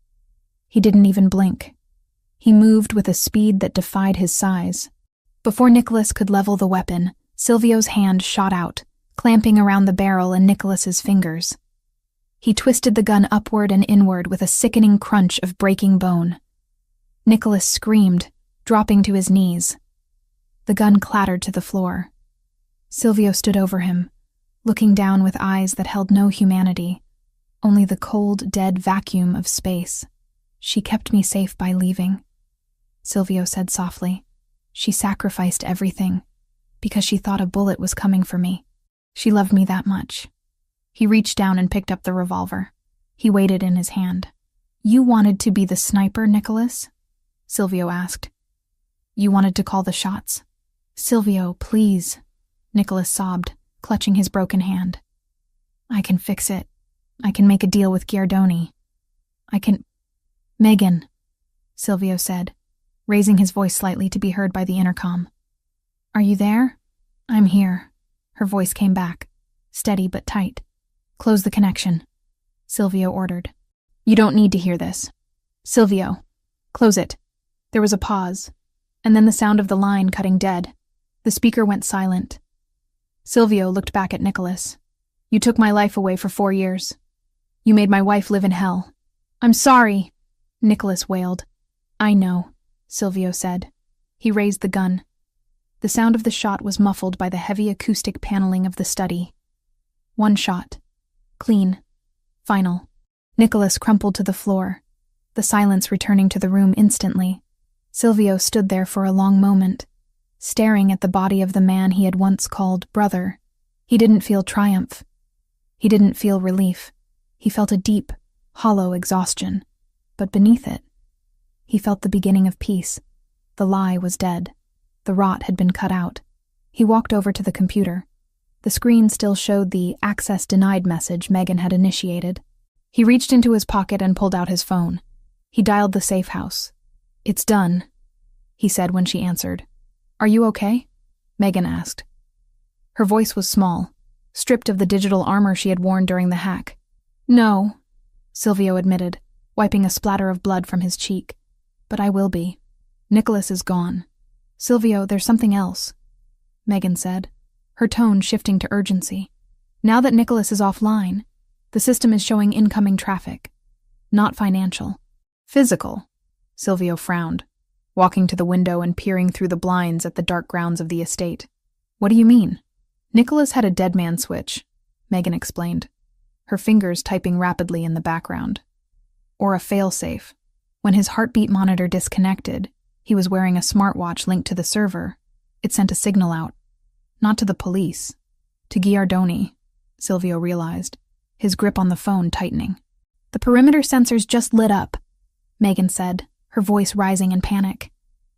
He didn't even blink. He moved with a speed that defied his size. Before Nicholas could level the weapon, Silvio's hand shot out, clamping around the barrel and Nicholas's fingers. He twisted the gun upward and inward with a sickening crunch of breaking bone. Nicholas screamed, dropping to his knees. The gun clattered to the floor. Silvio stood over him, looking down with eyes that held no humanity, only the cold, dead vacuum of space. "She kept me safe by leaving," Silvio said softly. "She sacrificed everything, because she thought a bullet was coming for me. She loved me that much." He reached down and picked up the revolver. He weighed it in his hand. "You wanted to be the sniper, Nicholas?" Silvio asked. "You wanted to call the shots?" "Silvio, please," Nicholas sobbed, clutching his broken hand. "I can fix it. I can make a deal with Giardoni. I can—" "Megan," Silvio said, raising his voice slightly to be heard by the intercom. "Are you there?" "I'm here," her voice came back, steady but tight. "Close the connection," Silvio ordered. "You don't need to hear this." "Silvio, close it." There was a pause, and then the sound of the line cutting dead. The speaker went silent. Silvio looked back at Nicholas. "You took my life away for 4 years. You made my wife live in hell." "I'm sorry," Nicholas wailed. "I know," Silvio said. He raised the gun. The sound of the shot was muffled by the heavy acoustic paneling of the study. One shot. Clean. Final. Nicholas crumpled to the floor, the silence returning to the room instantly. Silvio stood there for a long moment, staring at the body of the man he had once called brother. He didn't feel triumph. He didn't feel relief. He felt a deep, hollow exhaustion. But beneath it, he felt the beginning of peace. The lie was dead. The rot had been cut out. He walked over to the computer. The screen still showed the access denied message Megan had initiated. He reached into his pocket and pulled out his phone. He dialed the safe house. "It's done," he said when she answered. "Are you okay?" Megan asked. Her voice was small, stripped of the digital armor she had worn during the hack. "No," Silvio admitted, wiping a splatter of blood from his cheek. "But I will be. Nicholas is gone." "Silvio, there's something else," Megan said, her tone shifting to urgency. "Now that Nicholas is offline, the system is showing incoming traffic. Not financial. Physical." Silvio frowned, walking to the window and peering through the blinds at the dark grounds of the estate. "What do you mean?" "Nicholas had a dead man switch," Megan explained, her fingers typing rapidly in the background. "Or a failsafe. When his heartbeat monitor disconnected, he was wearing a smartwatch linked to the server. It sent a signal out. Not to the police. To Giardoni," Silvio realized, his grip on the phone tightening. "The perimeter sensors just lit up," Megan said, her voice rising in panic.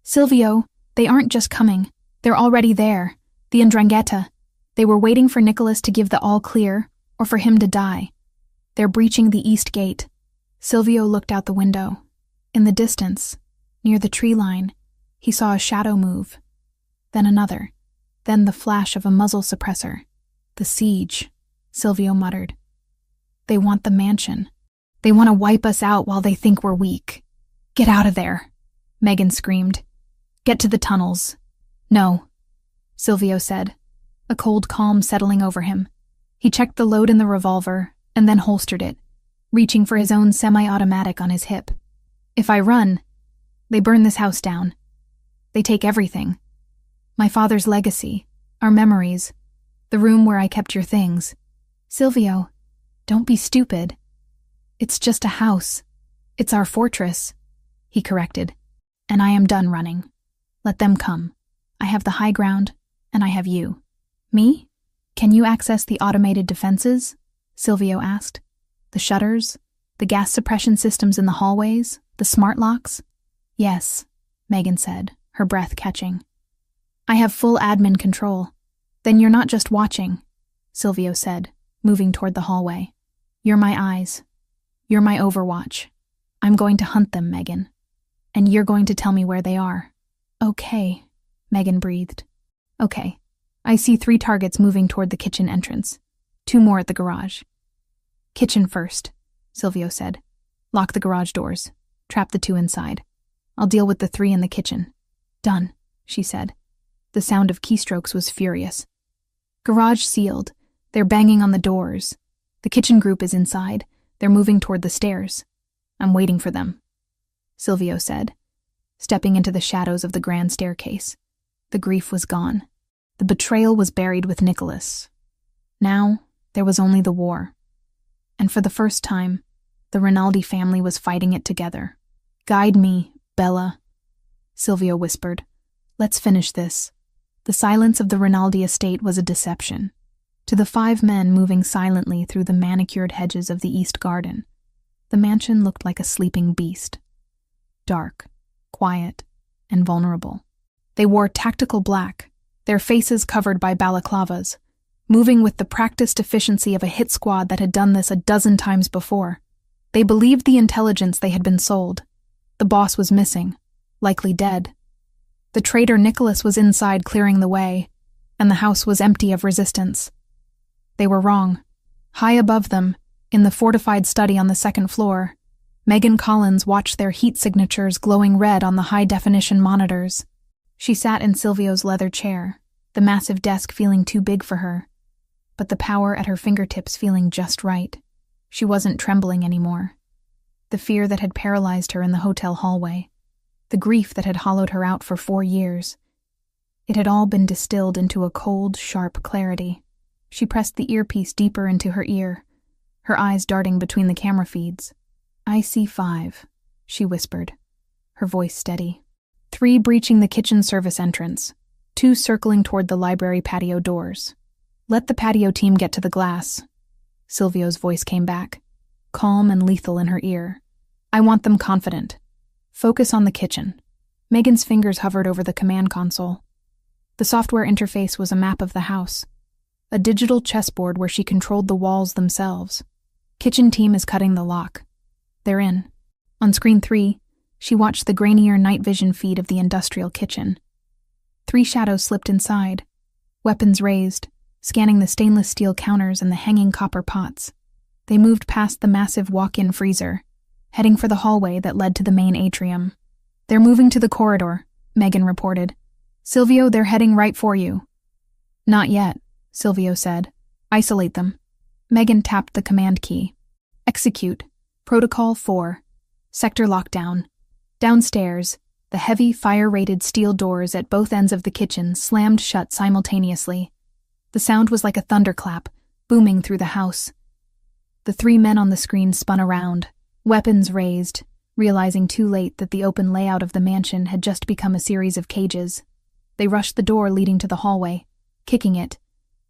"Silvio, they aren't just coming. They're already there. The 'Ndrangheta. They were waiting for Nicholas to give the all-clear, or for him to die. They're breaching the east gate." Silvio looked out the window. In the distance, near the tree line, he saw a shadow move. Then another. Then the flash of a muzzle suppressor. "The siege," Silvio muttered. "They want the mansion. They want to wipe us out while they think we're weak." "Get out of there," Megan screamed. "Get to the tunnels." "No," Silvio said, a cold calm settling over him. He checked the load in the revolver and then holstered it, reaching for his own semi-automatic on his hip. "If I run, they burn this house down. They take everything. My father's legacy, our memories, the room where I kept your things. Silvio, don't be stupid. It's just a house. It's our fortress," he corrected. "And I am done running. Let them come. I have the high ground, and I have you." "Me? Can you access the automated defenses?" Silvio asked. "The shutters, the gas suppression systems in the hallways, the smart locks?" "Yes," Megan said, her breath catching. "I have full admin control." "Then you're not just watching," Silvio said, moving toward the hallway. "You're my eyes. You're my overwatch. I'm going to hunt them, Megan. And you're going to tell me where they are." "Okay," Megan breathed. "Okay. I see 3 targets moving toward the kitchen entrance. 2 more at the garage." "Kitchen first," Silvio said. "Lock the garage doors. Trap the 2 inside. I'll deal with the 3 in the kitchen." "Done," she said. The sound of keystrokes was furious. "Garage sealed. They're banging on the doors. The kitchen group is inside. They're moving toward the stairs. I'm waiting for them," Silvio said, stepping into the shadows of the grand staircase. The grief was gone. The betrayal was buried with Nicholas. Now, there was only the war. And for the first time, the Rinaldi family was fighting it together. "Guide me, Bella," Silvio whispered. "Let's finish this." The silence of the Rinaldi estate was a deception. To the 5 men moving silently through the manicured hedges of the east garden, the mansion looked like a sleeping beast. Dark, quiet, and vulnerable. They wore tactical black, their faces covered by balaclavas, moving with the practiced efficiency of a hit squad that had done this a dozen times before. They believed the intelligence they had been sold. The boss was missing, likely dead. The traitor Nicholas was inside clearing the way, and the house was empty of resistance. They were wrong. High above them, in the fortified study on the 2nd floor, Megan Collins watched their heat signatures glowing red on the high-definition monitors. She sat in Silvio's leather chair, the massive desk feeling too big for her, but the power at her fingertips feeling just right. She wasn't trembling anymore. The fear that had paralyzed her in the hotel hallway, the grief that had hollowed her out for 4 years, it had all been distilled into a cold, sharp clarity. She pressed the earpiece deeper into her ear, her eyes darting between the camera feeds. "I see 5, she whispered, her voice steady. 3 breaching the kitchen service entrance, 2 circling toward the library patio doors. Let the patio team get to the glass." Silvio's voice came back, calm and lethal in her ear. "I want them confident. Focus on the kitchen." Megan's fingers hovered over the command console. The software interface was a map of the house, a digital chessboard where she controlled the walls themselves. "Kitchen team is cutting the lock. They're in." On screen 3, she watched the grainier night vision feed of the industrial kitchen. 3 shadows slipped inside, weapons raised, scanning the stainless steel counters and the hanging copper pots. They moved past the massive walk-in freezer, heading for the hallway that led to the main atrium. "They're moving to the corridor," Megan reported. "Silvio, they're heading right for you." "Not yet," Silvio said. "Isolate them." Megan tapped the command key. "Execute. Protocol 4. Sector lockdown." Downstairs, the heavy, fire-rated steel doors at both ends of the kitchen slammed shut simultaneously. The sound was like a thunderclap, booming through the house. The 3 men on the screen spun around, weapons raised, realizing too late that the open layout of the mansion had just become a series of cages. They rushed the door leading to the hallway, kicking it,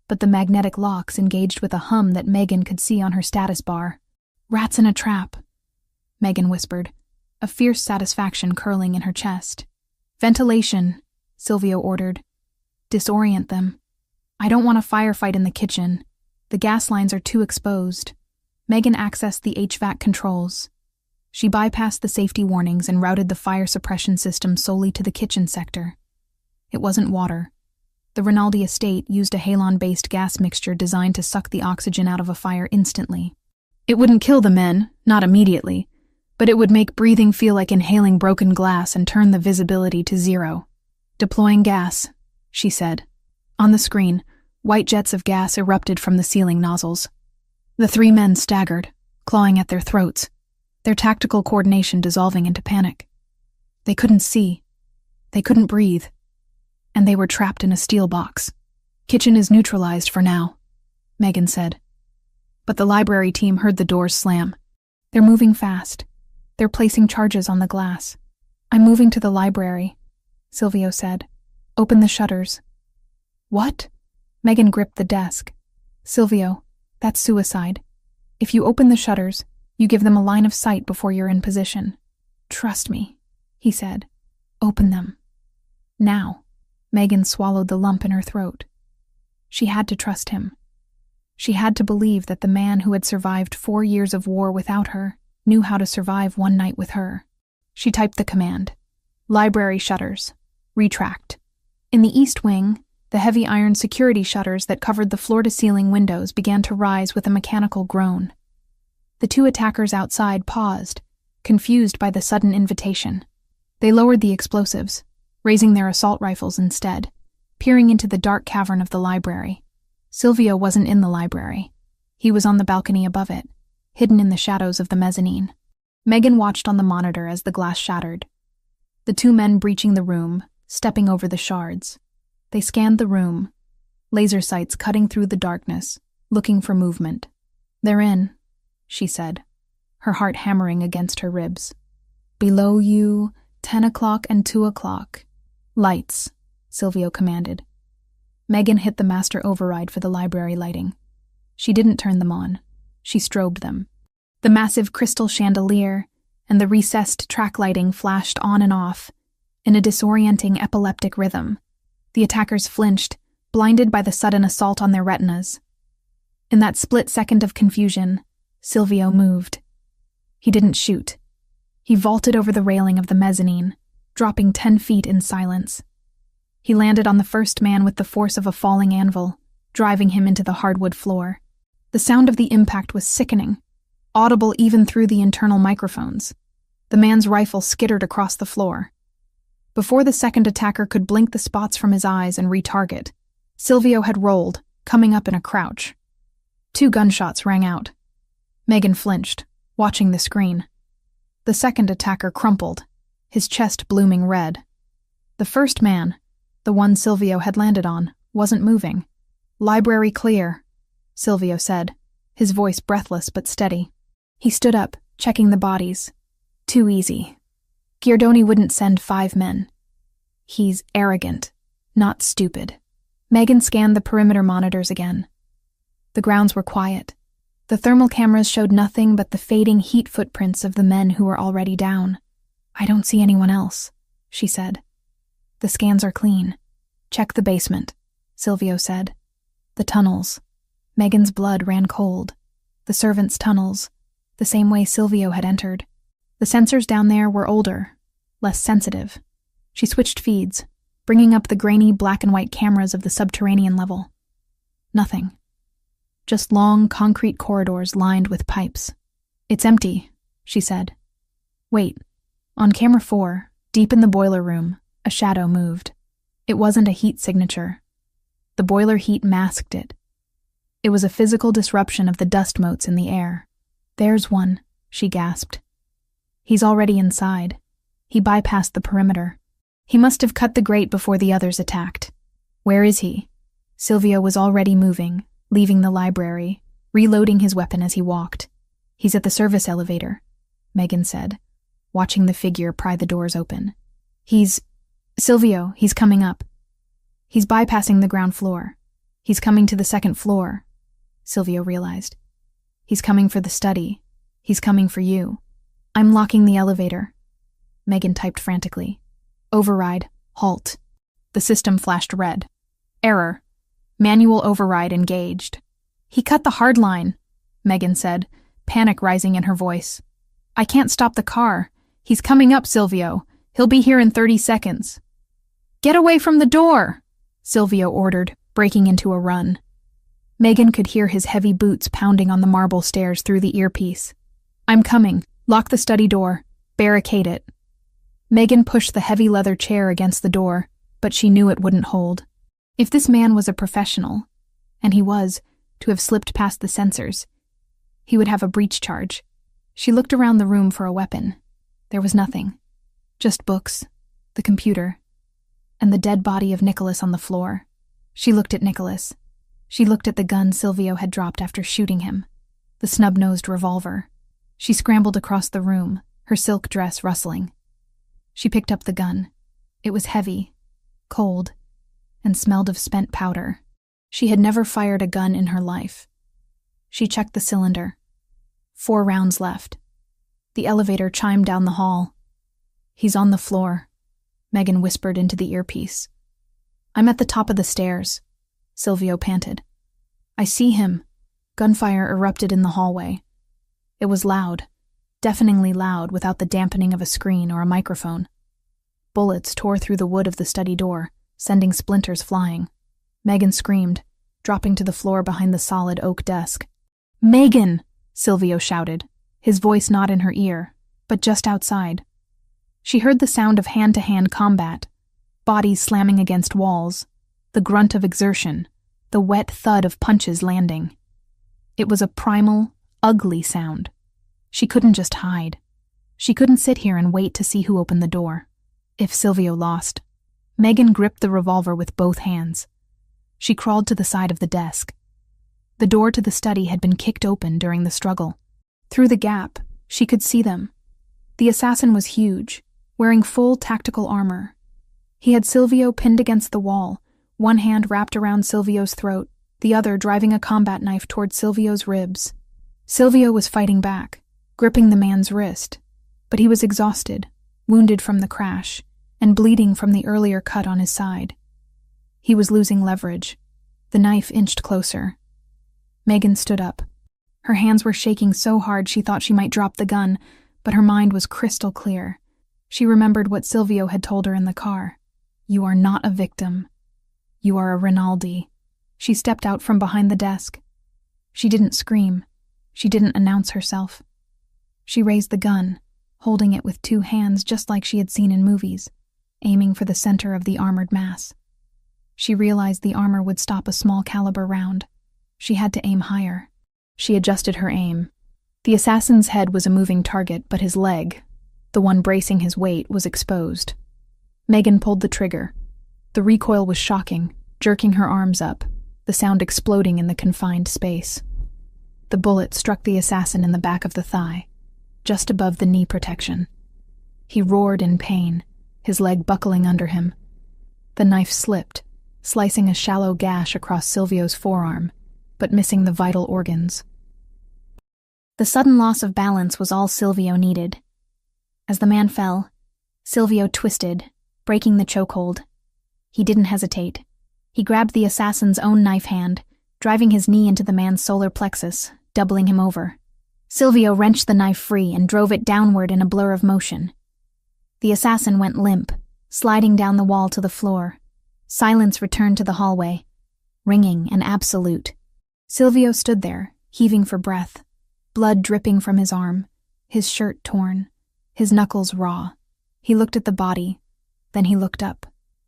but the magnetic locks engaged with a hum that Megan could see on her status bar. "Rats in a trap," Megan whispered, a fierce satisfaction curling in her chest. "Ventilation," Silvio ordered. "Disorient them. I don't want a firefight in the kitchen. The gas lines are too exposed." Megan accessed the HVAC controls. She bypassed the safety warnings and routed the fire suppression system solely to the kitchen sector. It wasn't water. The Rinaldi estate used a halon-based gas mixture designed to suck the oxygen out of a fire instantly. It wouldn't kill the men, not immediately, but it would make breathing feel like inhaling broken glass and turn the visibility to 0. "Deploying gas," she said. On the screen, white jets of gas erupted from the ceiling nozzles. The 3 men staggered, clawing at their throats, their tactical coordination dissolving into panic. They couldn't see. They couldn't breathe. And they were trapped in a steel box. "Kitchen is neutralized for now," Megan said. But the library team heard the doors slam. "They're moving fast. They're placing charges on the glass." "I'm moving to the library," Silvio said. "Open the shutters." "What?" Megan gripped the desk. "Silvio, that's suicide. If you open the shutters, you give them a line of sight before you're in position." "Trust me," he said. "Open them. Now." Megan swallowed the lump in her throat. She had to trust him. She had to believe that the man who had survived 4 years of war without her knew how to survive one night with her. She typed the command. "Library shutters. Retract." In the east wing, the heavy iron security shutters that covered the floor-to-ceiling windows began to rise with a mechanical groan. The 2 attackers outside paused, confused by the sudden invitation. They lowered the explosives, raising their assault rifles instead, peering into the dark cavern of the library. Silvio wasn't in the library. He was on the balcony above it, hidden in the shadows of the mezzanine. Megan watched on the monitor as the glass shattered. The 2 men breaching the room, stepping over the shards. They scanned the room, laser sights cutting through the darkness, looking for movement. "They're in," she said, her heart hammering against her ribs. "Below you, 10 o'clock and 2 o'clock. Lights," Silvio commanded. Megan hit the master override for the library lighting. She didn't turn them on. She strobed them. The massive crystal chandelier and the recessed track lighting flashed on and off in a disorienting epileptic rhythm. The attackers flinched, blinded by the sudden assault on their retinas. In that split second of confusion, Silvio moved. He didn't shoot. He vaulted over the railing of the mezzanine, dropping 10 feet in silence. He landed on the first man with the force of a falling anvil, driving him into the hardwood floor. The sound of the impact was sickening, audible even through the internal microphones. The man's rifle skittered across the floor. Before the second attacker could blink the spots from his eyes and retarget, Silvio had rolled, coming up in a crouch. 2 gunshots rang out. Megan flinched, watching the screen. The second attacker crumpled, his chest blooming red. The first man, the one Silvio had landed on, wasn't moving. "Library clear," Silvio said, his voice breathless but steady. He stood up, checking the bodies. Too easy. Giordoni wouldn't send 5 men. He's arrogant, not stupid. Megan scanned the perimeter monitors again. The grounds were quiet. The thermal cameras showed nothing but the fading heat footprints of the men who were already down. "I don't see anyone else," she said. "The scans are clean. Check the basement," Silvio said. The tunnels. Megan's blood ran cold. The servants' tunnels, the same way Silvio had entered. The sensors down there were older, less sensitive. She switched feeds, bringing up the grainy black and white cameras of the subterranean level. Nothing. Just long concrete corridors lined with pipes. "It's empty," she said. "Wait." On camera 4, deep in the boiler room, a shadow moved. It wasn't a heat signature. The boiler heat masked it. It was a physical disruption of the dust motes in the air. "There's one," she gasped. "He's already inside. He bypassed the perimeter. He must have cut the grate before the others attacked." "Where is he?" Silvio was already moving, leaving the library, reloading his weapon as he walked. "He's at the service elevator," Megan said, watching the figure pry the doors open. Silvio, he's coming up. He's bypassing the ground floor. He's coming to the second floor," Silvio realized. "He's coming for the study. He's coming for you. I'm locking the elevator." Megan typed frantically. "Override. Halt." The system flashed red. "Error. Manual override engaged." "He cut the hard line," Megan said, panic rising in her voice. "I can't stop the car. He's coming up, Silvio. He'll be here in 30 seconds. "Get away from the door," Silvio ordered, breaking into a run. Megan could hear his heavy boots pounding on the marble stairs through the earpiece. "I'm coming. Lock the study door. Barricade it." Megan pushed the heavy leather chair against the door, but she knew it wouldn't hold. If this man was a professional, and he was, to have slipped past the sensors, he would have a breach charge. She looked around the room for a weapon. There was nothing. Just books, the computer, and the dead body of Nicholas on the floor. She looked at Nicholas. She looked at the gun Silvio had dropped after shooting him, the snub-nosed revolver. She scrambled across the room, her silk dress rustling. She picked up the gun. It was heavy, cold, and smelled of spent powder. She had never fired a gun in her life. She checked the cylinder. 4 rounds left. The elevator chimed down the hall. "He's on the floor," Megan whispered into the earpiece. "I'm at the top of the stairs," Silvio panted. "I see him." Gunfire erupted in the hallway. It was loud, deafeningly loud without the dampening of a screen or a microphone. Bullets tore through the wood of the study door, sending splinters flying. Megan screamed, dropping to the floor behind the solid oak desk. "Megan!" Silvio shouted, his voice not in her ear, but just outside. She heard the sound of hand-to-hand combat, bodies slamming against walls, the grunt of exertion, the wet thud of punches landing. It was a primal, ugly sound. She couldn't just hide. She couldn't sit here and wait to see who opened the door. If Silvio lost. Megan gripped the revolver with both hands. She crawled to the side of the desk. The door to the study had been kicked open during the struggle. Through the gap, she could see them. The assassin was huge, wearing full tactical armor. He had Silvio pinned against the wall, one hand wrapped around Silvio's throat, the other driving a combat knife toward Silvio's ribs. Silvio was fighting back, gripping the man's wrist, but he was exhausted, wounded from the crash, and bleeding from the earlier cut on his side. He was losing leverage. The knife inched closer. Megan stood up. Her hands were shaking so hard she thought she might drop the gun, but her mind was crystal clear. She remembered what Silvio had told her in the car. "You are not a victim. You are a Rinaldi." She stepped out from behind the desk. She didn't scream. She didn't announce herself. She raised the gun, holding it with 2 hands just like she had seen in movies, aiming for the center of the armored mass. She realized the armor would stop a small caliber round. She had to aim higher. She adjusted her aim. The assassin's head was a moving target, but his leg, the one bracing his weight, was exposed. Megan pulled the trigger. The recoil was shocking, jerking her arms up, the sound exploding in the confined space. The bullet struck the assassin in the back of the thigh, just above the knee protection. He roared in pain, his leg buckling under him. The knife slipped, slicing a shallow gash across Silvio's forearm, but missing the vital organs. The sudden loss of balance was all Silvio needed. As the man fell, Silvio twisted, breaking the chokehold. He didn't hesitate. He grabbed the assassin's own knife hand, driving his knee into the man's solar plexus, doubling him over. Silvio wrenched the knife free and drove it downward in a blur of motion. The assassin went limp, sliding down the wall to the floor. Silence returned to the hallway, ringing and absolute. Silvio stood there, heaving for breath, blood dripping from his arm, his shirt torn, his knuckles raw. He looked at the body, then he looked up.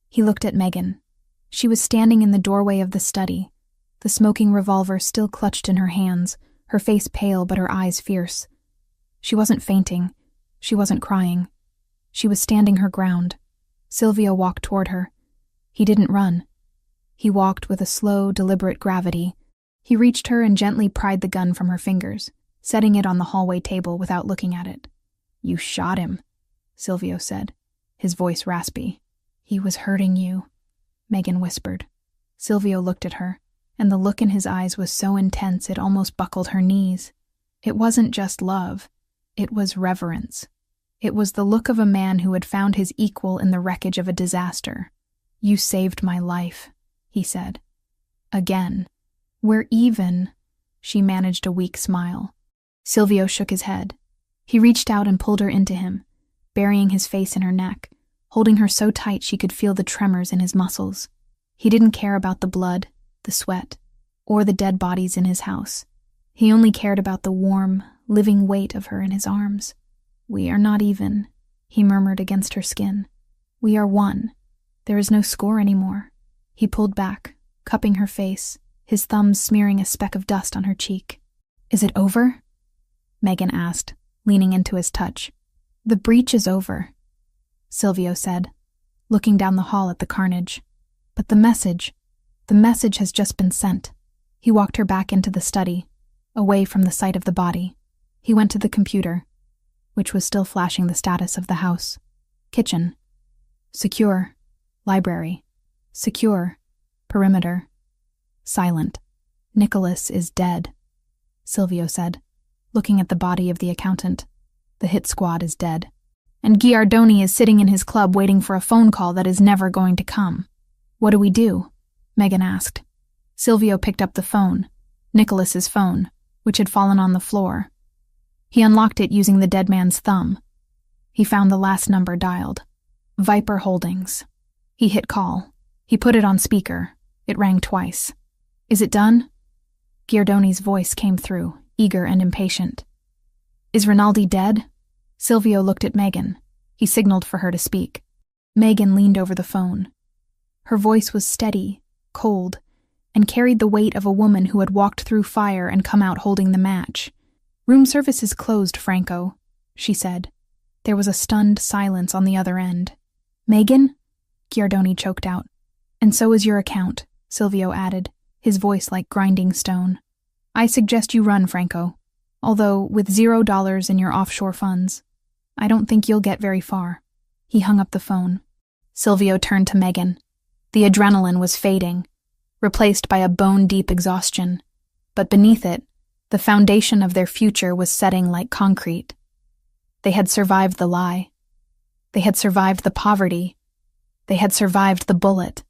He looked at Megan. She was standing in the doorway of the study, the smoking revolver still clutched in her hands, her face pale but her eyes fierce. She wasn't fainting. She wasn't crying. She was standing her ground. Silvio walked toward her. He didn't run. He walked with a slow, deliberate gravity. He reached her and gently pried the gun from her fingers, setting it on the hallway table without looking at it. "You shot him," Silvio said, his voice raspy. "He was hurting you," Megan whispered. Silvio looked at her, and the look in his eyes was so intense it almost buckled her knees. It wasn't just love. It was reverence. It was the look of a man who had found his equal in the wreckage of a disaster. "You saved my life," he said. "Again. We're even." She managed a weak smile. Silvio shook his head. He reached out and pulled her into him, burying his face in her neck, holding her so tight she could feel the tremors in his muscles. He didn't care about the blood, the sweat, or the dead bodies in his house. He only cared about the warm, living weight of her in his arms. "We are not even," he murmured against her skin. "We are one. There is no score anymore." He pulled back, cupping her face, his thumbs smearing a speck of dust on her cheek. "Is it over?" Megan asked, leaning into his touch. "The breach is over," Silvio said, looking down the hall at the carnage. "But the message has just been sent." He walked her back into the study, away from the sight of the body. He went to the computer, which was still flashing the status of the house. Kitchen. Secure. Library. Secure. Perimeter. Silent. "Nicholas is dead," Silvio said, looking at the body of the accountant. "The hit squad is dead. And Giardoni is sitting in his club waiting for a phone call that is never going to come." "What do we do?" Megan asked. Silvio picked up the phone, Nicholas's phone, which had fallen on the floor. He unlocked it using the dead man's thumb. He found the last number dialed. Viper Holdings. He hit call. He put it on speaker. It rang twice. "Is it done?" Giardoni's voice came through, eager and impatient. "Is Rinaldi dead?" Silvio looked at Megan. He signaled for her to speak. Megan leaned over the phone. Her voice was steady, cold, and carried the weight of a woman who had walked through fire and come out holding the match. "Room service is closed, Franco," she said. There was a stunned silence on the other end. "Megan?" Giardoni choked out. "And so is your account," Silvio added, his voice like grinding stone. "I suggest you run, Franco. Although, with $0 in your offshore funds, I don't think you'll get very far." He hung up the phone. Silvio turned to Megan. The adrenaline was fading, replaced by a bone-deep exhaustion. But beneath it, the foundation of their future was setting like concrete. They had survived the lie. They had survived the poverty. They had survived the bullet.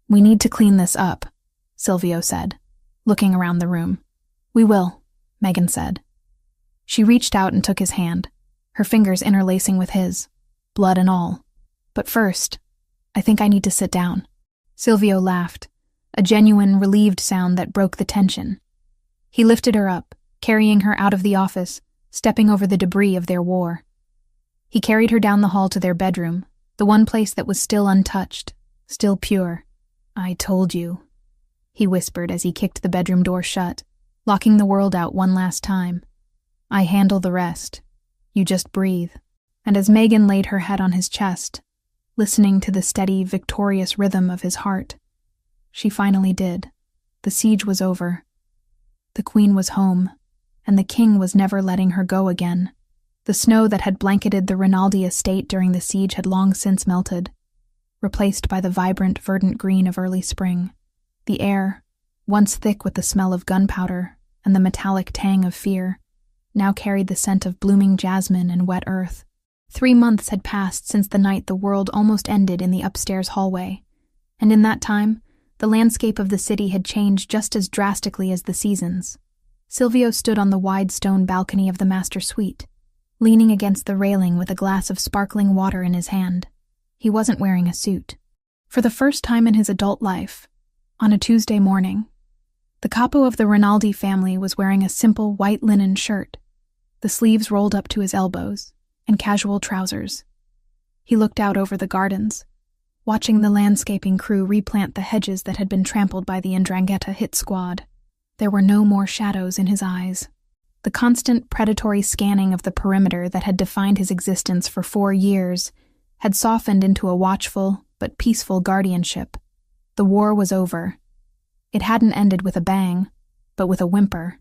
"We need to clean this up," Silvio said, looking around the room. "We will," Megan said. She reached out and took his hand, her fingers interlacing with his, blood and all. "But first, I think I need to sit down." Silvio laughed, a genuine, relieved sound that broke the tension. He lifted her up, carrying her out of the office, stepping over the debris of their war. He carried her down the hall to their bedroom, the one place that was still untouched, still pure. "I told you," he whispered as he kicked the bedroom door shut, locking the world out one last time. "I handle the rest. You just breathe." And as Megan laid her head on his chest, listening to the steady, victorious rhythm of his heart, she finally did. The siege was over. The queen was home, and the king was never letting her go again. The snow that had blanketed the Rinaldi estate during the siege had long since melted, replaced by the vibrant, verdant green of early spring. The air, once thick with the smell of gunpowder and the metallic tang of fear, now carried the scent of blooming jasmine and wet earth. 3 months had passed since the night the world almost ended in the upstairs hallway, and in that time, the landscape of the city had changed just as drastically as the seasons. Silvio stood on the wide stone balcony of the master suite, leaning against the railing with a glass of sparkling water in his hand. He wasn't wearing a suit. For the first time in his adult life, on a Tuesday morning, the capo of the Rinaldi family was wearing a simple white linen shirt, the sleeves rolled up to his elbows, and casual trousers. He looked out over the gardens, watching the landscaping crew replant the hedges that had been trampled by the 'Ndrangheta hit squad. There were no more shadows in his eyes. The constant predatory scanning of the perimeter that had defined his existence for 4 years had softened into a watchful but peaceful guardianship. The war was over. It hadn't ended with a bang, but with a whimper.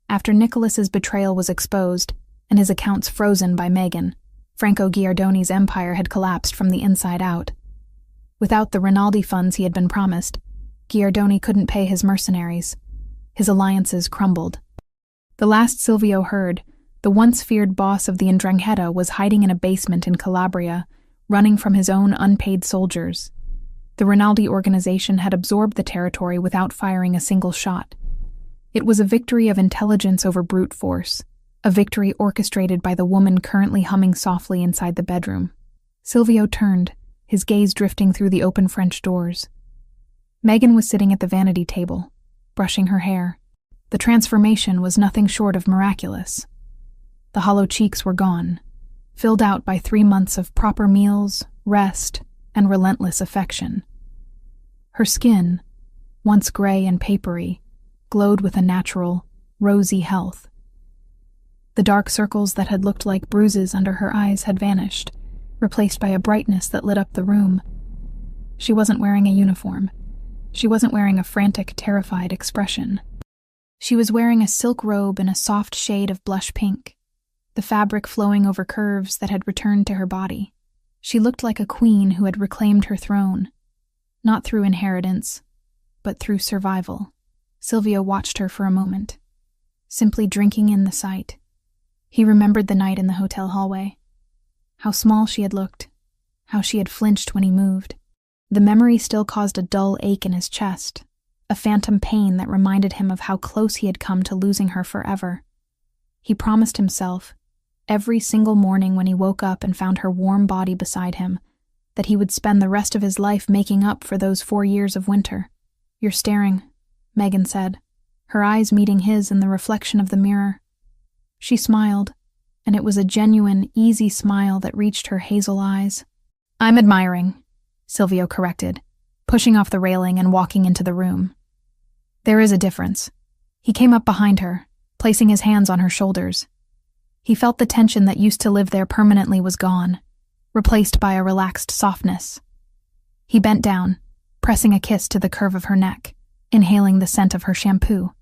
After Nicholas's betrayal was exposed and his accounts frozen by Megan, Franco Giardoni's empire had collapsed from the inside out. Without the Rinaldi funds he had been promised, Giardoni couldn't pay his mercenaries. His alliances crumbled. The last Silvio heard, the once feared boss of the 'Ndrangheta was hiding in a basement in Calabria, running from his own unpaid soldiers. The Rinaldi organization had absorbed the territory without firing a single shot. It was a victory of intelligence over brute force, a victory orchestrated by the woman currently humming softly inside the bedroom. Silvio turned, his gaze drifting through the open French doors. Megan was sitting at the vanity table, brushing her hair. The transformation was nothing short of miraculous. The hollow cheeks were gone, filled out by 3 months of proper meals, rest, and relentless affection. Her skin, once gray and papery, glowed with a natural, rosy health. The dark circles that had looked like bruises under her eyes had vanished, replaced by a brightness that lit up the room. She wasn't wearing a uniform. She wasn't wearing a frantic, terrified expression. She was wearing a silk robe in a soft shade of blush pink, the fabric flowing over curves that had returned to her body. She looked like a queen who had reclaimed her throne, not through inheritance, but through survival. Silvio watched her for a moment, simply drinking in the sight. He remembered the night in the hotel hallway, how small she had looked, how she had flinched when he moved. The memory still caused a dull ache in his chest, a phantom pain that reminded him of how close he had come to losing her forever. He promised himself, every single morning when he woke up and found her warm body beside him, that he would spend the rest of his life making up for those 4 years of winter. "You're staring," Megan said, her eyes meeting his in the reflection of the mirror. She smiled, and it was a genuine, easy smile that reached her hazel eyes. "I'm admiring," Silvio corrected, pushing off the railing and walking into the room. "There is a difference." He came up behind her, placing his hands on her shoulders. He felt the tension that used to live there permanently was gone, replaced by a relaxed softness. He bent down, pressing a kiss to the curve of her neck, inhaling the scent of her shampoo,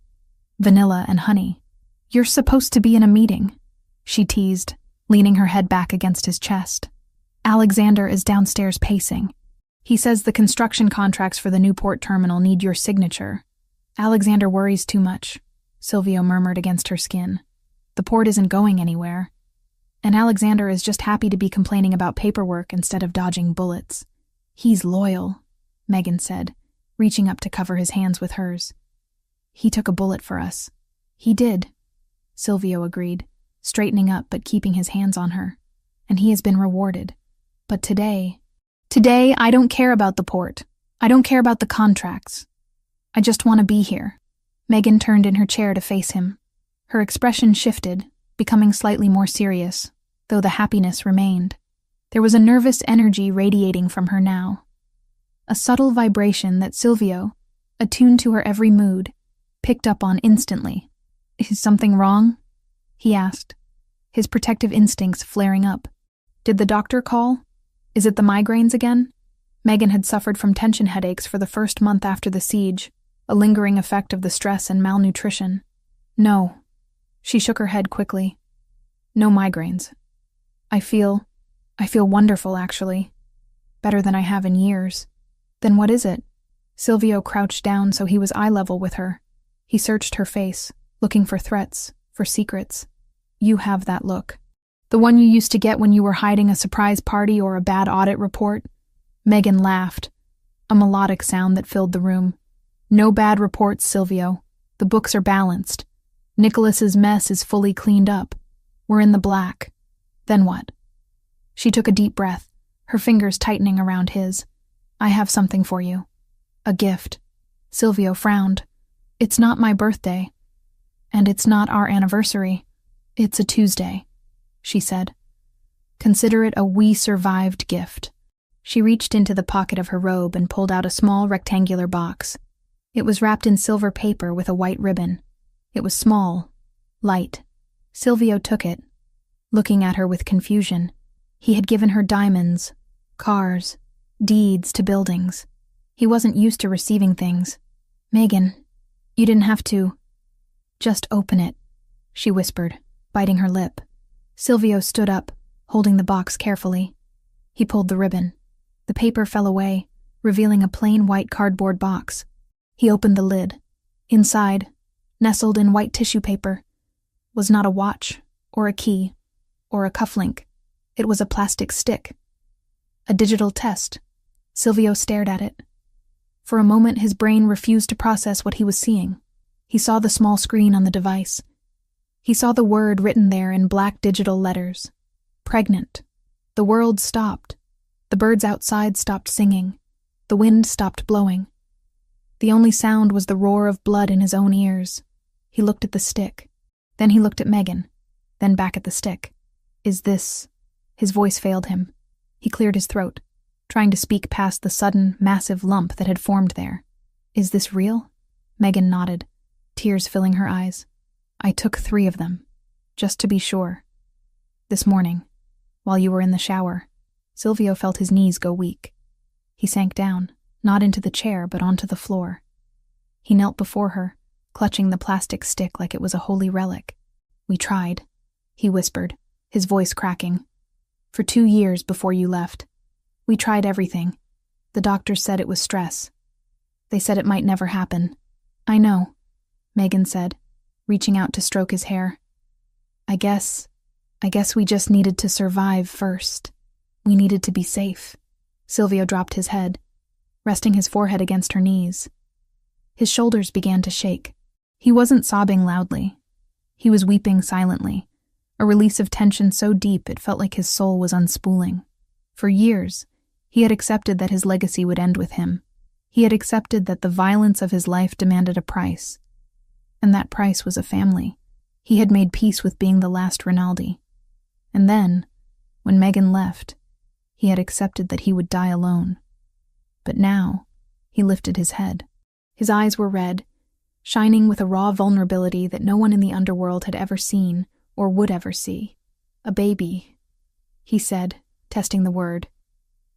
vanilla and honey. "You're supposed to be in a meeting," she teased, leaning her head back against his chest. "Alexander is downstairs pacing. He says the construction contracts for the new port terminal need your signature." "Alexander worries too much," Silvio murmured against her skin. "The port isn't going anywhere. And Alexander is just happy to be complaining about paperwork instead of dodging bullets." "He's loyal," Megan said, reaching up to cover his hands with hers. "He took a bullet for us." "He did," Silvio agreed, straightening up but keeping his hands on her. "And he has been rewarded. But today, I don't care about the port. I don't care about the contracts. I just want to be here." Megan turned in her chair to face him. Her expression shifted, becoming slightly more serious, though the happiness remained. There was a nervous energy radiating from her now. A subtle vibration that Silvio, attuned to her every mood, picked up on instantly. "Is something wrong?" he asked, his protective instincts flaring up. "Did the doctor call? Is it the migraines again?" Megan had suffered from tension headaches for the first month after the siege, a lingering effect of the stress and malnutrition. "No." She shook her head quickly. "No migraines. I feel wonderful, actually. Better than I have in years." "Then what is it?" Silvio crouched down so he was eye level with her. He searched her face, looking for threats, for secrets. "You have that look. The one you used to get when you were hiding a surprise party or a bad audit report." Megan laughed, a melodic sound that filled the room. "No bad reports, Silvio. The books are balanced. Nicholas's mess is fully cleaned up. We're in the black. Then what? She took a deep breath, her fingers tightening around his. I have something for you. A gift. Silvio frowned. It's not my birthday. And it's not our anniversary. It's a Tuesday, she said. Consider it a we survived gift. She reached into the pocket of her robe and pulled out a small rectangular box. It was wrapped in silver paper with a white ribbon. It was small, light. Silvio took it, looking at her with confusion. He had given her diamonds, cars, deeds to buildings. He wasn't used to receiving things. Megan, you didn't have to. Just open it, she whispered, biting her lip. Silvio stood up, holding the box carefully. He pulled the ribbon. The paper fell away, revealing a plain white cardboard box. He opened the lid. Inside, nestled in white tissue paper, was not a watch, or a key, or a cufflink. It was a plastic stick. A digital test. Silvio stared at it. For a moment, his brain refused to process what he was seeing. He saw the small screen on the device. He saw the word written there in black digital letters. Pregnant. The world stopped. The birds outside stopped singing. The wind stopped blowing. The only sound was the roar of blood in his own ears. He looked at the stick. Then he looked at Megan. Then back at the stick. Is this... His voice failed him. He cleared his throat, trying to speak past the sudden, massive lump that had formed there. Is this real? Megan nodded, tears filling her eyes. I took 3 of them, just to be sure. This morning, while you were in the shower. Silvio felt his knees go weak. He sank down, not into the chair, but onto the floor. He knelt before her, clutching the plastic stick like it was a holy relic. We tried, he whispered, his voice cracking. For 2 years before you left. We tried everything. The doctors said it was stress. They said it might never happen. I know, Megan said, reaching out to stroke his hair. I guess we just needed to survive first. We needed to be safe. Silvio dropped his head, resting his forehead against her knees. His shoulders began to shake. He wasn't sobbing loudly. He was weeping silently, a release of tension so deep it felt like his soul was unspooling. For years, he had accepted that his legacy would end with him. He had accepted that the violence of his life demanded a price. And that price was a family. He had made peace with being the last Rinaldi. And then, when Megan left, he had accepted that he would die alone. But now, he lifted his head. His eyes were red, shining with a raw vulnerability that no one in the underworld had ever seen or would ever see. A baby, he said, testing the word.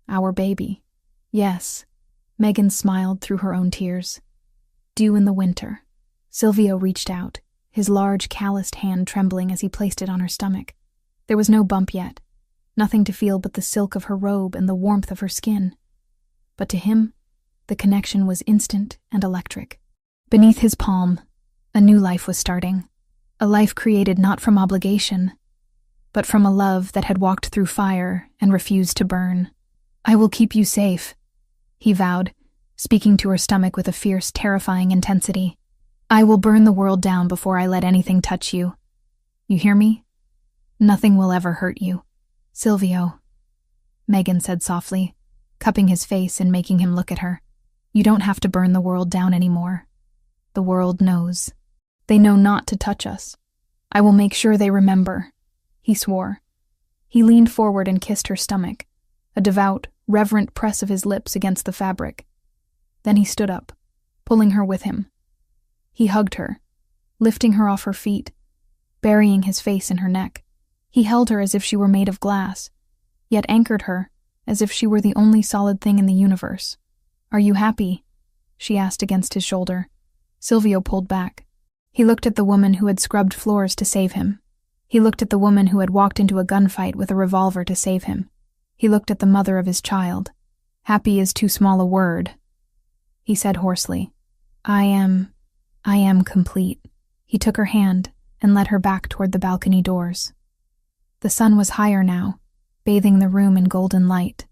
Our baby. Yes. Megan smiled through her own tears. Due in the winter. Silvio reached out, his large, calloused hand trembling as he placed it on her stomach. There was no bump yet, nothing to feel but the silk of her robe and the warmth of her skin. But to him, the connection was instant and electric. Beneath his palm, a new life was starting. A life created not from obligation, but from a love that had walked through fire and refused to burn. I will keep you safe, he vowed, speaking to her stomach with a fierce, terrifying intensity. I will burn the world down before I let anything touch you. You hear me? Nothing will ever hurt you. Silvio, Megan said softly, cupping his face and making him look at her. You don't have to burn the world down anymore. The world knows. They know not to touch us. I will make sure they remember, he swore. He leaned forward and kissed her stomach, a devout, reverent press of his lips against the fabric. Then he stood up, pulling her with him. He hugged her, lifting her off her feet, burying his face in her neck. He held her as if she were made of glass, yet anchored her as if she were the only solid thing in the universe. Are you happy? She asked against his shoulder. Silvio pulled back. He looked at the woman who had scrubbed floors to save him. He looked at the woman who had walked into a gunfight with a revolver to save him. He looked at the mother of his child. Happy is too small a word, he said hoarsely. I am complete. He took her hand and led her back toward the balcony doors. The sun was higher now, bathing the room in golden light.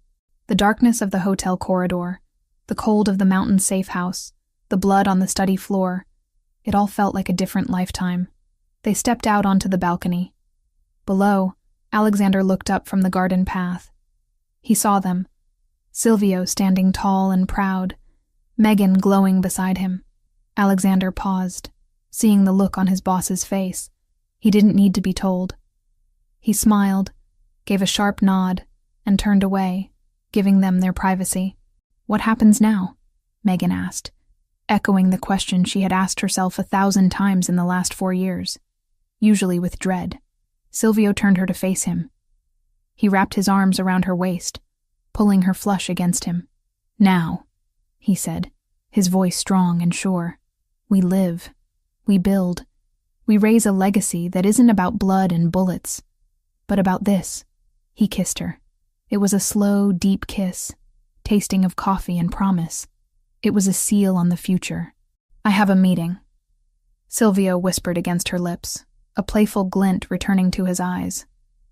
The darkness of the hotel corridor, the cold of the mountain safe house, the blood on the study floor, it all felt like a different lifetime. They stepped out onto the balcony. Below, Alexander looked up from the garden path. He saw them, Silvio standing tall and proud, Megan glowing beside him. Alexander paused, seeing the look on his boss's face. He didn't need to be told. He smiled, gave a sharp nod, and turned away, giving them their privacy. "What happens now?" Megan asked, echoing the question she had asked herself 1,000 times in the last 4 years, usually with dread. Silvio turned her to face him. He wrapped his arms around her waist, pulling her flush against him. "Now," he said, his voice strong and sure. "We live. We build. We raise a legacy that isn't about blood and bullets, but about this." He kissed her. It was a slow, deep kiss, tasting of coffee and promise. It was a seal on the future. "I have a meeting," Silvio whispered against her lips, a playful glint returning to his eyes.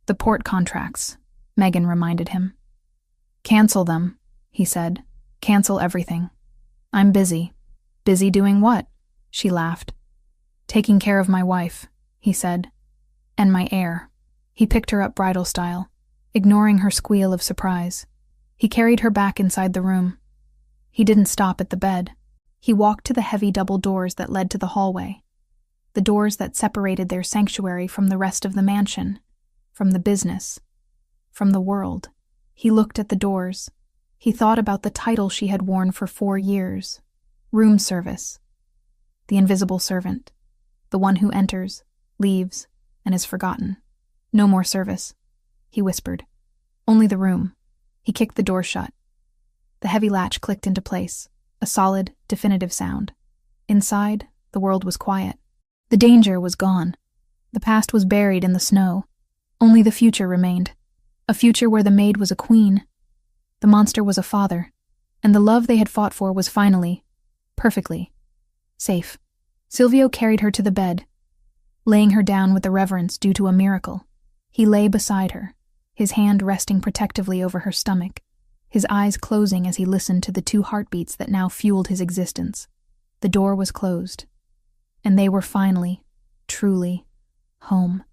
"The port contracts," Megan reminded him. "Cancel them," he said. "Cancel everything. I'm busy." "Busy doing what?" She laughed. "Taking care of my wife," he said. "And my heir." He picked her up bridal style, ignoring her squeal of surprise. He carried her back inside the room. He didn't stop at the bed. He walked to the heavy double doors that led to the hallway, the doors that separated their sanctuary from the rest of the mansion, from the business, from the world. He looked at the doors. He thought about the title she had worn for 4 years. Room service. The invisible servant. The one who enters, leaves, and is forgotten. "No more service," he whispered. "Only the room." He kicked the door shut. The heavy latch clicked into place, a solid, definitive sound. Inside, the world was quiet. The danger was gone. The past was buried in the snow. Only the future remained. A future where the maid was a queen, the monster was a father, and the love they had fought for was finally, perfectly, safe. Silvio carried her to the bed, laying her down with the reverence due to a miracle. He lay beside her, his hand resting protectively over her stomach, his eyes closing as he listened to the 2 heartbeats that now fueled his existence. The door was closed, and they were finally, truly, home.